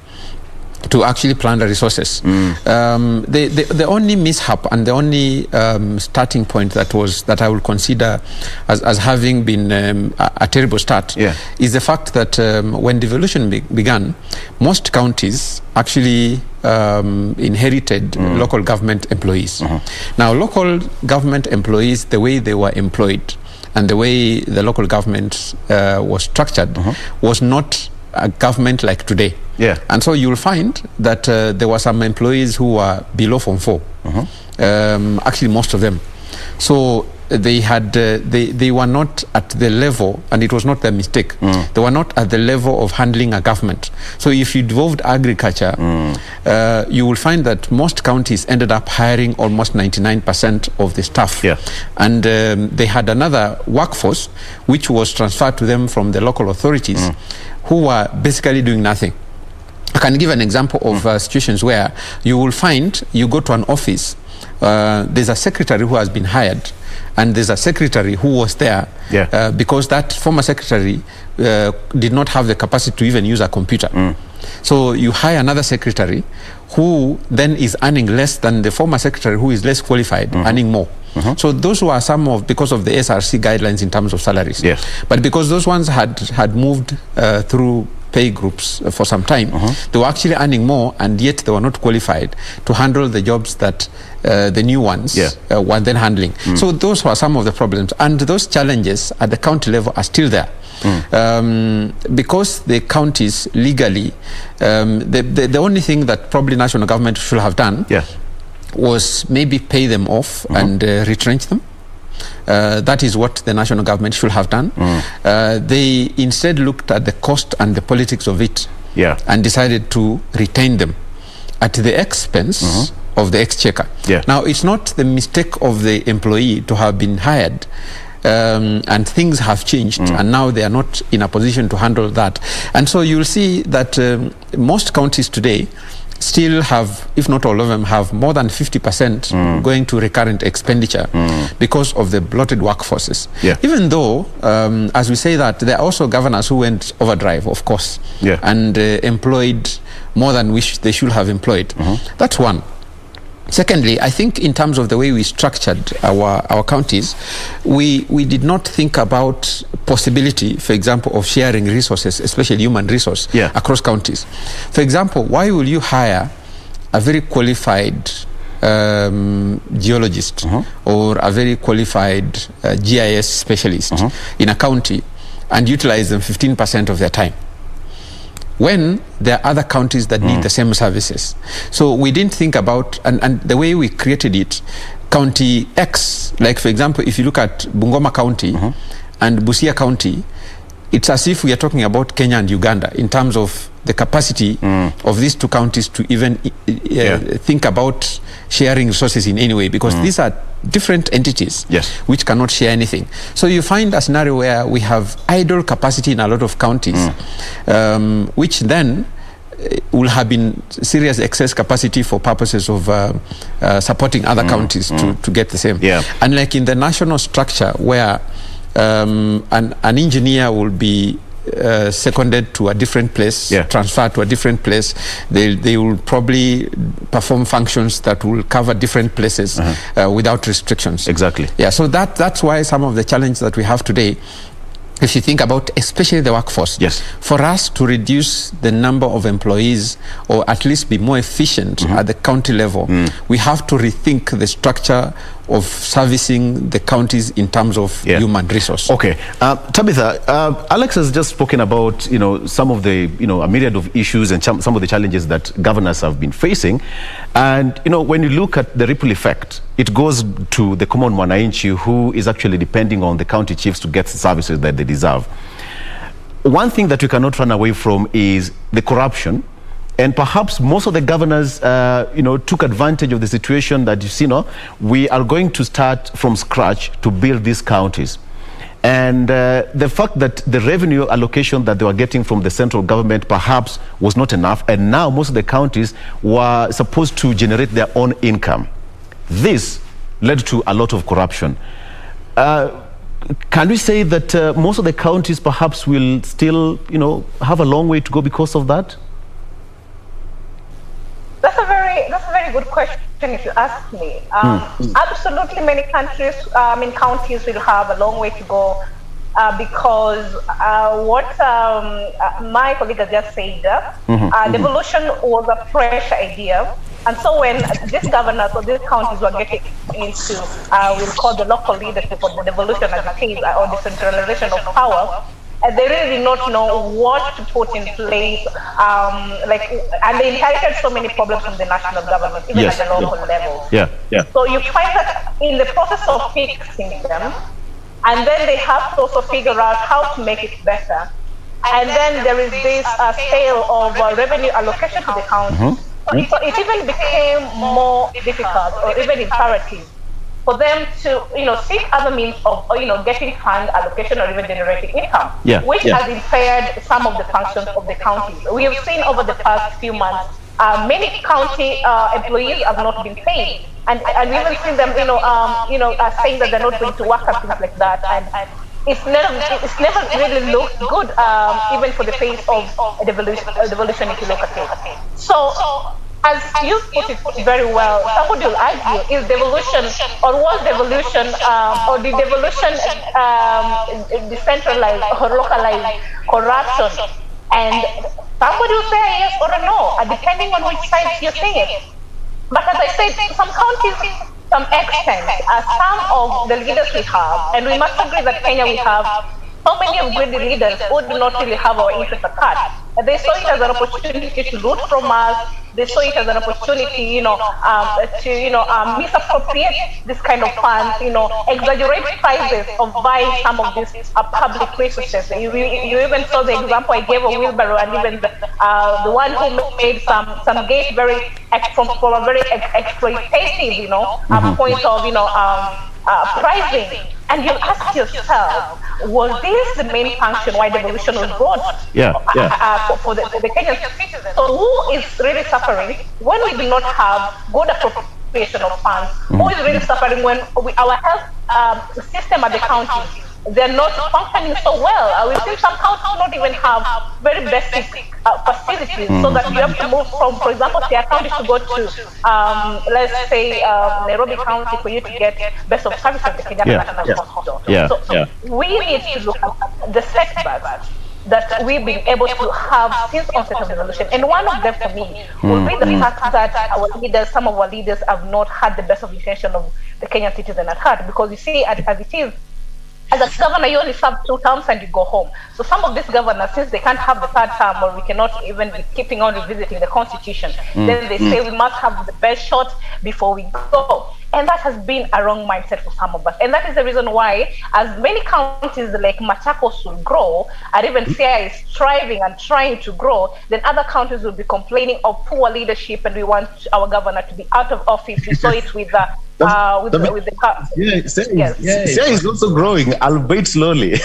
to actually plan the resources. The only mishap and the only starting point that I will consider as having been a terrible start is the fact that when devolution began, most counties actually inherited local government employees. Now, local government employees, the way they were employed and the way the local government was structured was not a government like today. Yeah. And so you'll find that there were some employees who were below Form 4. Actually, most of them. So they had they were not at the level, and it was not their mistake. They were not at the level of handling a government. So if you devolved agriculture, you will find that most counties ended up hiring almost 99% of the staff. Yeah. And they had another workforce which was transferred to them from the local authorities who were basically doing nothing. I can give an example of situations where you will find, you go to an office, there's a secretary who has been hired, and there's a secretary who was there because that former secretary did not have the capacity to even use a computer. So you hire another secretary who then is earning less than the former secretary who is less qualified, earning more. So those were some of, because of the SRC guidelines in terms of salaries. Yes. But because those ones had moved through pay groups for some time, they were actually earning more, and yet they were not qualified to handle the jobs that the new ones were then handling. So those were some of the problems, and those challenges at the county level are still there. Because the counties legally, the only thing that probably national government should have done was maybe pay them off and retrench them. That is what the national government should have done. They instead looked at the cost and the politics of it and decided to retain them at the expense of the exchequer. Yeah. Now, it's not the mistake of the employee to have been hired, and things have changed, and now they are not in a position to handle that. And so you'll see that most counties today still have, if not all of them, have more than 50% going to recurrent expenditure because of the bloated workforces. Yeah. Even though, as we say that, there are also governors who went overdrive, of course, and employed more than they should have employed. That's one. Secondly, I think in terms of the way we structured our counties, we did not think about possibility, for example, of sharing resources, especially human resource, across counties. For example, why will you hire a very qualified geologist or a very qualified GIS specialist in a county and utilize them 15% of their time, when there are other counties that need the same services? So we didn't think about, and the way we created it, County X, like for example, if you look at Bungoma County and Busia County, it's as if we are talking about Kenya and Uganda in terms of the capacity of these two counties to even think about sharing resources in any way, because these are different entities which cannot share anything. So you find a scenario where we have idle capacity in a lot of counties, which then will have been serious excess capacity for purposes of supporting other counties to get the same. And like in the national structure where an engineer will be seconded to a different place, transferred to a different place, they will probably perform functions that will cover different places without restrictions. Exactly. Yeah, so that's why some of the challenges that we have today, if you think about especially the workforce, for us to reduce the number of employees or at least be more efficient at the county level, we have to rethink the structure of servicing the counties in terms of human resource. Okay, Tabitha, Alex has just spoken about some of the a myriad of issues and some of the challenges that governors have been facing, and when you look at the ripple effect, it goes to the common mwananchi who is actually depending on the county chiefs to get the services that they deserve. One thing that we cannot run away from is the corruption. And perhaps most of the governors, took advantage of the situation that we are going to start from scratch to build these counties. And the fact that the revenue allocation that they were getting from the central government perhaps was not enough, and now most of the counties were supposed to generate their own income. This led to a lot of corruption. Can we say that most of the counties perhaps will still, have a long way to go because of that? That's a very good question if you ask me. Absolutely, many counties will have a long way to go because what my colleague has just said, devolution was a fresh idea. And so when these governors or these counties were getting into, we'll call the local leadership or the devolution as it is, or decentralization of power, they really did not know what to put in place, and they inherited so many problems from the national government, even at the local level. So you find that in the process of fixing them, and then they have to also figure out how to make it better. And then there is this scale of revenue allocation to the county. So it even became more difficult or even imperative for them to, seek other means of, getting fund allocation or even generating income, which has impaired some of the functions of the counties. We have seen over the past few months, many county employees have not been paid, and we even seen them, saying that they're not going to work and things like that, and it's never really looked good, even for the face of a devolution if you look at it. So, as you put it very well, somebody will argue, is devolution, or was devolution, or did devolution decentralize or localize corruption? And somebody will say yes or a no, depending on which side you're saying it. But as I said, some counties, some extent, some of the leaders we have, and we must agree that Kenya we have so many of greedy leaders who do not really have our interests at heart. They saw it as an opportunity to loot from us. They saw it as an opportunity, to misappropriate this kind of funds, exaggerate prices of buying some of these public resources. You even saw the example I gave of wheelbarrow, and even the one who made some gates from a very exploitative, point of pricing. And you ask yourself, was this the main function why devolution was brought? For the Kenyan citizens? So who is really suffering when we do not have good appropriation of funds? Who is really suffering when our health system at the county, they're not functioning so well? We've seen some counties not even have very basic facilities, so that you have to move from, for example, Sia County to go to, let's say, Nairobi County for you to get best of service at the Kenyatta National Hospital. So we need to look at the setbacks that we've been able to have since onset of devolution. And one of them for me will be the fact that some of our leaders have not had the best of intention of the Kenyan citizen at heart. Because you see, as it is, as a governor, you only serve 2 terms and you go home. So some of these governors, since they can't have the 3rd term, or we cannot even be keeping on revisiting the constitution, then they say we must have the best shot before we go. And that has been a wrong mindset for some of us. And that is the reason why, as many counties like Machakos will grow, and even Siaya is striving and trying to grow, then other counties will be complaining of poor leadership, and we want our governor to be out of office. We saw it with the Siaya is also growing, albeit slowly.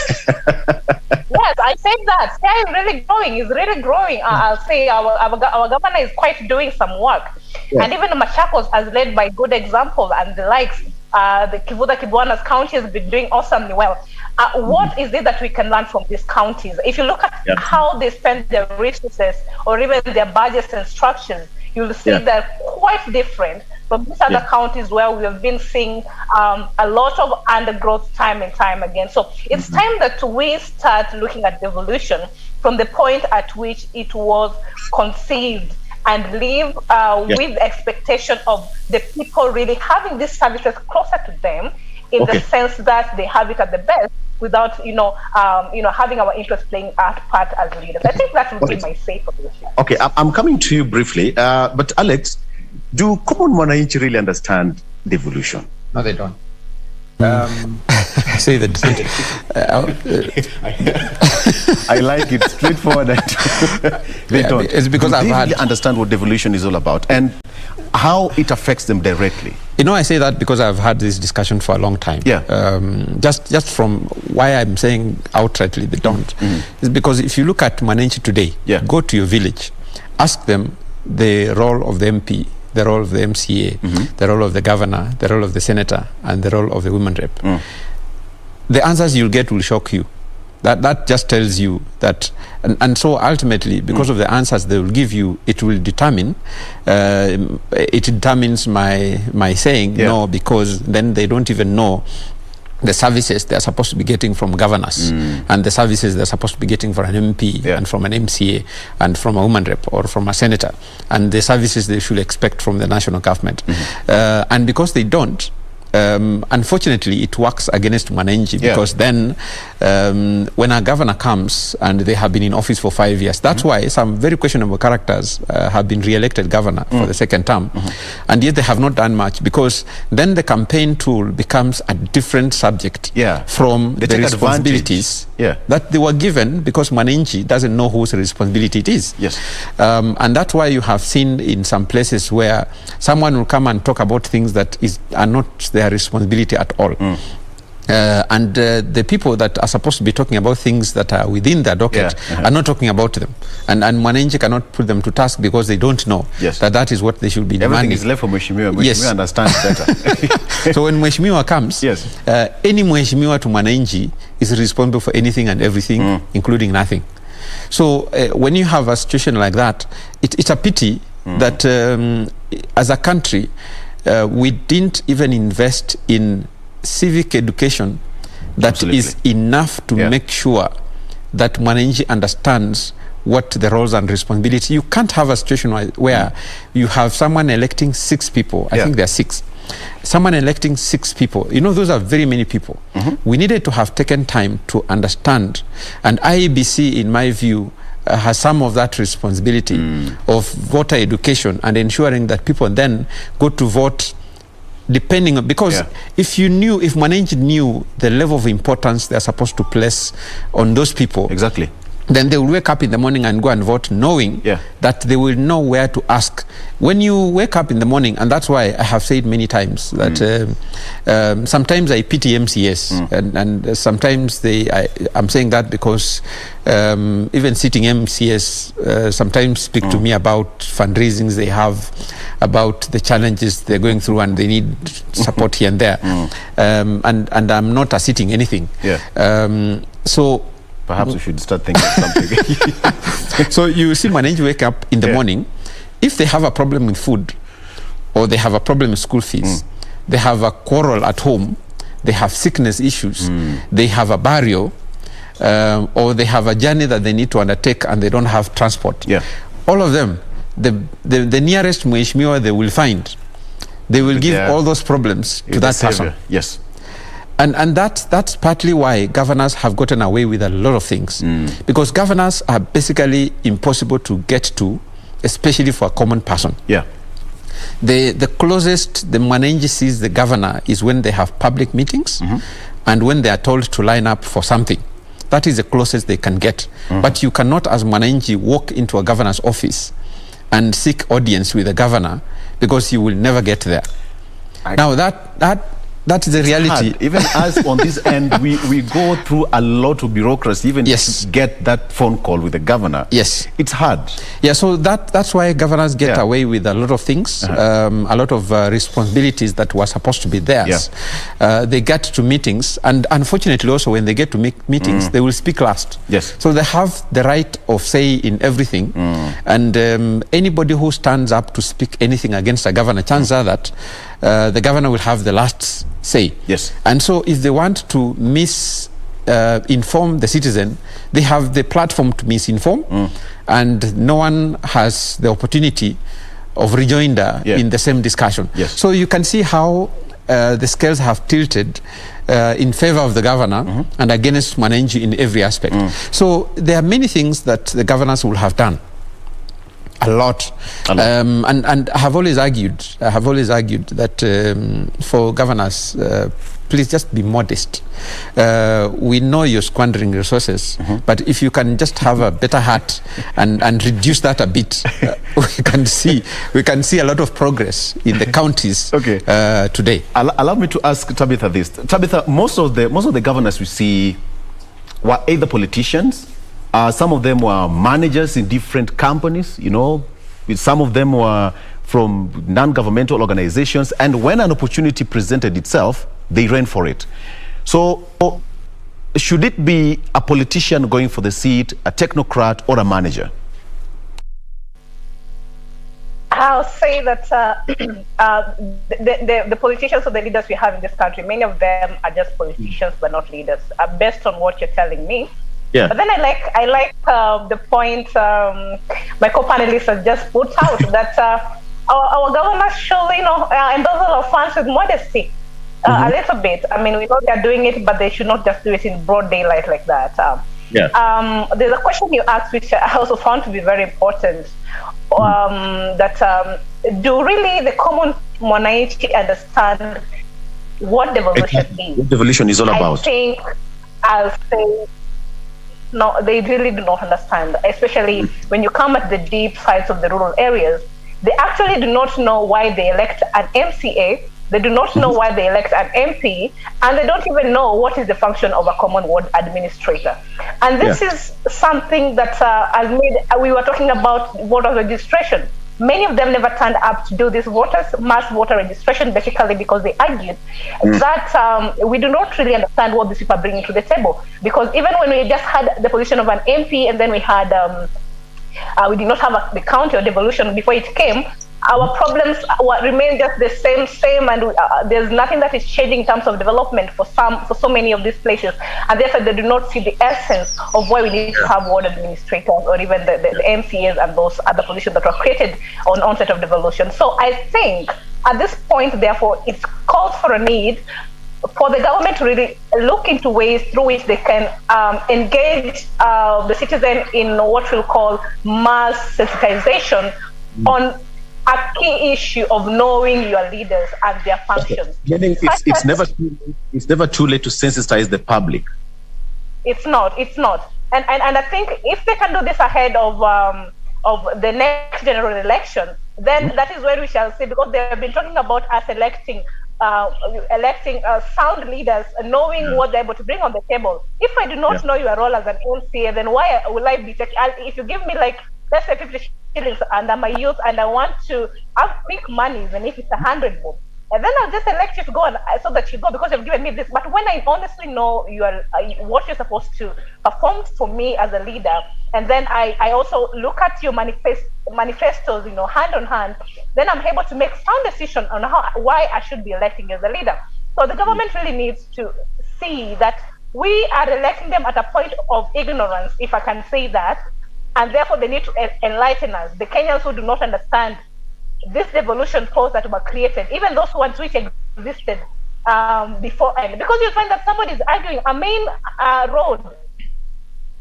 Yes, I said that. Siaya is really growing. It's really growing. I'll say our governor is quite doing some work. And even Machakos, as led by good example and the likes, the Kivuda Kibwana's county has been doing awesomely well. What is it that we can learn from these counties? If you look at how they spend their resources, or even their budgets and structures, you'll see they're quite different from these other counties where we have been seeing a lot of undergrowth time and time again. So it's time that we start looking at devolution from the point at which it was conceived, and live with the expectation of the people really having these services closer to them, in the sense that they have it at the best, without having our interests playing part as leaders. I think that would be my say for this. Okay, I'm coming to you briefly, but Alex, do common mwananchi really understand devolution? No, they don't. I say that. I like it, straightforward. They don't. It's because they really understand what devolution is all about and how it affects them directly. I say that because I've had this discussion for a long time. Just from why I'm saying outrightly they don't, is because if you look at Mwananchi today, go to your village, ask them the role of the MP, the role of the MCA, the role of the governor, the role of the senator, and the role of the women rep. The answers you'll get will shock you. That just tells you that, and so ultimately, because of the answers they will give you, it will determine, it determines my saying no, because then they don't even know the services they're supposed to be getting from governors, and the services they're supposed to be getting from an MP and from an MCA and from a woman rep or from a senator, and the services they should expect from the national government. And because they don't, unfortunately it works against Mwananchi, because then when a governor comes and they have been in office for 5 years, that's why some very questionable characters have been re-elected governor for the 2nd term, and yet they have not done much, because then the campaign tool becomes a different subject from the responsibilities that they were given, because Mwananchi doesn't know whose responsibility it is. And that's why you have seen in some places where someone will come and talk about things that are not their responsibility at all. And the people that are supposed to be talking about things that are within their docket are not talking about them. And Mwananchi cannot put them to task, because they don't know that is what they should be demanding. Everything is left for Mheshimiwa. Mheshimiwa understands better. So when Mheshimiwa comes, any Mheshimiwa to Mwananchi is responsible for anything and everything, including nothing. So when you have a situation like that, it's a pity that as a country, we didn't even invest in civic education that is enough to make sure that Mwananchi understands what the roles and responsibility. You can't have a situation where you have someone electing 6 people, I think there are 6, someone electing 6 people, those are very many people. We needed to have taken time to understand, and IEBC, in my view, has some of that responsibility of voter education and ensuring that people then go to vote depending on, because if Mwananchi knew the level of importance they're supposed to place on those people, exactly, then they will wake up in the morning and go and vote, knowing that they will know where to ask. When you wake up in the morning, and that's why I have said many times that sometimes I pity MCS, and sometimes I'm saying that because even sitting MCS sometimes speak to me about fundraisings they have, about the challenges they're going through, and they need support here and there. And I'm not sitting anything. So perhaps we should start thinking of something. So you see Mwananchi wake up in the morning, if they have a problem with food, or they have a problem with school fees, they have a quarrel at home, they have sickness issues, they have a burial, or they have a journey that they need to undertake and they don't have transport. All of them, the nearest mheshimiwa they will find, they will give all those problems to that person. Yes. And that's partly why governors have gotten away with a lot of things, because governors are basically impossible to get to, especially for a common person. The closest the Mwananchi sees the governor is when they have public meetings and when they are told to line up for something. That is the closest they can get. But you cannot, as Mwananchi, walk into a governor's office and seek audience with the governor, because you will never get there. Now that's the reality. Hard. Even us on this end, we go through a lot of bureaucracy, even to get that phone call with the governor. It's hard. So that's why governors get away with a lot of things, a lot of responsibilities that were supposed to be theirs. They get to meetings, and unfortunately also when they get to meetings, they will speak last. So they have the right of say in everything, and anybody who stands up to speak anything against a governor, chances are that the governor will have the last say. And so if they want to misinform the citizen, they have the platform to misinform, and no one has the opportunity of rejoinder in the same discussion. So you can see how the scales have tilted in favor of the governor and against Mwananchi in every aspect. So there are many things that the governors will have done. A lot. And I have always argued that for governors, please just be modest. We know you're squandering resources, but if you can just have a better heart and reduce that a bit, we can see a lot of progress in the counties today. Allow me to ask Tabitha this. Tabitha, most of the governors we see were either politicians. Some of them were managers in different companies, some of them were from non-governmental organizations, and when an opportunity presented itself, they ran for it. So should it be a politician going for the seat, a technocrat, or a manager? I'll say that the politicians or the leaders we have in this country, many of them are just politicians but not leaders, based on what you're telling me. But then I like the point my co-panelist has just put out, that our governors should, endorse our funds with modesty a little bit. I mean, we know they're doing it, but they should not just do it in broad daylight like that. There's a question you asked, which I also found to be very important, that do really the common Mwananchi understand what devolution is? What devolution is all about? I think I'll say no, they really do not understand, especially when you come at the deep sides of the rural areas. They actually do not know why they elect an MCA, they do not know why they elect an MP, and they don't even know what is the function of a common ward administrator. And this is something that we were talking about voter registration. Many of them never turned up to do this mass voter registration, basically because they argued that we do not really understand what these people are bringing to the table. Because even when we just had the position of an MP, and then we had, we did not have the county or devolution before it came, our problems remain just the same, and there's nothing that is changing in terms of development for so many of these places, and therefore they do not see the essence of why we need to have ward administrators or even the MCAs and those other positions that were created on onset of devolution. So I think at this point, therefore, it calls for a need for the government to really look into ways through which they can engage the citizen in what we'll call mass sensitization on a key issue of knowing your leaders and their functions. Meaning it's never too late to sensitize the public. It's not. And I think if they can do this ahead of the next general election, then that is where we shall see, because they have been talking about us electing sound leaders, knowing what they're able to bring on the table. If I do not know your role as an MCA, then why will I be taking? If you give me, like, let's say 50 shillings and I'm a youth and I want to have quick money, even if it's 100 bob, and then I'll just elect you to go, and so that you go because you've given me this. But when I honestly know what you're supposed to perform for me as a leader, and then I also look at your manifestos, hand on hand, then I'm able to make sound decision on why I should be electing you as a leader. So the government really needs to see that we are electing them at a point of ignorance, if I can say that, and therefore they need to enlighten us, the Kenyans who do not understand this devolution codes that were created, even those ones which existed before, because you find that somebody is arguing a main road.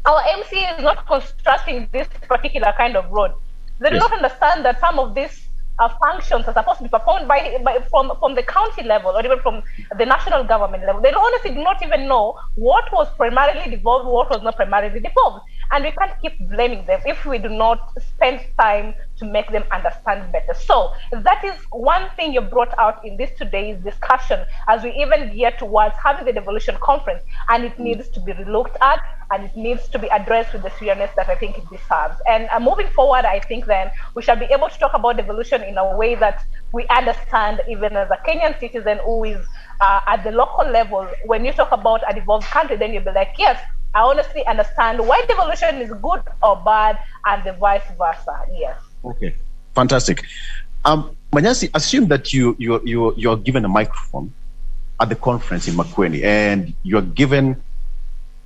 Our MCA is not constructing this particular kind of road. They do not understand that some of these functions are supposed to be performed from the county level or even from the national government level. They honestly do not even know what was primarily devolved, what was not primarily devolved. And we can't keep blaming them if we do not spend time to make them understand better. So that is one thing you brought out in this today's discussion as we even gear towards having the Devolution Conference, and it needs to be relooked at and it needs to be addressed with the seriousness that I think it deserves. And moving forward, I think then we shall be able to talk about devolution in a way that we understand, even as a Kenyan citizen who is at the local level. When you talk about a devolved country, then you'll be like, yes, I honestly understand why devolution is good or bad, and the vice versa. Yes. Okay, fantastic. Manyasi, assume that you're given a microphone at the conference in Makueni, and you're given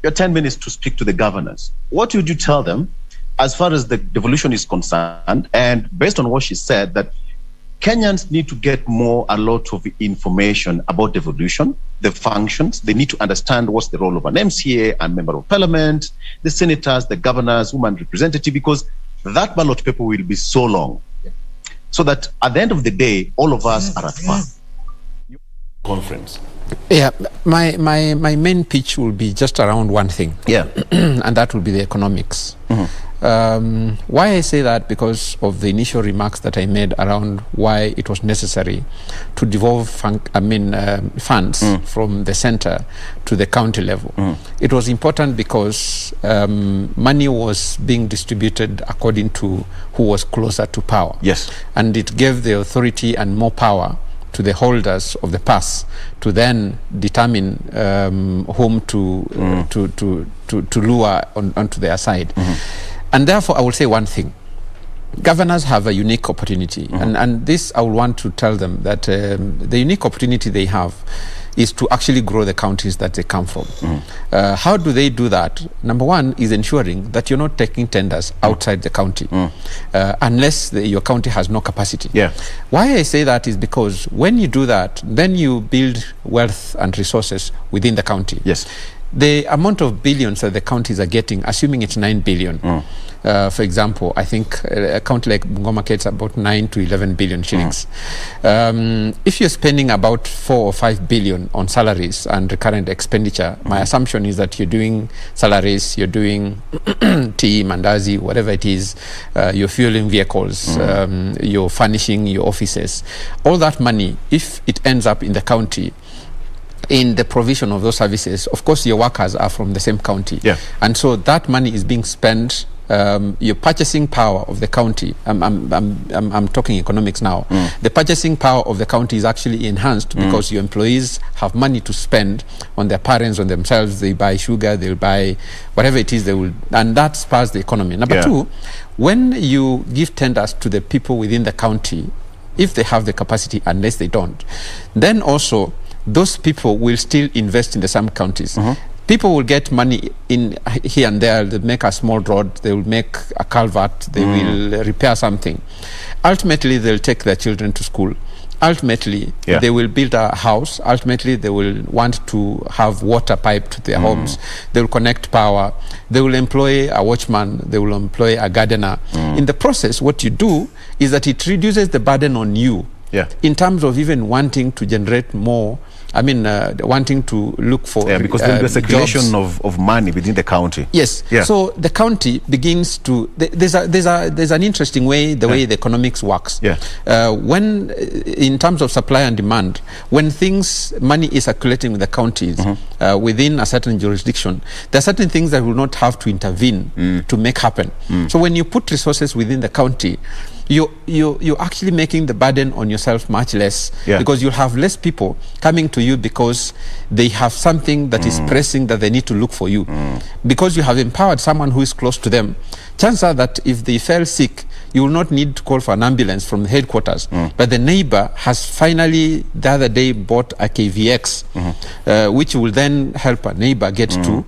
your 10 minutes to speak to the governors. What would you tell them as far as the devolution is concerned? And based on what she said, that Kenyans need to get a lot of information about devolution, the functions. They need to understand what's the role of an MCA and member of parliament, the senators, the governors, women representative, because that ballot paper will be so long. So that at the end of the day, all of us are at par. Conference. Yeah, my main pitch will be just around one thing. Yeah. And that will be the economics. Why I say that? Because of the initial remarks that I made around why it was necessary to devolve funds from the center to the county level. It was important because money was being distributed according to who was closer to power. Yes. And it gave the authority and more power to the holders of the pass to then determine whom to lure onto their side. And therefore, I will say one thing. Governors have a unique opportunity. And this, I would want to tell them that the unique opportunity they have is to actually grow the counties that they come from. How do they do that? Number one is ensuring that you're not taking tenders outside the county unless your county has no capacity. Yeah. Why I say that is because when you do that, then you build wealth and resources within the county. Yes. The amount of billions that the counties are getting, assuming it's 9 billion, for example, I think a county like Bungoma gets about 9 to 11 billion shillings. If you're spending about 4 or 5 billion on salaries and recurrent expenditure, my assumption is that you're doing salaries, you're doing tea, mandazi, whatever it is, you're fueling vehicles, you're furnishing your offices. All that money, if it ends up in the county, in the provision of those services, of course your workers are from the same county, and so that money is being spent. Your purchasing power of the county, I'm talking economics now, the purchasing power of the county is actually enhanced because your employees have money to spend on their parents, on themselves. They buy sugar, they'll buy whatever it is they will, and that spurs the economy. Number two, when you give tenders to the people within the county, if they have the capacity, unless they don't, then also those people will still invest in the some counties. People will get money in here and there. They'll make a small road, they will make a culvert, they will repair something. Ultimately, they'll take their children to school. Ultimately, they will build a house. Ultimately, they will want to have water piped to their homes. They will connect power. They will employ a watchman. They will employ a gardener. In the process, what you do is that it reduces the burden on you in terms of even wanting to generate more. I mean, wanting to look for because there will be a circulation of money within the county. Yes. So the county begins to. There's an interesting way the way the economics works. When in terms of supply and demand, when money is circulating with the counties within a certain jurisdiction, there are certain things that will not have to intervene to make happen. So when you put resources within the county, you're actually making the burden on yourself much less, because you'll have less people coming to you because they have something that is pressing that they need to look for you. Because you have empowered someone who is close to them, chances are that if they fell sick, you will not need to call for an ambulance from the headquarters. But the neighbor has finally the other day bought a KVX, which will then help a neighbor get to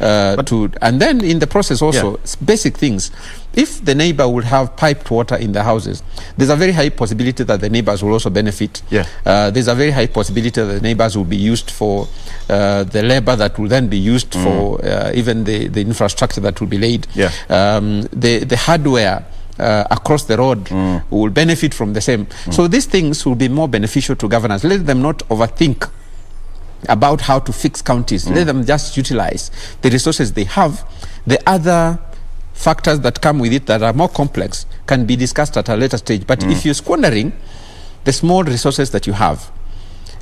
and then in the process also basic things. If the neighbor will have piped water in the houses, there's a very high possibility that the neighbors will also benefit. There's a very high possibility that the neighbors will be used for the labor that will then be used for even the infrastructure that will be laid. The hardware across the road will benefit from the same. So these things will be more beneficial to governors. Let them not overthink about how to fix counties. Let them just utilize the resources they have. The other factors that come with it that are more complex can be discussed at a later stage. But if you're squandering the small resources that you have,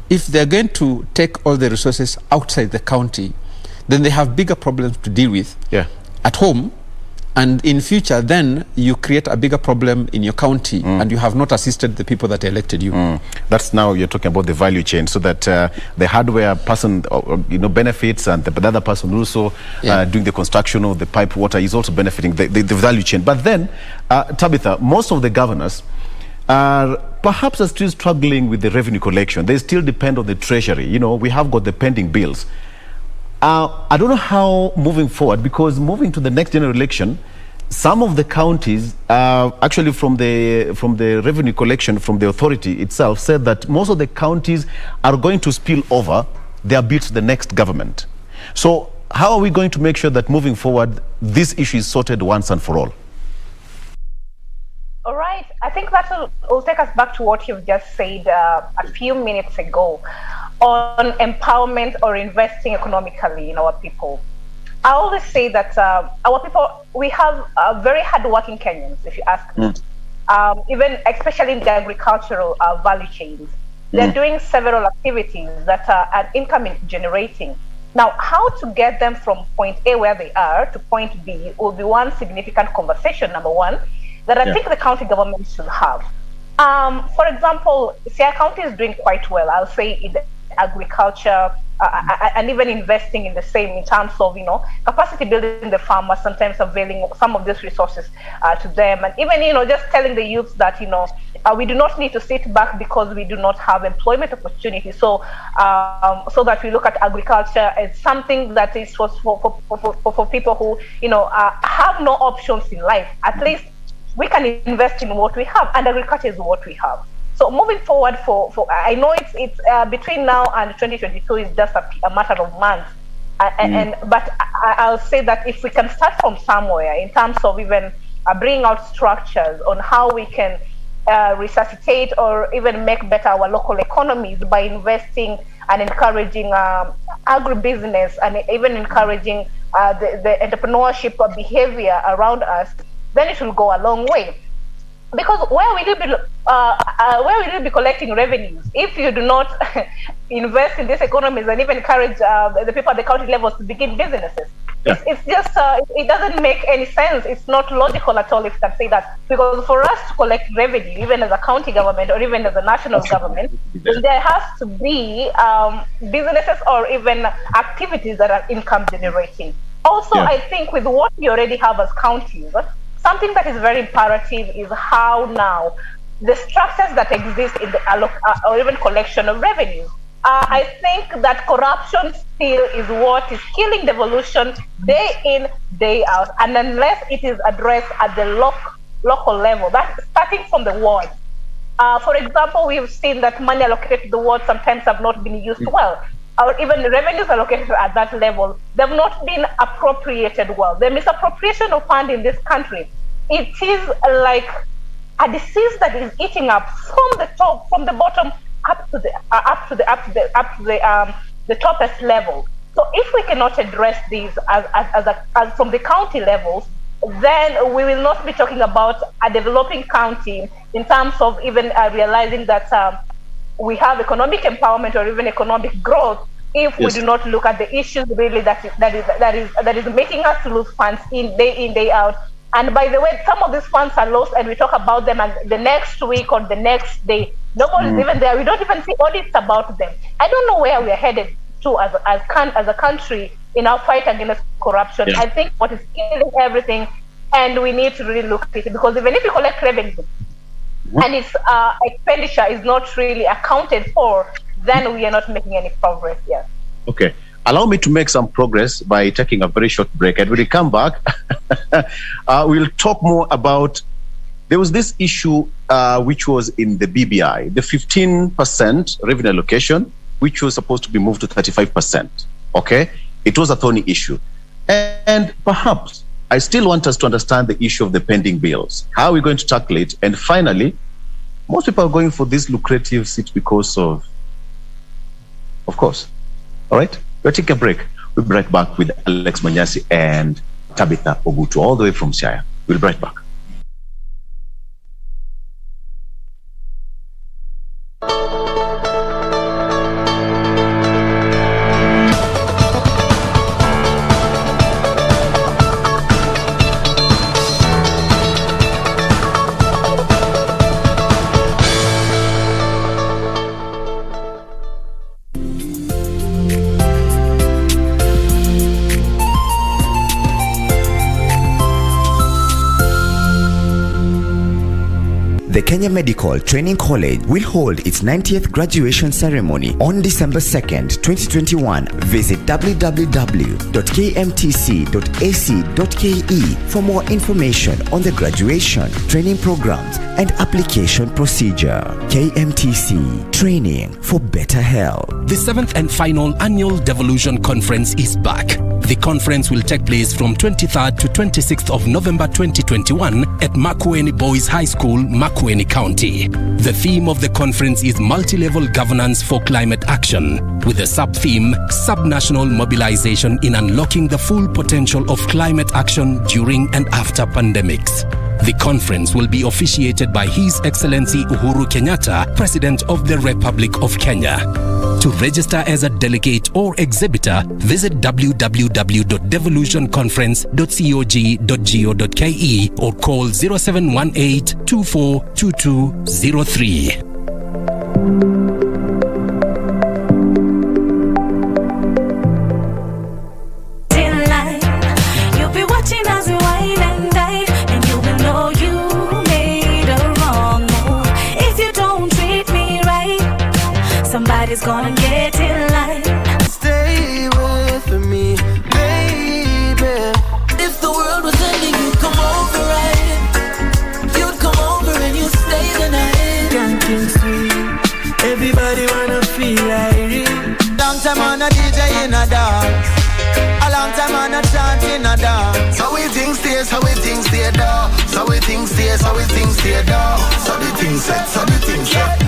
if they're going to take all the resources outside the county, then they have bigger problems to deal with at home. And in future, then you create a bigger problem in your county, and you have not assisted the people that elected you. That's now you're talking about the value chain, so that the hardware person, benefits, and the other person also doing the construction of the pipe water is also benefiting the value chain. But then, Tabitha, most of the governors are perhaps still struggling with the revenue collection. They still depend on the treasury. We have got the pending bills. I don't know how moving forward, because moving to the next general election, some of the counties, actually from the revenue collection from the authority itself, said that most of the counties are going to spill over their bills to the next government. So how are we going to make sure that moving forward, this issue is sorted once and for all? All right. I think that will take us back to what you've just said a few minutes ago on empowerment or investing economically in our people. I always say that our people, we have very hardworking Kenyans, if you ask me. Even especially in the agricultural value chains. They're doing several activities that are income generating. Now, how to get them from point A where they are to point B will be one significant conversation, number one, that I think the county government should have. For example, Siaya County is doing quite well, I'll say, in the agriculture and even investing in the same in terms of capacity building the farmers, sometimes availing some of these resources to them, and even just telling the youths that we do not need to sit back because we do not have employment opportunities. So that we look at agriculture as something that is for people who have no options in life. At least we can invest in what we have, and agriculture is what we have. So moving forward, for I know it's between now and 2022 is just a matter of months, but I'll say that if we can start from somewhere in terms of even bringing out structures on how we can resuscitate or even make better our local economies by investing and encouraging agribusiness and even encouraging the entrepreneurship behavior around us, then it will go a long way. Because where will you be collecting revenues if you do not invest in these economies and even encourage the people at the county levels to begin businesses? It's just it doesn't make any sense. It's not logical at all, if you can say that. Because for us to collect revenue, even as a county government or even as a national government, there has to be businesses or even activities that are income generating. Also, I think with what we already have as counties, something that is very imperative is how now the structures that exist in the or even collection of revenue. I think that corruption still is what is killing devolution day in, day out. And unless it is addressed at the local level, that's starting from the ward. For example, we've seen that money allocated to the ward sometimes have not been used well, or even the revenues allocated at that level, they've not been appropriated well. The misappropriation of funds in this country, it is like a disease that is eating up from the top, from the bottom up to the toppest level. So if we cannot address these as from the county levels, then we will not be talking about a developing county in terms of even realizing that we have economic empowerment or even economic growth if we do not look at the issues really that is making us lose funds in, day out. And by the way, some of these funds are lost, and we talk about them and the next week or the next day. Nobody's even there. We don't even see audits about them. I don't know where we are headed to as a country in our fight against corruption. I think what is killing everything, and we need to really look at it, because even if you collect revenue and its expenditure is not really accounted for, then we are not making any progress yet. Okay. Allow me to make some progress by taking a very short break. And when we come back, we'll talk more about, there was this issue which was in the BBI, the 15% revenue allocation, which was supposed to be moved to 35%. Okay? It was a thorny issue. And perhaps I still want us to understand the issue of the pending bills. How are we going to tackle it? And finally, most people are going for this lucrative seat because of course. All right? We'll take a break. We'll be right back with Alex Manyasi and Tabitha Ogutu, all the way from Siaya. We'll be right back. The Kenya Medical Training College will hold its 90th graduation ceremony on December 2nd, 2021. Visit www.kmtc.ac.ke for more information on the graduation, training programs, and application procedure. KMTC, training for better health. The 7th and final annual Devolution Conference is back. The conference will take place from 23rd to 26th of November 2021 at Makueni Boys High School, Makueni County. The theme of the conference is multi-level governance for climate action, with the sub-theme Subnational Mobilization in Unlocking the Full Potential of Climate Action During and After Pandemics. The conference will be officiated by His Excellency Uhuru Kenyatta, President of the Republic of Kenya. To register as a delegate or exhibitor, visit www.devolutionconference.cog.go.ke or call 0718 242203. Somebody's gonna get in line. Stay with me, baby. If the world was ending, you'd come over, right? You'd come over and you'd stay the night. Can't sweet. Everybody wanna feel like it. Long time on a DJ in a dance. A long time on a chant in a dance. So we think stay, so we think stay down. So we think stay, so we think stay down. So the thing set, so the thing set.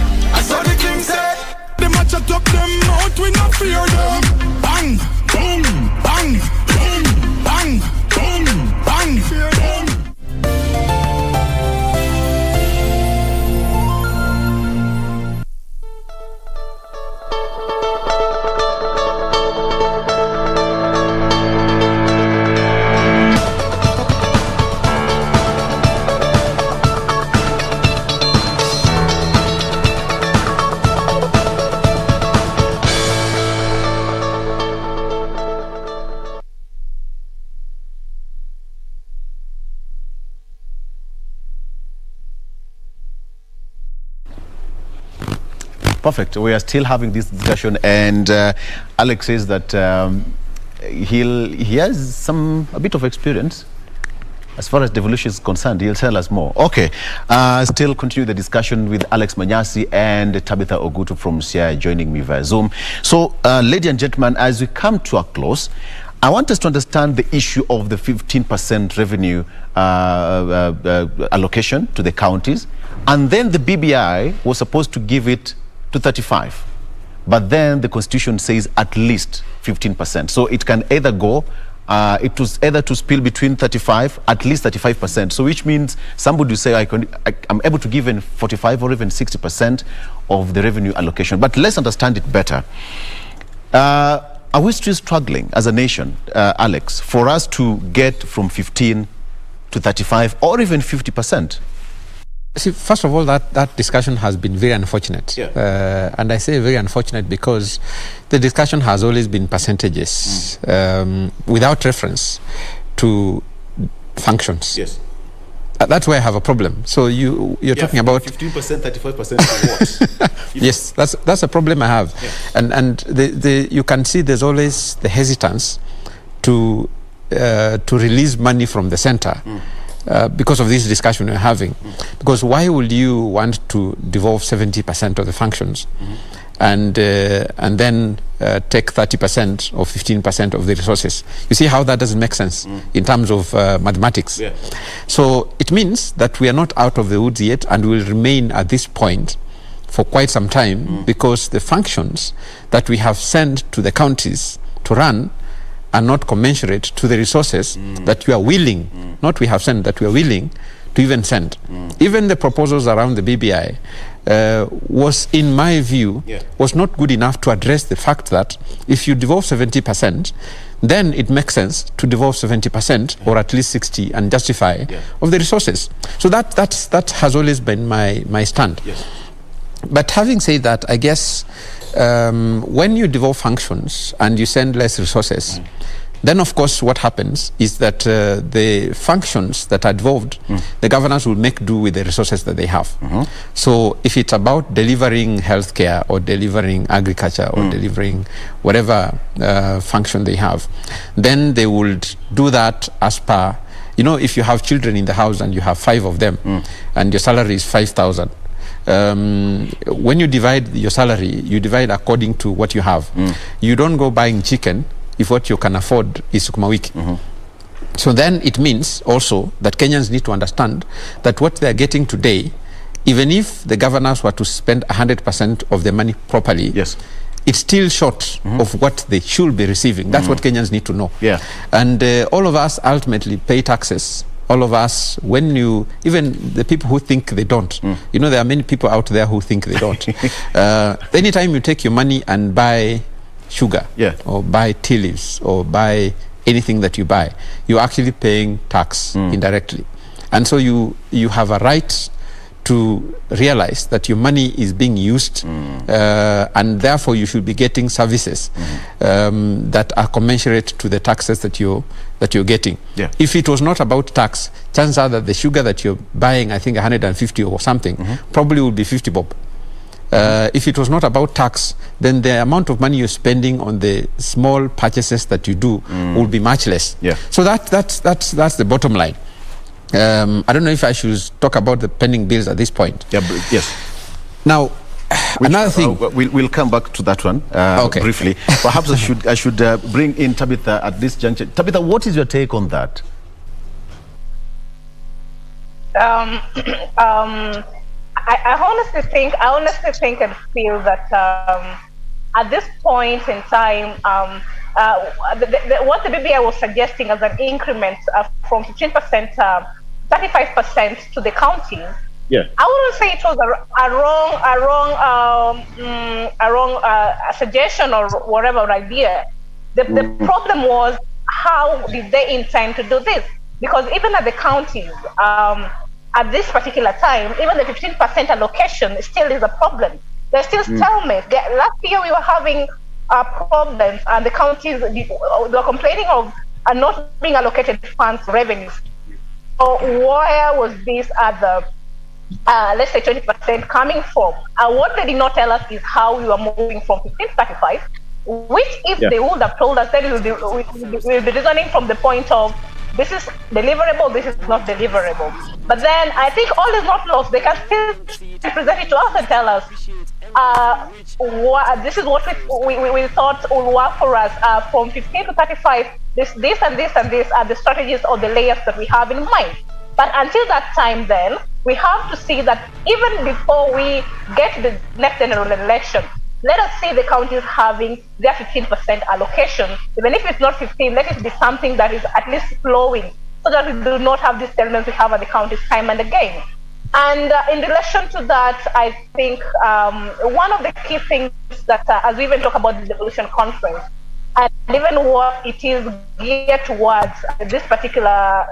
So the thing set. Them a chat up them out, we not fear them. Bang, boom, bang, boom, bang, boom, bang, fear them. perfect. We are still having this discussion, and Alex says that he has a bit of experience as far as devolution is concerned. He'll tell us more. Okay, still continue the discussion with Alex Manyasi and Tabitha Ogutu from Siaya joining me via Zoom. So, ladies and gentlemen, as we come to a close, I want us to understand the issue of the 15% revenue allocation to the counties, and then the BBI was supposed to give it to 35, but then the constitution says at least 15%. So it can either go, it was either to spill between 35, at least 35%. So which means somebody will say I'm able to give in 45 or even 60% of the revenue allocation. But let's understand it better. Are we still struggling as a nation, Alex, for us to get from 15 to 35 or even 50%? See, first of all, that discussion has been very unfortunate. Yeah. And I say very unfortunate because the discussion has always been percentages without reference to functions. Yes. That's where I have a problem. So you're talking about 15%, 35% what? Yes, that's a problem I have. Yeah. And you can see there's always the hesitance to release money from the center. Because of this discussion we're having. Because why would you want to devolve 70% of the functions and then take 30% or 15% of the resources? You see how that doesn't make sense in terms of mathematics. Yeah. So it means that we are not out of the woods yet, and will remain at this point for quite some time because the functions that we have sent to the counties to run are not commensurate to the resources that we are willing, not we have sent, that we are willing to even send. Even the proposals around the BBI was, in my view, was not good enough to address the fact that if you devolve 70%, then it makes sense to devolve 70% or at least 60% and justify of the resources. So that has always been my stand. Yes. But having said that, I guess when you devolve functions and you send less resources, then of course what happens is that the functions that are devolved, the governors will make do with the resources that they have. So if it's about delivering healthcare or delivering agriculture or delivering whatever function they have, then they will do that as per, if you have children in the house and you have 5 of them and your salary is 5,000, when you divide your salary, you divide according to what you have. You don't go buying chicken if what you can afford is sukuma wiki. So then it means also that Kenyans need to understand that what they are getting today, even if the governors were to spend 100% of the money properly, it's still short of what they should be receiving. That's what Kenyans need to know. Yeah. And all of us ultimately pay taxes. All of us, even the people who think they don't, there are many people out there who think they don't. Anytime you take your money and buy sugar, or buy tea leaves, or buy anything that you buy, you're actually paying tax indirectly. And so you have a right to realize that your money is being used, and therefore you should be getting services that are commensurate to the taxes that you're getting. Yeah. If it was not about tax, chances are that the sugar that you're buying, I think 150 or something, probably would be 50 bob. If it was not about tax, then the amount of money you're spending on the small purchases that you do will be much less. Yeah. So that's the bottom line. I don't know if I should talk about the pending bills at this point. Yeah, yes. Now, another thing. We'll come back to that one briefly. Perhaps I should bring in Tabitha at this juncture. Tabitha, what is your take on that? I honestly think and feel that at this point in time, what the BBI was suggesting as an increment from 15% 35% to the counties. Yeah. I wouldn't say it was a wrong suggestion or whatever idea. The problem was, how did they intend to do this? Because even at the counties, at this particular time, even the 15% allocation still is a problem. There's still stalemate. Last year we were having problems, and the counties were complaining of not being allocated funds revenues. So where was this other let's say 20% coming from. What they did not tell us is how we were moving from 15 to 35, which if they would have told us, then we'll be reasoning from the point of this is deliverable, this is not deliverable. But then I think all is not lost. They can still present it to us and tell us, this is what we thought would work for us. From 15 to 35, this and this and this are the strategies or the layers that we have in mind. But until that time, then, we have to see that even before we get to the next general election, let us see the counties having their 15% allocation. Even if it's not 15, let it be something that is at least flowing, so that we do not have these elements we have at the counties time and again. And in relation to that, I think one of the key things that, as we even talk about the Devolution Conference, and even what it is geared towards, this particular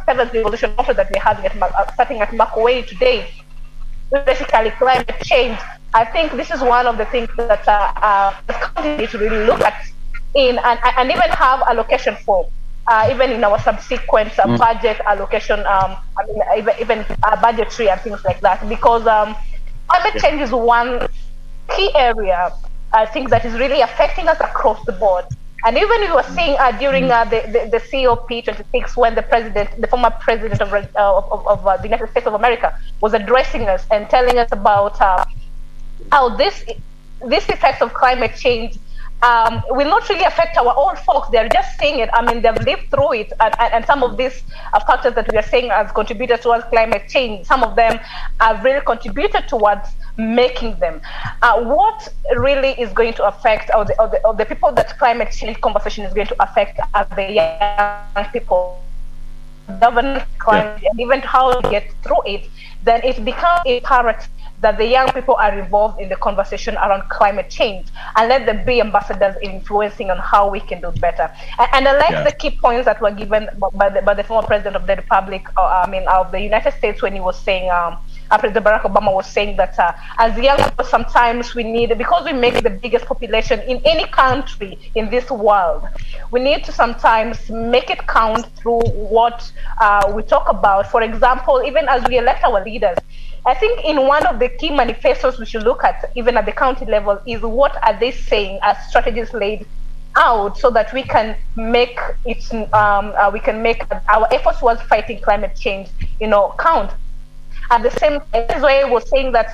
7th Devolution Conference that we're having starting at Makueni today, basically climate change. I think this is one of the things that the country needs to really look at and even have allocation for, even in our subsequent budget allocation, even budgetary and things like that, because climate change is one key area, I think, that is really affecting us across the board. And even we were seeing during the COP26, when the former president of the United States of America was addressing us and telling us about how this effects of climate change will not really affect our own folks. They're just seeing it. I mean, they've lived through it, and some of these factors that we are saying as contributors towards climate change, some of them have really contributed towards making them. What really is going to affect, or the people that climate change conversation is going to affect, are the young people, governance, climate, and even how to get through it. Then it becomes imperative that the young people are involved in the conversation around climate change, and let them be ambassadors influencing on how we can do better. And I like the key points that were given by the former president of the Republic, of the United States, when he was saying, President Barack Obama was saying that as young people, sometimes we need, because we make the biggest population in any country in this world, we need to sometimes make it count through what we talk about. For example, even as we elect our leaders, I think in one of the key manifestos we should look at, even at the county level, is what are they saying as strategies laid out, so that we can make it, we can make our efforts towards fighting climate change, count. At the same time, this is why I was saying that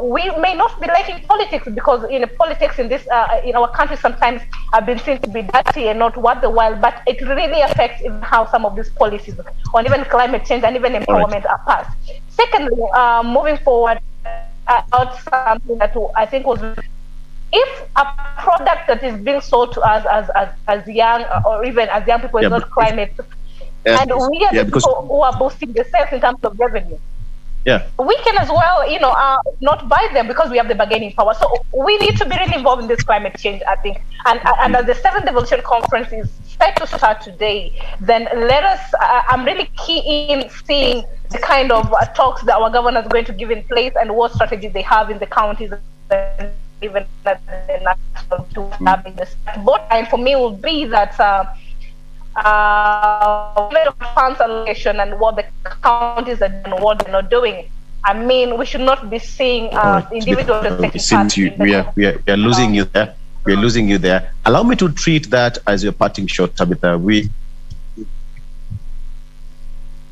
we may not be liking politics, because politics in our country sometimes have been seen to be dirty and not worth the while, but it really affects even how some of these policies on even climate change and even empowerment are passed. Secondly, moving forward, about something that I think was, if a product that is being sold to us as young, or even as young people, is not climate, and we are the people who are boosting the sales in terms of revenue, we can as well, not buy them, because we have the bargaining power. So we need to be really involved in this climate change, I think. And as the 7th Devolution Conference is set to start today, then let us, I'm really key in seeing the kind of talks that our governors are going to give in place, and what strategy they have in the counties, and even at the national to having this. Bottom line for me will be that funds allocation and what the counties are doing and what they're not doing. I mean, we should not be seeing individuals taking part. We are losing you there. We are losing you there. Allow me to treat that as your parting shot, Tabitha.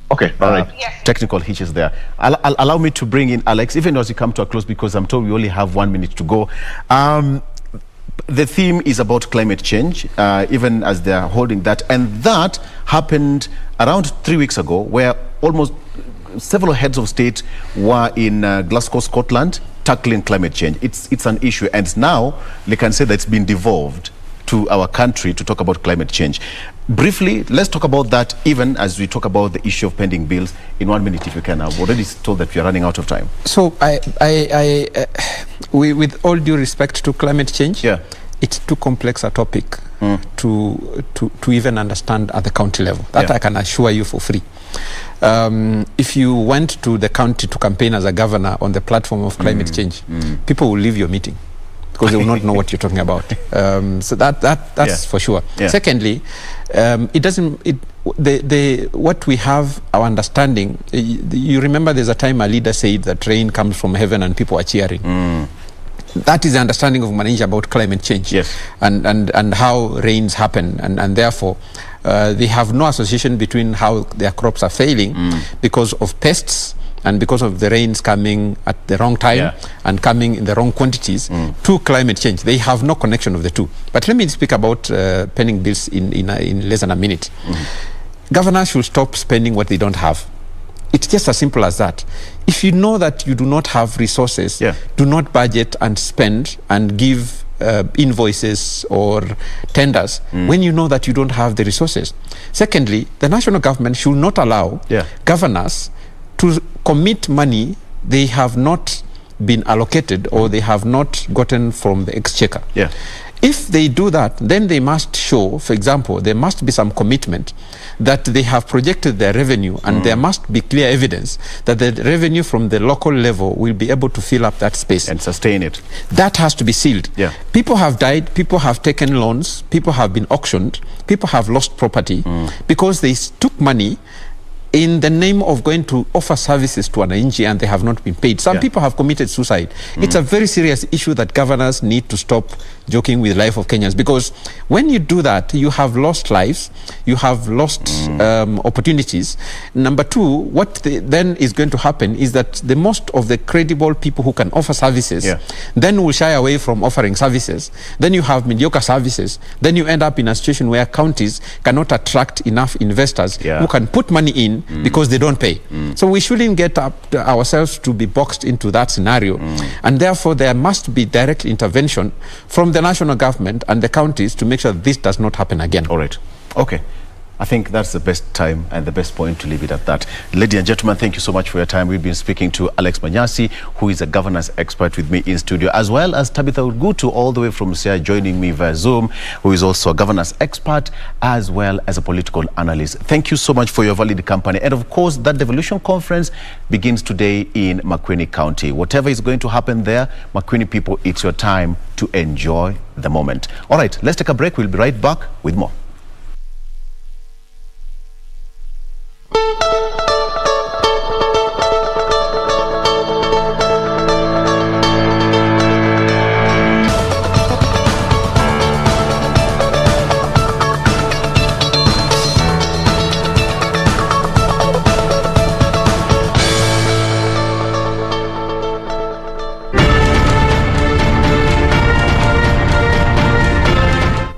Okay, all right. Technical hitches there. Allow me to bring in Alex, even as we come to a close, because I'm told we only have 1 minute to go. The theme is about climate change, even as they're holding that. And that happened around 3 weeks ago, where almost several heads of state were in Glasgow, Scotland, tackling climate change. It's an issue. And now they can say that it's been devolved to our country to talk about climate change. Briefly, let's talk about that, even as we talk about the issue of pending bills, in 1 minute, if you can. I've already told that we are running out of time. So we, with all due respect to climate change, it's too complex a topic to even understand at the county level. That I can assure you for free. If you went to the county to campaign as a governor on the platform of climate change, people will leave your meeting, because they will not know what you're talking about. So that's for sure. Secondly, what we have, our understanding, you remember there's a time a leader said that rain comes from heaven and people are cheering. That is the understanding of Mwananchi about climate change, and how rains happen, and therefore they have no association between how their crops are failing because of pests and because of the rains coming at the wrong time and coming in the wrong quantities to climate change. They have no connection of the two. But let me speak about penning bills in less than a minute. Governors should stop spending what they don't have. It's just as simple as that. If you know that you do not have resources, do not budget and spend and give invoices or tenders when you know that you don't have the resources. Secondly, the national government should not allow governors to commit money they have not been allocated or they have not gotten from the exchequer. If they do that, then they must show, for example, there must be some commitment that they have projected their revenue, and there must be clear evidence that the revenue from the local level will be able to fill up that space and sustain it. That has to be sealed. People have died, people have taken loans, people have been auctioned, people have lost property because they took money in the name of going to offer services to an NGO and they have not been paid. Some people have committed suicide. It's a very serious issue that governors need to stop joking with the life of Kenyans, because when you do that, you have lost lives, you have lost opportunities. Number two, what then is going to happen is that the most of the credible people who can offer services then will shy away from offering services. Then you have mediocre services. Then you end up in a situation where counties cannot attract enough investors who can put money in because they don't pay. So we shouldn't get ourselves to be boxed into that scenario. And therefore there must be direct intervention from the national government and the counties to make sure that this does not happen again. All right. Okay. I think that's the best time and the best point to leave it at that. Ladies and gentlemen, thank you so much for your time. We've been speaking to Alex Manyasi, who is a governance expert with me in studio, as well as Tabitha Ugutu, all the way from Siaya, joining me via Zoom, who is also a governance expert, as well as a political analyst. Thank you so much for your valid company. And of course, that Devolution Conference begins today in Makueni County. Whatever is going to happen there, Makueni people, it's your time to enjoy the moment. All right, let's take a break. We'll be right back with more.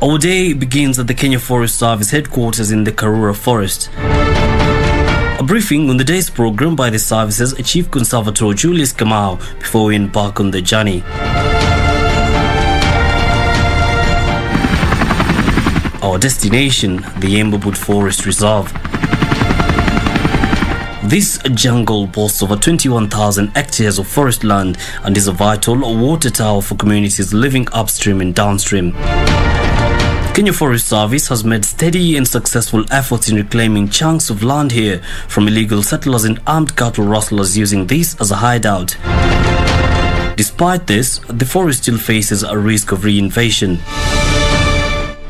Our day begins at the Kenya Forest Service headquarters in the Karura Forest. A briefing on the day's program by the service's Chief Conservator Julius Kamau before we embark on the journey. Our destination, the Embobut Forest Reserve. This jungle boasts over 21,000 hectares of forest land and is a vital water tower for communities living upstream and downstream. Kenya Forest Service has made steady and successful efforts in reclaiming chunks of land here from illegal settlers and armed cattle rustlers using this as a hideout. Despite this, the forest still faces a risk of reinvasion.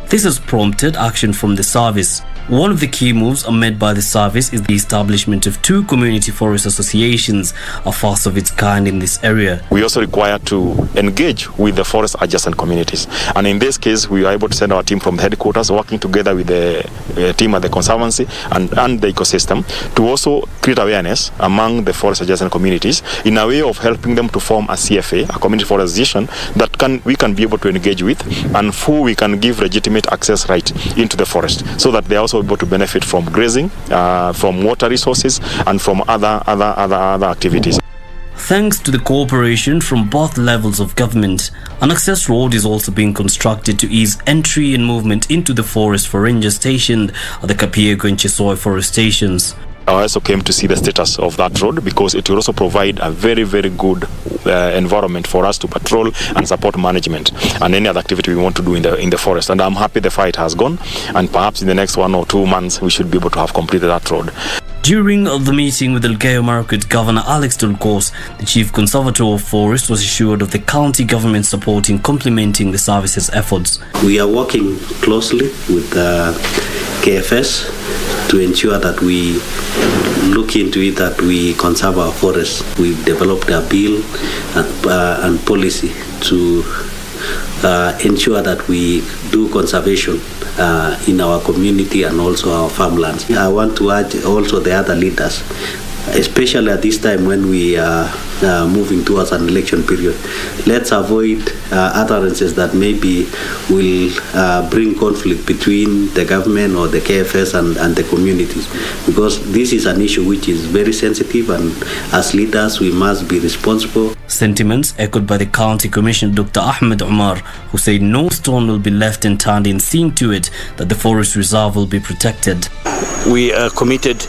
This has prompted action from the service. One of the key moves made by the service is the establishment of 2 community forest associations, a first of its kind in this area. We also require to engage with the forest adjacent communities. And in this case, we are able to send our team from the headquarters, working together with the team at the Conservancy and the ecosystem, to also create awareness among the forest adjacent communities in a way of helping them to form a CFA, a community forest association, that we can be able to engage with and who we can give legitimate access right into the forest, so that they are also able to benefit from grazing, from water resources, and from other activities. Thanks to the cooperation from both levels of government, an access road is also being constructed to ease entry and movement into the forest for rangers stationed at the Kapiego and Chisoi forest stations. I also came to see the status of that road because it will also provide a very, very good environment for us to patrol and support management and any other activity we want to do in the forest. And I'm happy the fight has gone, and perhaps in the next 1 or 2 months we should be able to have completed that road. During the meeting with Elgeyo Marakwet Governor Alex Tulkos, the Chief Conservator of Forest was assured of the county government support in complementing the service's efforts. We are working closely with KFS to ensure that we look into it, that we conserve our forests. We've developed a bill and policy to ensure that we do conservation in our community and also our farmlands. I want to urge also the other leaders, especially at this time when we are moving towards an election period. Let's avoid utterances that maybe will bring conflict between the government or the KFS and the communities, because this is an issue which is very sensitive, and as leaders we must be responsible. Sentiments echoed by the County Commissioner Dr. Ahmed Umar, who said no stone will be left unturned in seeing to it that the forest reserve will be protected. We are committed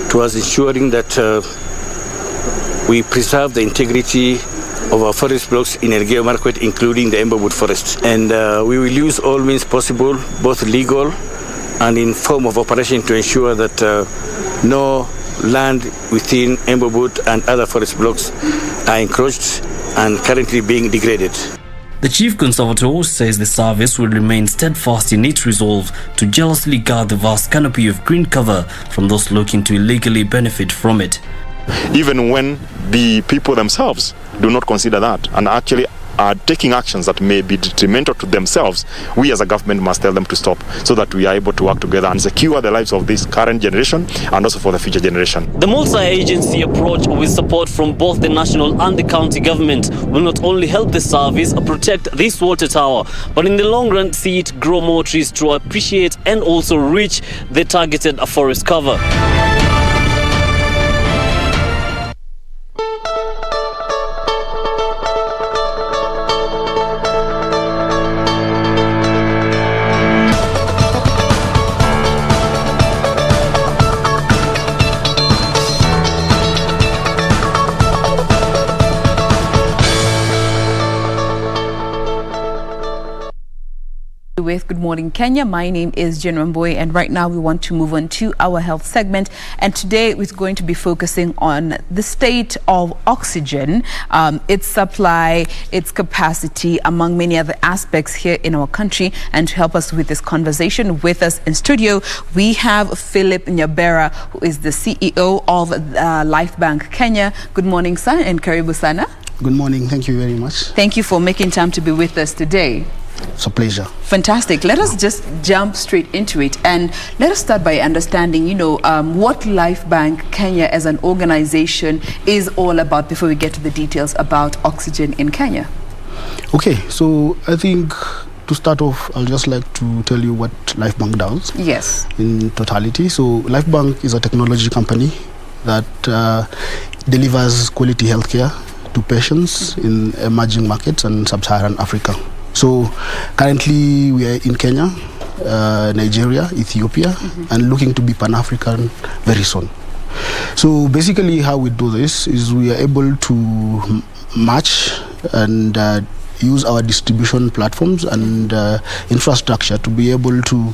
towards ensuring that we preserve the integrity of our forest blocks in Elgeyo Marakwet, including the Emberwood forest. And we will use all means possible, both legal and in form of operation, to ensure that no land within Emberwood and other forest blocks are encroached and currently being degraded. The Chief Conservator says the service will remain steadfast in its resolve to jealously guard the vast canopy of green cover from those looking to illegally benefit from it. Even when the people themselves do not consider that and actually are taking actions that may be detrimental to themselves, we as a government must tell them to stop, so that we are able to work together and secure the lives of this current generation and also for the future generation. The multi-agency approach with support from both the national and the county government will not only help the service protect this water tower, but in the long run see it grow more trees to appreciate and also reach the targeted forest cover. With Good Morning Kenya. My name is Jen Ramboy, and right now we want to move on to our health segment. And today we're going to be focusing on the state of oxygen, its supply, its capacity, among many other aspects here in our country. And to help us with this conversation, with us in studio, we have Philip Nyabera, who is the CEO of Life Bank Kenya. Good morning, sir, and karibu sana. Good morning. Thank you very much. Thank you for making time to be with us today. It's a pleasure. Fantastic. Let us just jump straight into it, and let us start by understanding, what Life Bank Kenya as an organization is all about before we get to the details about oxygen in Kenya. Okay, so I think to start off, I'll just like to tell you what Life Bank does. Yes. In totality. So Life Bank is a technology company that delivers quality healthcare to patients in emerging markets and sub-Saharan Africa. So currently we are in Kenya, Nigeria, Ethiopia, and looking to be Pan-African very soon. So basically how we do this is we are able to match and use our distribution platforms and infrastructure to be able to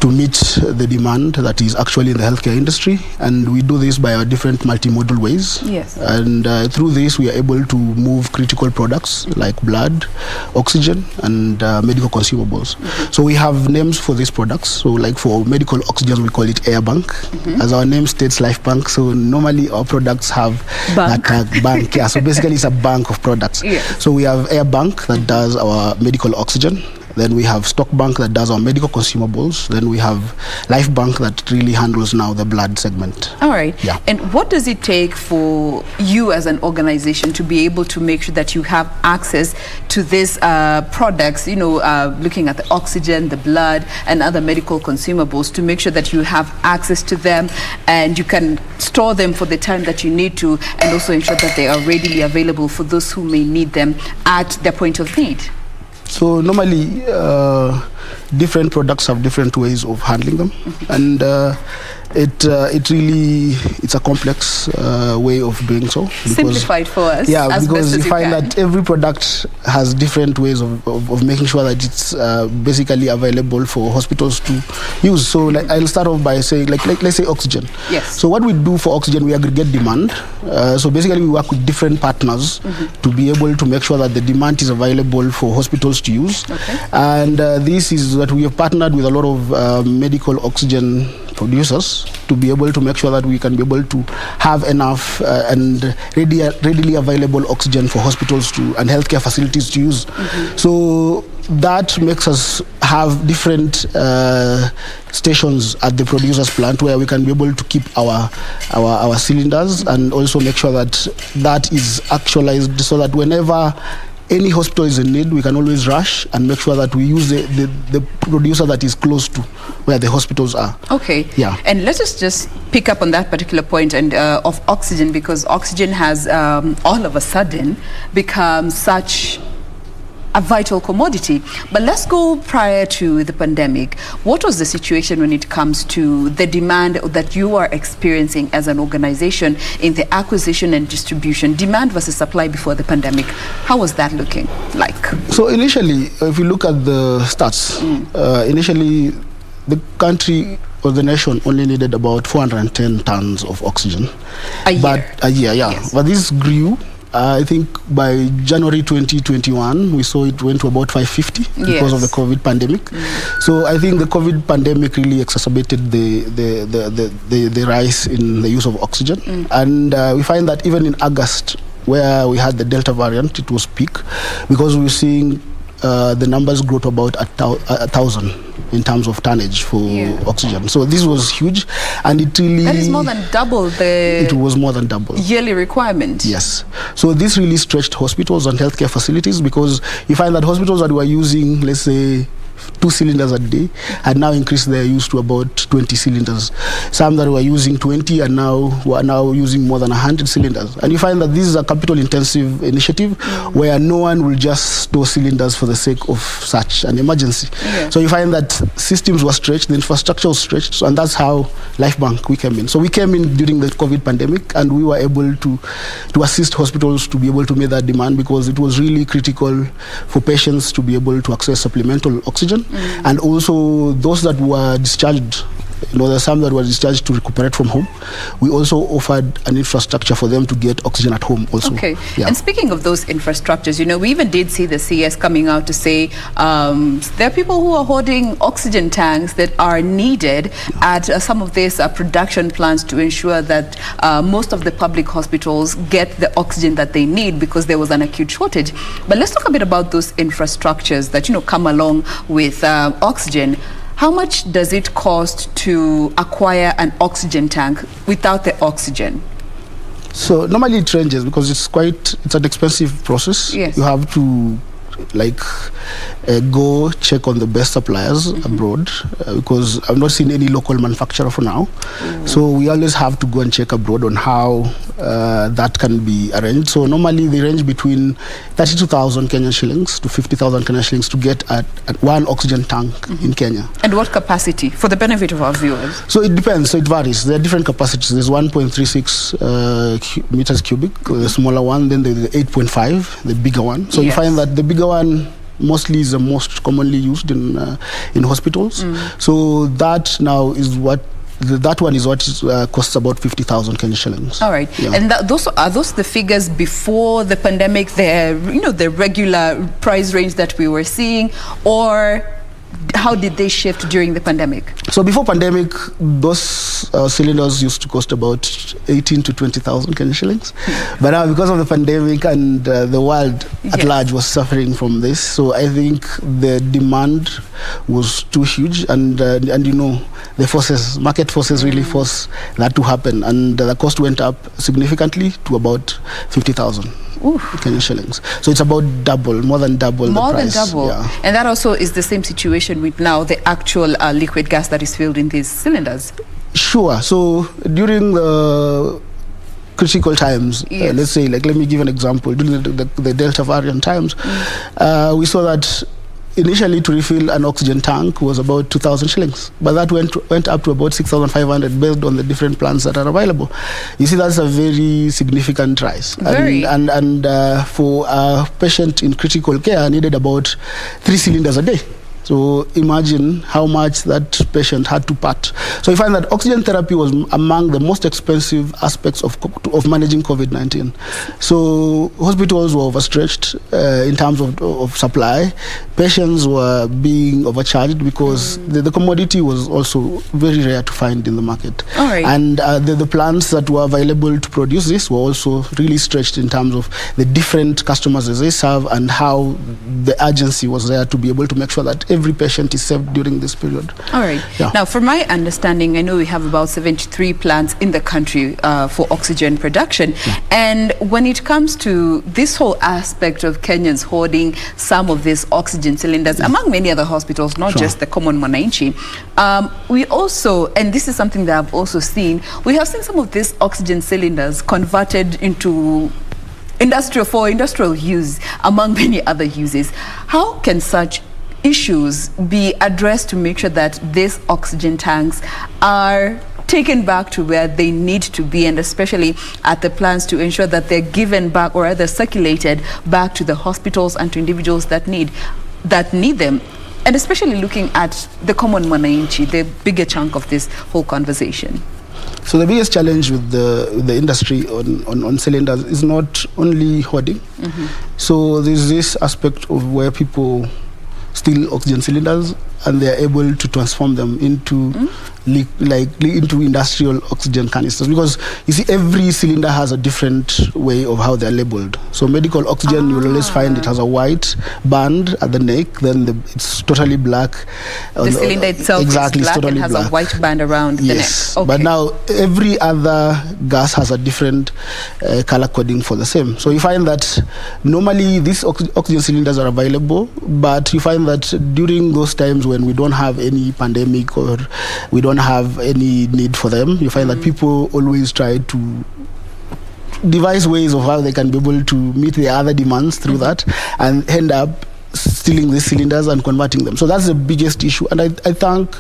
meet the demand that is actually in the healthcare industry, and we do this by our different multimodal ways. Yes. And through this we are able to move critical products like blood, oxygen, and medical consumables. So we have names for these products. So like for medical oxygen we call it Air Bank. As our name states, Life Bank. So normally our products have that bank. Yeah. So basically it's a bank of products. Yes. So we have Air Bank that does our medical oxygen. Then we have Stock Bank that does our medical consumables. Then we have Life Bank that really handles now the blood segment. All right. Yeah. And what does it take for you as an organization to be able to make sure that you have access to these products, looking at the oxygen, the blood, and other medical consumables, to make sure that you have access to them and you can store them for the time that you need to, and also ensure that they are readily available for those who may need them at their point of need? So normally different products have different ways of handling them, and it's a complex way of doing so. Simplified for us. Yeah, as because best you as find can. that every product has different ways of making sure that it's basically available for hospitals to use. So like, I'll start off by saying, let's say oxygen. Yes. So what we do for oxygen, we aggregate demand. So basically we work with different partners to be able to make sure that the demand is available for hospitals to use. Okay. And this is that we have partnered with a lot of medical oxygen producers to be able to make sure that we can be able to have enough and readily available oxygen for hospitals to and healthcare facilities to use. So that makes us have different stations at the producer's plant where we can be able to keep our cylinders and also make sure that that is actualized so that whenever any hospital is in need, we can always rush and make sure that we use the producer that is close to where the hospitals are. Okay. Yeah. And let us just pick up on that particular point and of oxygen, because oxygen has all of a sudden become such a vital commodity. But let's go prior to the pandemic. What was the situation when it comes to the demand that you are experiencing as an organization in the acquisition and distribution, demand versus supply before the pandemic? How was that looking like? So initially, if you look at the stats, initially the country or the nation only needed about 410 tons of oxygen. A year, yeah. Yes. But this grew. I think by January 2021, we saw it went to about 550 because of the COVID pandemic. So I think the COVID pandemic really exacerbated the rise in the use of oxygen. And we find that even in August, where we had the Delta variant, it was peak because we were seeing the numbers grow to about 1,000 in terms of tonnage for oxygen. So this was huge, and it really... That is more than double the... It was more than double. Yearly requirement. Yes. So this really stretched hospitals and healthcare facilities because you find that hospitals that were using, let's say, 2 cylinders a day had now increased their use to about 20 cylinders. Some that were using 20 and were now using more than 100 cylinders. And you find that this is a capital intensive initiative where no one will just store cylinders for the sake of such an emergency. So you find that systems were stretched, the infrastructure was stretched, and that's how LifeBank we came in. So we came in during the COVID pandemic and we were able to assist hospitals to be able to meet that demand because it was really critical for patients to be able to access supplemental oxygen. And also those that were discharged, there's some that were discharged to recuperate from home. We also offered an infrastructure for them to get oxygen at home also. Okay. And speaking of those infrastructures, we even did see the CS coming out to say there are people who are hoarding oxygen tanks that are needed at some of these production plants to ensure that most of the public hospitals get the oxygen that they need because there was an acute shortage. But let's talk a bit about those infrastructures that, come along with oxygen. How much does it cost to acquire an oxygen tank without the oxygen? So normally it ranges because it's an expensive process. Yes. You have to go check on the best suppliers abroad because I've not seen any local manufacturer for now. So we always have to go and check abroad on how that can be arranged. So normally they range between 32,000 Kenyan shillings to 50,000 Kenyan shillings to get at one oxygen tank in Kenya. And what capacity, for the benefit of our viewers? So it depends. So it varies. There are different capacities. There's 1.36 meters cubic, the smaller one. Then there's the 8.5, the bigger one. So you find that the bigger one mostly is the most commonly used in hospitals. So that now is what that one is what costs about 50,000 Kenyan shillings. All right. Yeah. And are those the figures before the pandemic, the regular price range that we were seeing, or how did they shift during the pandemic? So before pandemic, those cylinders used to cost about 18 to 20,000 Kenyan shillings. But now because of the pandemic and the world at large was suffering from this, so I think the demand was too huge, and the market forces really forced that to happen, and the cost went up significantly to about 50,000 Kenyan shillings. So it's about more than double the price. More than double. Yeah. And that also is the same situation with now the actual liquid gas that is filled in these cylinders. Sure. So during the critical times, let's say, let me give an example. During the Delta variant times, we saw that initially to refill an oxygen tank was about 2,000 shillings, but that went up to about 6,500 based on the different plans that are available. You see, that's a very significant rise. And for a patient in critical care, needed about 3 cylinders a day. So imagine how much that patient had to part. So you find that oxygen therapy was among the most expensive aspects of managing COVID-19. So hospitals were overstretched in terms of supply. Patients were being overcharged because the commodity was also very rare to find in the market. All right. And the plants that were available to produce this were also really stretched in terms of the different customers that they serve and how the urgency was there to be able to make sure that every patient is saved during this period. All right. Yeah. Now, from my understanding, I know we have about 73 plants in the country for oxygen production. Yeah. And when it comes to this whole aspect of Kenyans hoarding some of these oxygen cylinders, among many other hospitals, not just the common Mwananchi, we also, and this is something that I've also seen, we have seen some of these oxygen cylinders converted into industrial use, among many other uses. How can such issues be addressed to make sure that these oxygen tanks are taken back to where they need to be, and especially at the plants to ensure that they're given back or rather circulated back to the hospitals and to individuals that need them, and especially looking at the common Mwananchi, the bigger chunk of this whole conversation? So the biggest challenge with the industry on cylinders is not only hoarding. So there's this aspect of where people steal oxygen cylinders and they are able to transform them into into industrial oxygen canisters, because you see every cylinder has a different way of how they're labeled. So medical oxygen, you'll always find it has a white band at the neck, then it's totally black. The cylinder itself is black and has a white band around the neck. Okay. But now every other gas has a different color coding for the same. So you find that normally these oxygen cylinders are available, but you find that during those times when we don't have any pandemic or we don't have any need for them, you find that people always try to devise ways of how they can be able to meet their other demands through that and end up stealing these cylinders and converting them. So that's the biggest issue, and I thank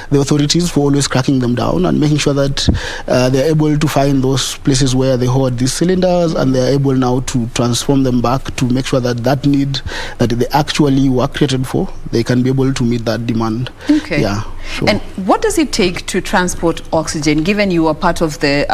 the authorities for always cracking them down and making sure that they're able to find those places where they hoard these cylinders, and they're able now to transform them back to make sure that that need that they actually were created for, they can be able to meet that demand. Okay. Yeah. Sure. And what does it take to transport oxygen, given you are part of the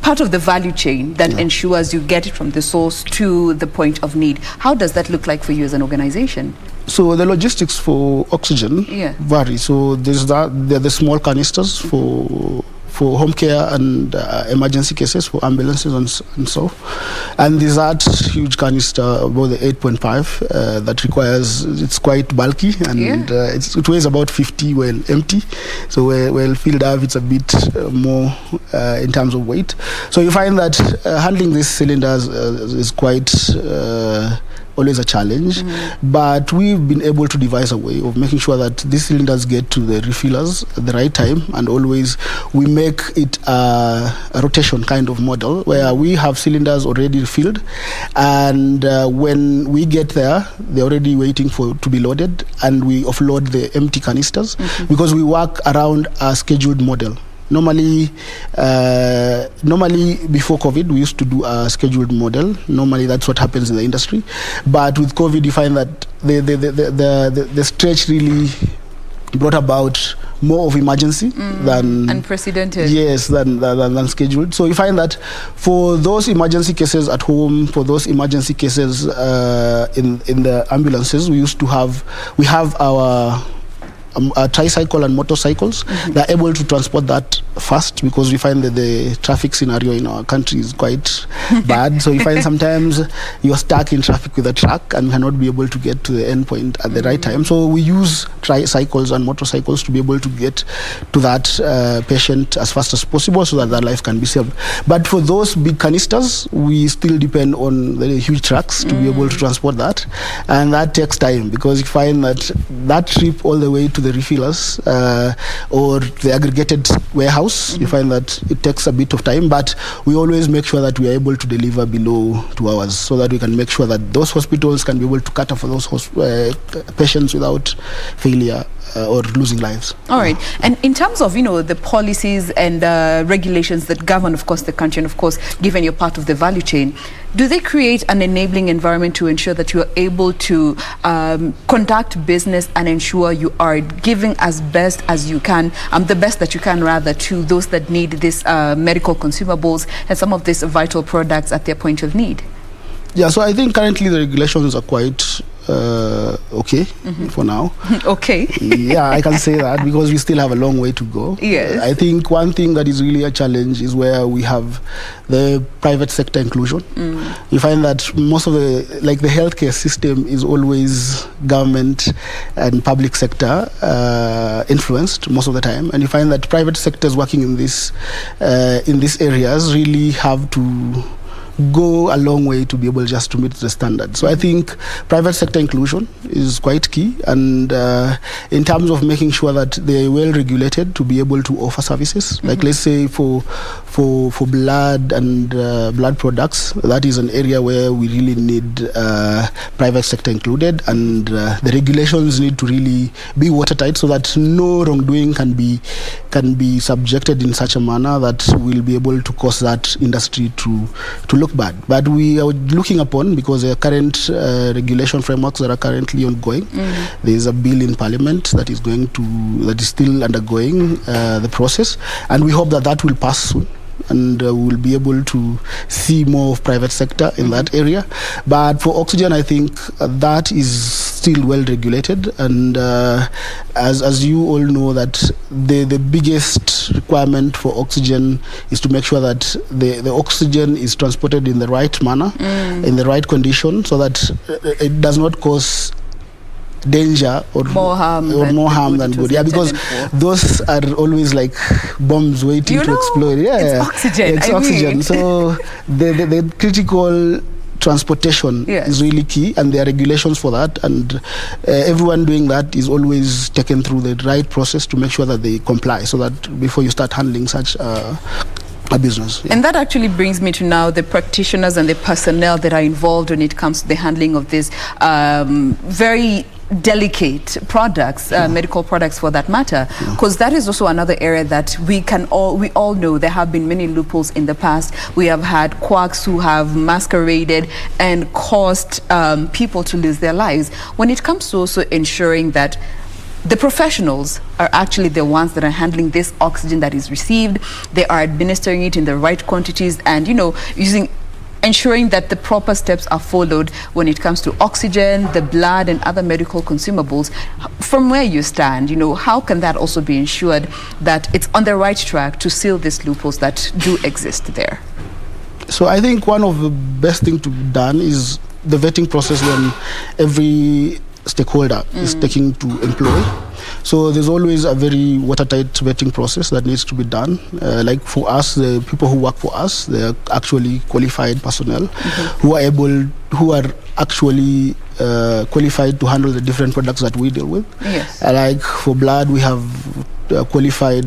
part of the value chain that ensures you get it from the source to the point of need? How does that look like for you as an organization? So the logistics for oxygen vary. So there's there are the small canisters for home care and emergency cases, for ambulances and so. And there's that huge canister, about the 8.5, that requires, it's quite bulky, and it weighs about 50 when empty. So when filled up, it's a bit more in terms of weight. So you find that handling these cylinders is quite always a challenge, but we've been able to devise a way of making sure that these cylinders get to the refillers at the right time, and always we make it a rotation kind of model where we have cylinders already refilled, and when we get there, they're already waiting to be loaded, and we offload the empty canisters because we work around a scheduled model. Normally before COVID, we used to do a scheduled model. Normally, that's what happens in the industry. But with COVID, you find that the stretch really brought about more of emergency than unprecedented. Yes, than scheduled. So you find that for those emergency cases at home, for those emergency cases in the ambulances, we have our tricycle and motorcycles. They're able to transport that fast because we find that the traffic scenario in our country is quite bad. So you find sometimes you're stuck in traffic with a truck and cannot be able to get to the end point at the right time. So we use tricycles and motorcycles to be able to get to that patient as fast as possible so that their life can be saved. But for those big canisters, we still depend on the huge trucks to be able to transport that, and that takes time because you find that trip all the way to the refillers or the aggregated warehouse in-house. You find that it takes a bit of time, but we always make sure that we are able to deliver below 2 hours, so that we can make sure that those hospitals can be able to cater for those patients without failure or losing lives. All right. And in terms of, the policies and regulations that govern, of course, the country, and of course, given you're part of the value chain, do they create an enabling environment to ensure that you are able to conduct business and ensure you are giving as best as you can, the best that you can rather, to those that need this medical consumables and some of these vital products at their point of need? Yeah, so I think currently the regulations are quite okay for now. Okay. Yeah, I can say that because we still have a long way to go. Yes. I think one thing that is really a challenge is where we have the private sector inclusion. You find that most of the healthcare system is always government and public sector influenced most of the time, and you find that private sectors working in these areas really have to go a long way to be able just to meet the standards. So I think private sector inclusion is quite key, and in terms of making sure that they're well regulated to be able to offer services, like let's say for blood and blood products, that is an area where we really need private sector included, and the regulations need to really be watertight so that no wrongdoing can be subjected in such a manner that will be able to cause that industry to look bad. But we are looking upon, because there are current regulation frameworks that are currently ongoing. There is a bill in Parliament that is still undergoing the process, and we hope that will pass soon, and we'll be able to see more of private sector in that area. But for oxygen, I think that is still well regulated, and as you all know, that the biggest requirement for oxygen is to make sure that the oxygen is transported in the right manner, in the right condition, so that it does not cause danger or more harm than good. Yeah, because those are always like bombs waiting to explode. Yeah, it's oxygen. It's oxygen. So the critical transportation is really key, and there are regulations for that, and everyone doing that is always taken through the right process to make sure that they comply, so that before you start handling such a business. And that actually brings me to now the practitioners and the personnel that are involved when it comes to the handling of this very delicate products, medical products for that matter, because that is also another area that we all know there have been many loopholes in the past. We have had quacks who have masqueraded and caused people to lose their lives. When it comes to also ensuring that the professionals are actually the ones that are handling this oxygen that is received, they are administering it in the right quantities, and ensuring that the proper steps are followed when it comes to oxygen, the blood, and other medical consumables. From where you stand, how can that also be ensured that it's on the right track to seal these loopholes that do exist there? So I think one of the best things to be done is the vetting process when every stakeholder is taking to employ. So there's always a very watertight vetting process that needs to be done. Like for us, the people who work for us, they're actually qualified personnel who are actually qualified to handle the different products that we deal with. Yes. Like for blood, we have qualified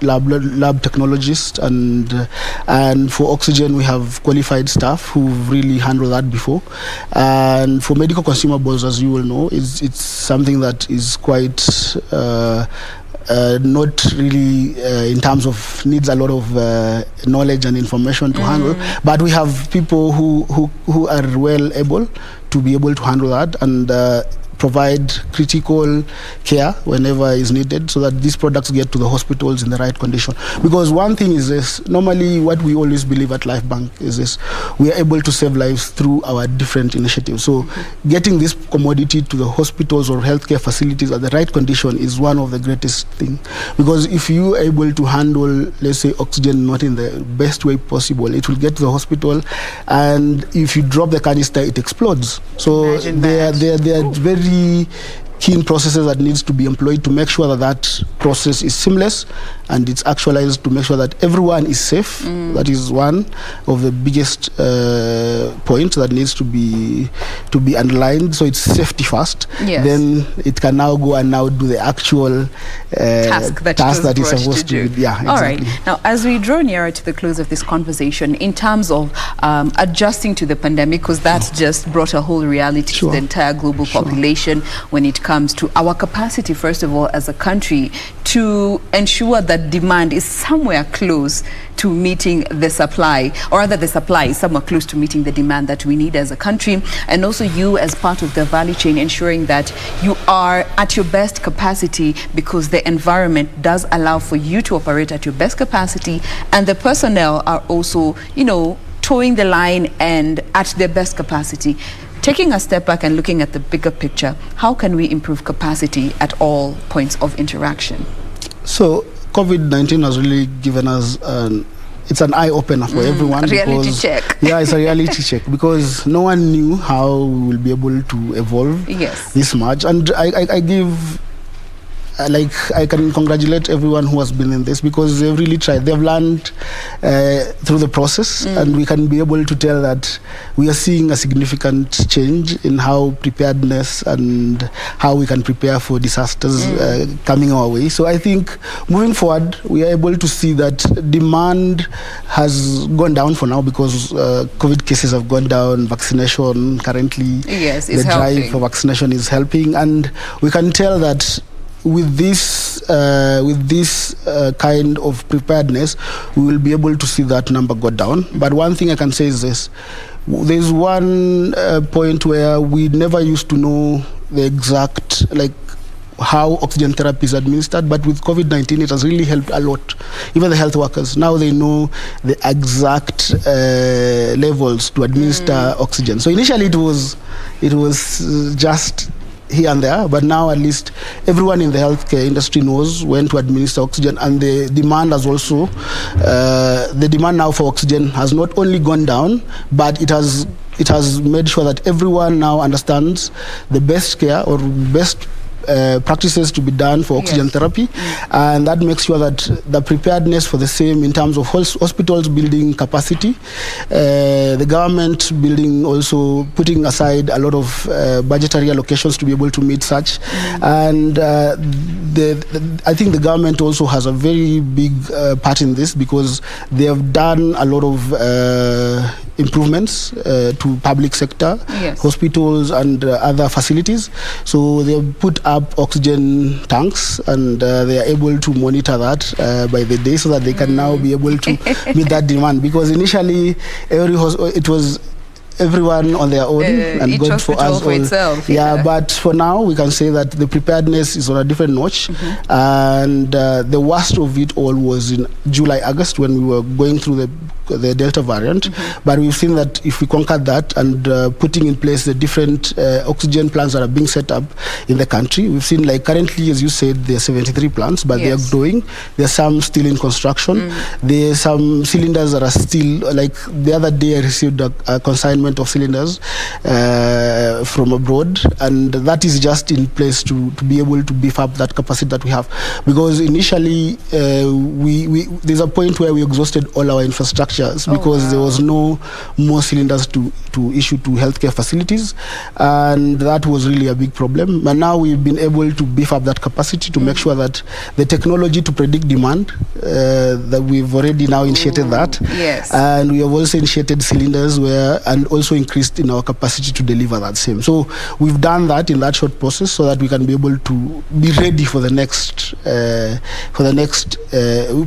lab technologists, and for oxygen we have qualified staff who've really handled that before. And for medical consumables, as you will know, it's something that is quite not really in terms of needs a lot of knowledge and information to handle, but we have people who are well able to be able to handle that and provide critical care whenever is needed, so that these products get to the hospitals in the right condition. Because one thing is this, normally what we always believe at Life Bank is this, we are able to save lives through our different initiatives. So getting this commodity to the hospitals or healthcare facilities at the right condition is one of the greatest things. Because if you are able to handle, let's say, oxygen not in the best way possible, it will get to the hospital, and if you drop the canister, it explodes. So they are very keen processes that needs to be employed to make sure that process is seamless and it's actualized to make sure that everyone is safe. That is one of the biggest points that needs to be underlined. So it's safety first. Yes. Then it can now go and now do the actual task that is supposed to do. Yeah, exactly. All right. Now, as we draw nearer to the close of this conversation, in terms of adjusting to the pandemic, because that's just brought a whole reality to the entire global population when it comes to our capacity, first of all, as a country, to ensure that demand is somewhere close to meeting the supply, or rather the supply is somewhere close to meeting the demand that we need as a country, and also you as part of the value chain ensuring that you are at your best capacity, because the environment does allow for you to operate at your best capacity, and the personnel are also, you know, towing the line and at their best capacity. Taking a step back and looking at the bigger picture, how can we improve capacity at all points of interaction? So COVID-19 has really given us it's an eye-opener for everyone. Reality check. Yeah, it's a reality check, because no one knew how we will be able to evolve this much. And I give... I can congratulate everyone who has been in this, because they've really tried. They've learned through the process, and we can be able to tell that we are seeing a significant change in how preparedness and how we can prepare for disasters coming our way. So I think moving forward, we are able to see that demand has gone down for now, because COVID cases have gone down, vaccination currently, the drive for vaccination is helping, and we can tell that with this kind of preparedness, we will be able to see that number go down. But one thing I can say is this: there's one point where we never used to know the exact how oxygen therapy is administered, but with COVID-19 it has really helped a lot. Even the health workers, now they know the exact levels to administer oxygen. So initially it was just here and there, but now at least everyone in the healthcare industry knows when to administer oxygen, and the demand has also the demand now for oxygen has not only gone down, but it has made sure that everyone now understands the best care or best practices to be done for oxygen therapy, and that makes sure that the preparedness for the same in terms of hospitals building capacity, the government building, also putting aside a lot of budgetary allocations to be able to meet such, and I think the government also has a very big part in this, because they have done a lot of improvements to public sector, hospitals and other facilities. So they have put up oxygen tanks, and they are able to monitor that by the day, so that they can now be able to meet that demand. Because initially it was everyone on their own and God for us all. Itself, but for now we can say that the preparedness is on a different notch, and the worst of it all was in July, August, when we were going through the Delta variant. But we've seen that if we conquered that and putting in place the different oxygen plants that are being set up in the country, we've seen, like currently, as you said, there are 73 plants, but they are growing. There are some still in construction. There are some cylinders that are still, like the other day I received a consignment of cylinders from abroad, and that is just in place to be able to beef up that capacity that we have. Because initially there's a point where we exhausted all our infrastructures, because there was no more cylinders to issue to healthcare facilities, and that was really a big problem. But now we've been able to beef up that capacity to make sure that the technology to predict demand, that we've already now initiated that, and we have also initiated cylinders and also increased in our capacity to deliver that same. So we've done that in that short process, so that we can be able to be ready for the next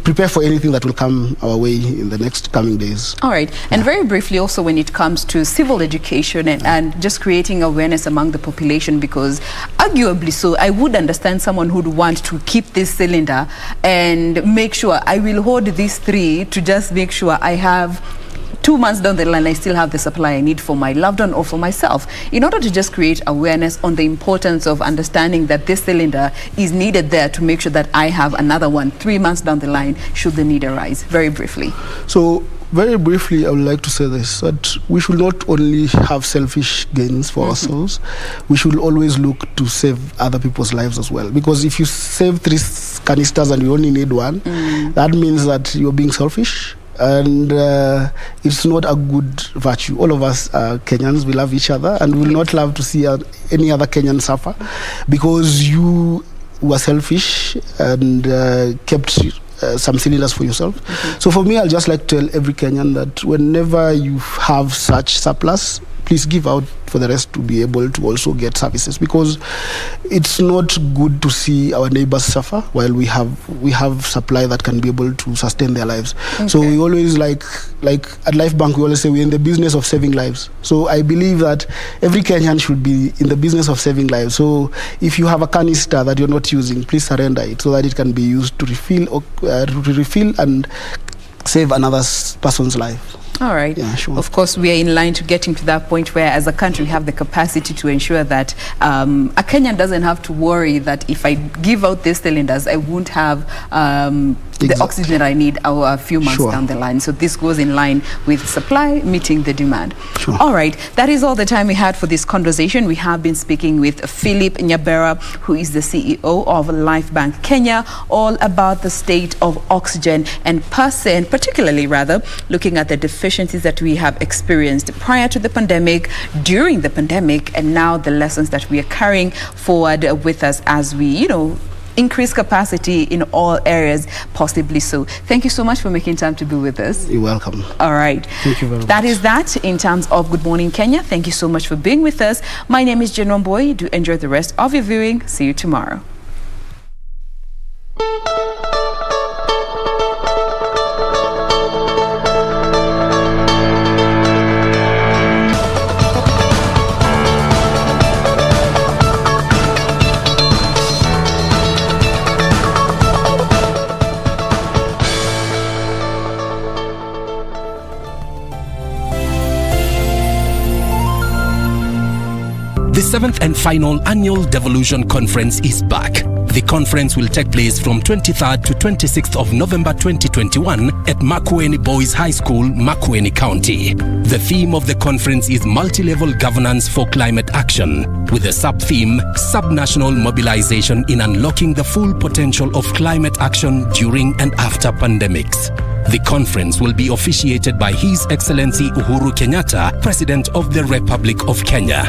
prepare for anything that will come our way in the next coming days. All right. And very briefly also, when it comes to civil education and just creating awareness among the population, because arguably so, I would understand someone who'd want to keep this cylinder and make sure I will hoard these 3 to just make sure I have 2 months down the line, I still have the supply I need for my loved one or for myself, in order to just create awareness on the importance of understanding that this cylinder is needed there to make sure that I have another one 3 months down the line should the need arise. Very briefly. So Very briefly, I would like to say this, that we should not only have selfish gains for ourselves, we should always look to save other people's lives as well. Because if you save 3 canisters and you only need 1, that means that you're being selfish. And it's not a good virtue. All of us Kenyans, we love each other, and we will not love to see any other Kenyan suffer because you were selfish and kept some cylinders for yourself. So for me, I'll just like to tell every Kenyan that whenever you have such surplus, please give out for the rest to be able to also get services, because it's not good to see our neighbors suffer while we have supply that can be able to sustain their lives. So we always like at Life Bank, we always say we're in the business of saving lives. So I believe that every Kenyan should be in the business of saving lives. So if you have a canister that you're not using, please surrender it so that it can be used to refill and save another person's life. All right. Yeah, sure. Of course, we are in line to getting to that point where, as a country, we have the capacity to ensure that a Kenyan doesn't have to worry that if I give out these cylinders, I won't have the oxygen I need a few months down the line. So this goes in line with supply meeting the demand. All right. That is all the time we had for this conversation. We have been speaking with Philip Nyabera, who is the CEO of Life Bank Kenya, all about the state of oxygen and particularly looking at the deficiencies that we have experienced prior to the pandemic, during the pandemic, and now the lessons that we are carrying forward with us as we, increase capacity in all areas, possibly so. Thank you so much for making time to be with us. You're welcome. All right. Thank you very much. That is that in terms of Good Morning Kenya. Thank you so much for being with us. My name is Jen Wamboi. Do enjoy the rest of your viewing. See you tomorrow. The 7th and final annual Devolution Conference is back. The conference will take place from 23rd to 26th of November 2021 at Makueni Boys High School, Makueni County. The theme of the conference is multi-level governance for climate action, with a sub-theme, Sub-National Mobilization in Unlocking the Full Potential of Climate Action During and After Pandemics. The conference will be officiated by His Excellency Uhuru Kenyatta, President of the Republic of Kenya.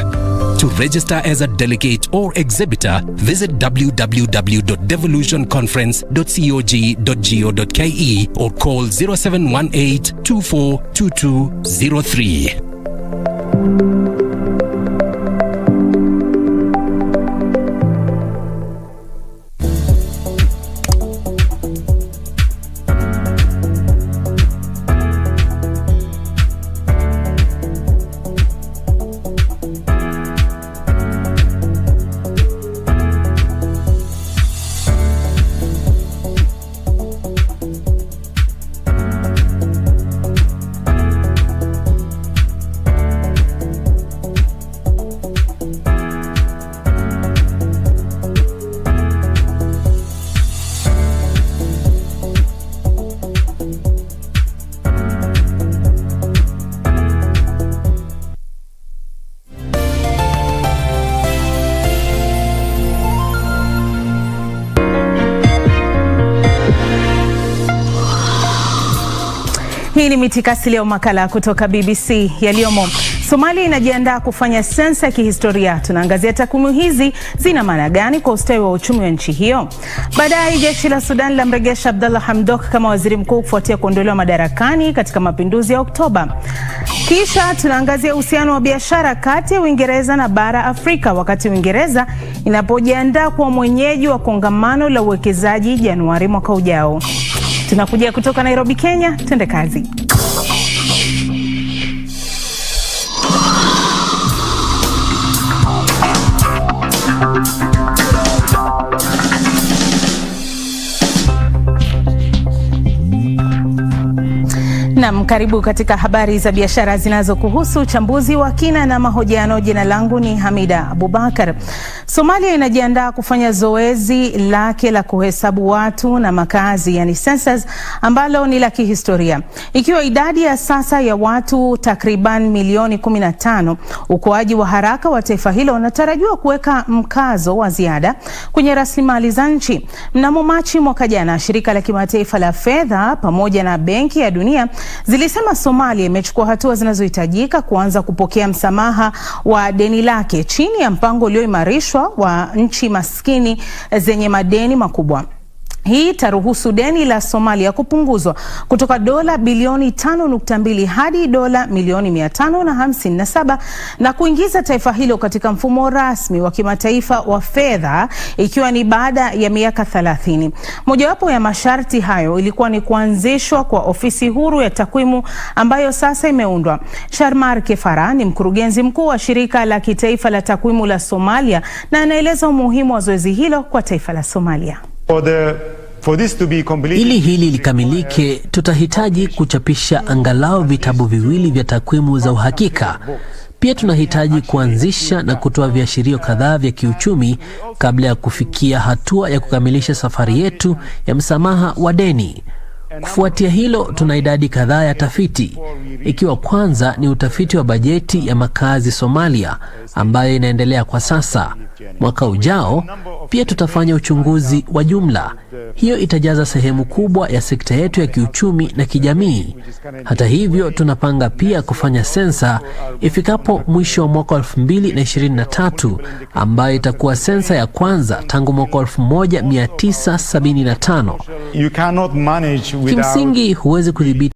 To register as a delegate or exhibitor, visit www.devolutionconference.cog.go.ke or call 0718 242203. Hii ni mitikasi leo, makala kutoka BBC yaliyomo. Somalia inajiandaa kufanya sensa ya kihistoria. Tunaangazia takwimu hizi zina maana gani kwa ustawi wa uchumi wa nchi hiyo. Baadaye jeshi la Sudan lamrejesha Abdallah Hamdok kama waziri mkuu kufuatia kuondolewa madarakani katika mapinduzi ya Oktoba. Kisha tunaangazia uhusiano wa biashara kati ya Uingereza na bara Afrika wakati Uingereza inapojiandaa kuwa mwenyeji wa kongamano la uwekezaji Januari mwaka ujao. Tunakuja kutoka Nairobi, Kenya. Twende kazi. Naam, karibu katika habari za biashara zinazokuhusu, uchambuzi wa kina na mahojiano. Jina langu ni Hamida Abubakar. Somalia inajiandaa kufanya zoezi lake la kuhesabu watu na makazi, yani census, ambalo ni la kihistoria. Ikiwa idadi ya sasa ya watu takriban milioni 15, ukuaji wa haraka wa taifa hilo unatarajiwa kuweka mkazo wa ziada kwenye rasilimali za nchi. Mnamo Machi mwaka jana, shirika la kimataifa la fedha pamoja na Benki ya Dunia zilisema Somalia imechukua hatua zinazohitajika kuanza kupokea msamaha wa deni lake chini ya mpango ulioimarishwa wa nchi maskini zenye madeni makubwa. Hii taruhusu deni la Somalia kupunguzwa kutoka dola bilioni 5.2 hadi dola milioni 557 na kuingiza taifa hilo katika mfumo rasmi wa kimataifa wa fedha, ikiwa ni baada ya miaka 30. Mojawapo ya masharti hayo ilikuwa ni kuanzishwa kwa ofisi huru ya takwimu ambayo sasa imeundwa. Sharmar Kefara ni mkurugenzi mkuu wa shirika la kitaifa la takwimu la Somalia na anaeleza umuhimu wa zoezi hilo kwa taifa la Somalia. Ili hili likamilike, tutahitaji kuchapisha angalau vitabu viwili vya takwimu za uhakika. Pia tunahitaji kuanzisha na kutoa viashirio kadhaa vya kiuchumi kabla ya kufikia hatua ya kukamilisha safari yetu ya msamaha wa deni. Kufuatia hilo, tuna idadi kadhaa ya tafiti, ikiwa kwanza ni utafiti wa bajeti ya makazi Somalia ambayo inaendelea kwa sasa. Mwaka ujao pia tutafanya uchunguzi wa jumla. Hiyo itajaza sehemu kubwa ya sekta yetu ya kiuchumi na kijamii. Hata hivyo, tunapanga pia kufanya sensa ifikapo mwisho wa mwaka 2023 ambayo itakuwa sensa ya kwanza tangu mwaka 1975. Kimsingi huwezi kudhibiti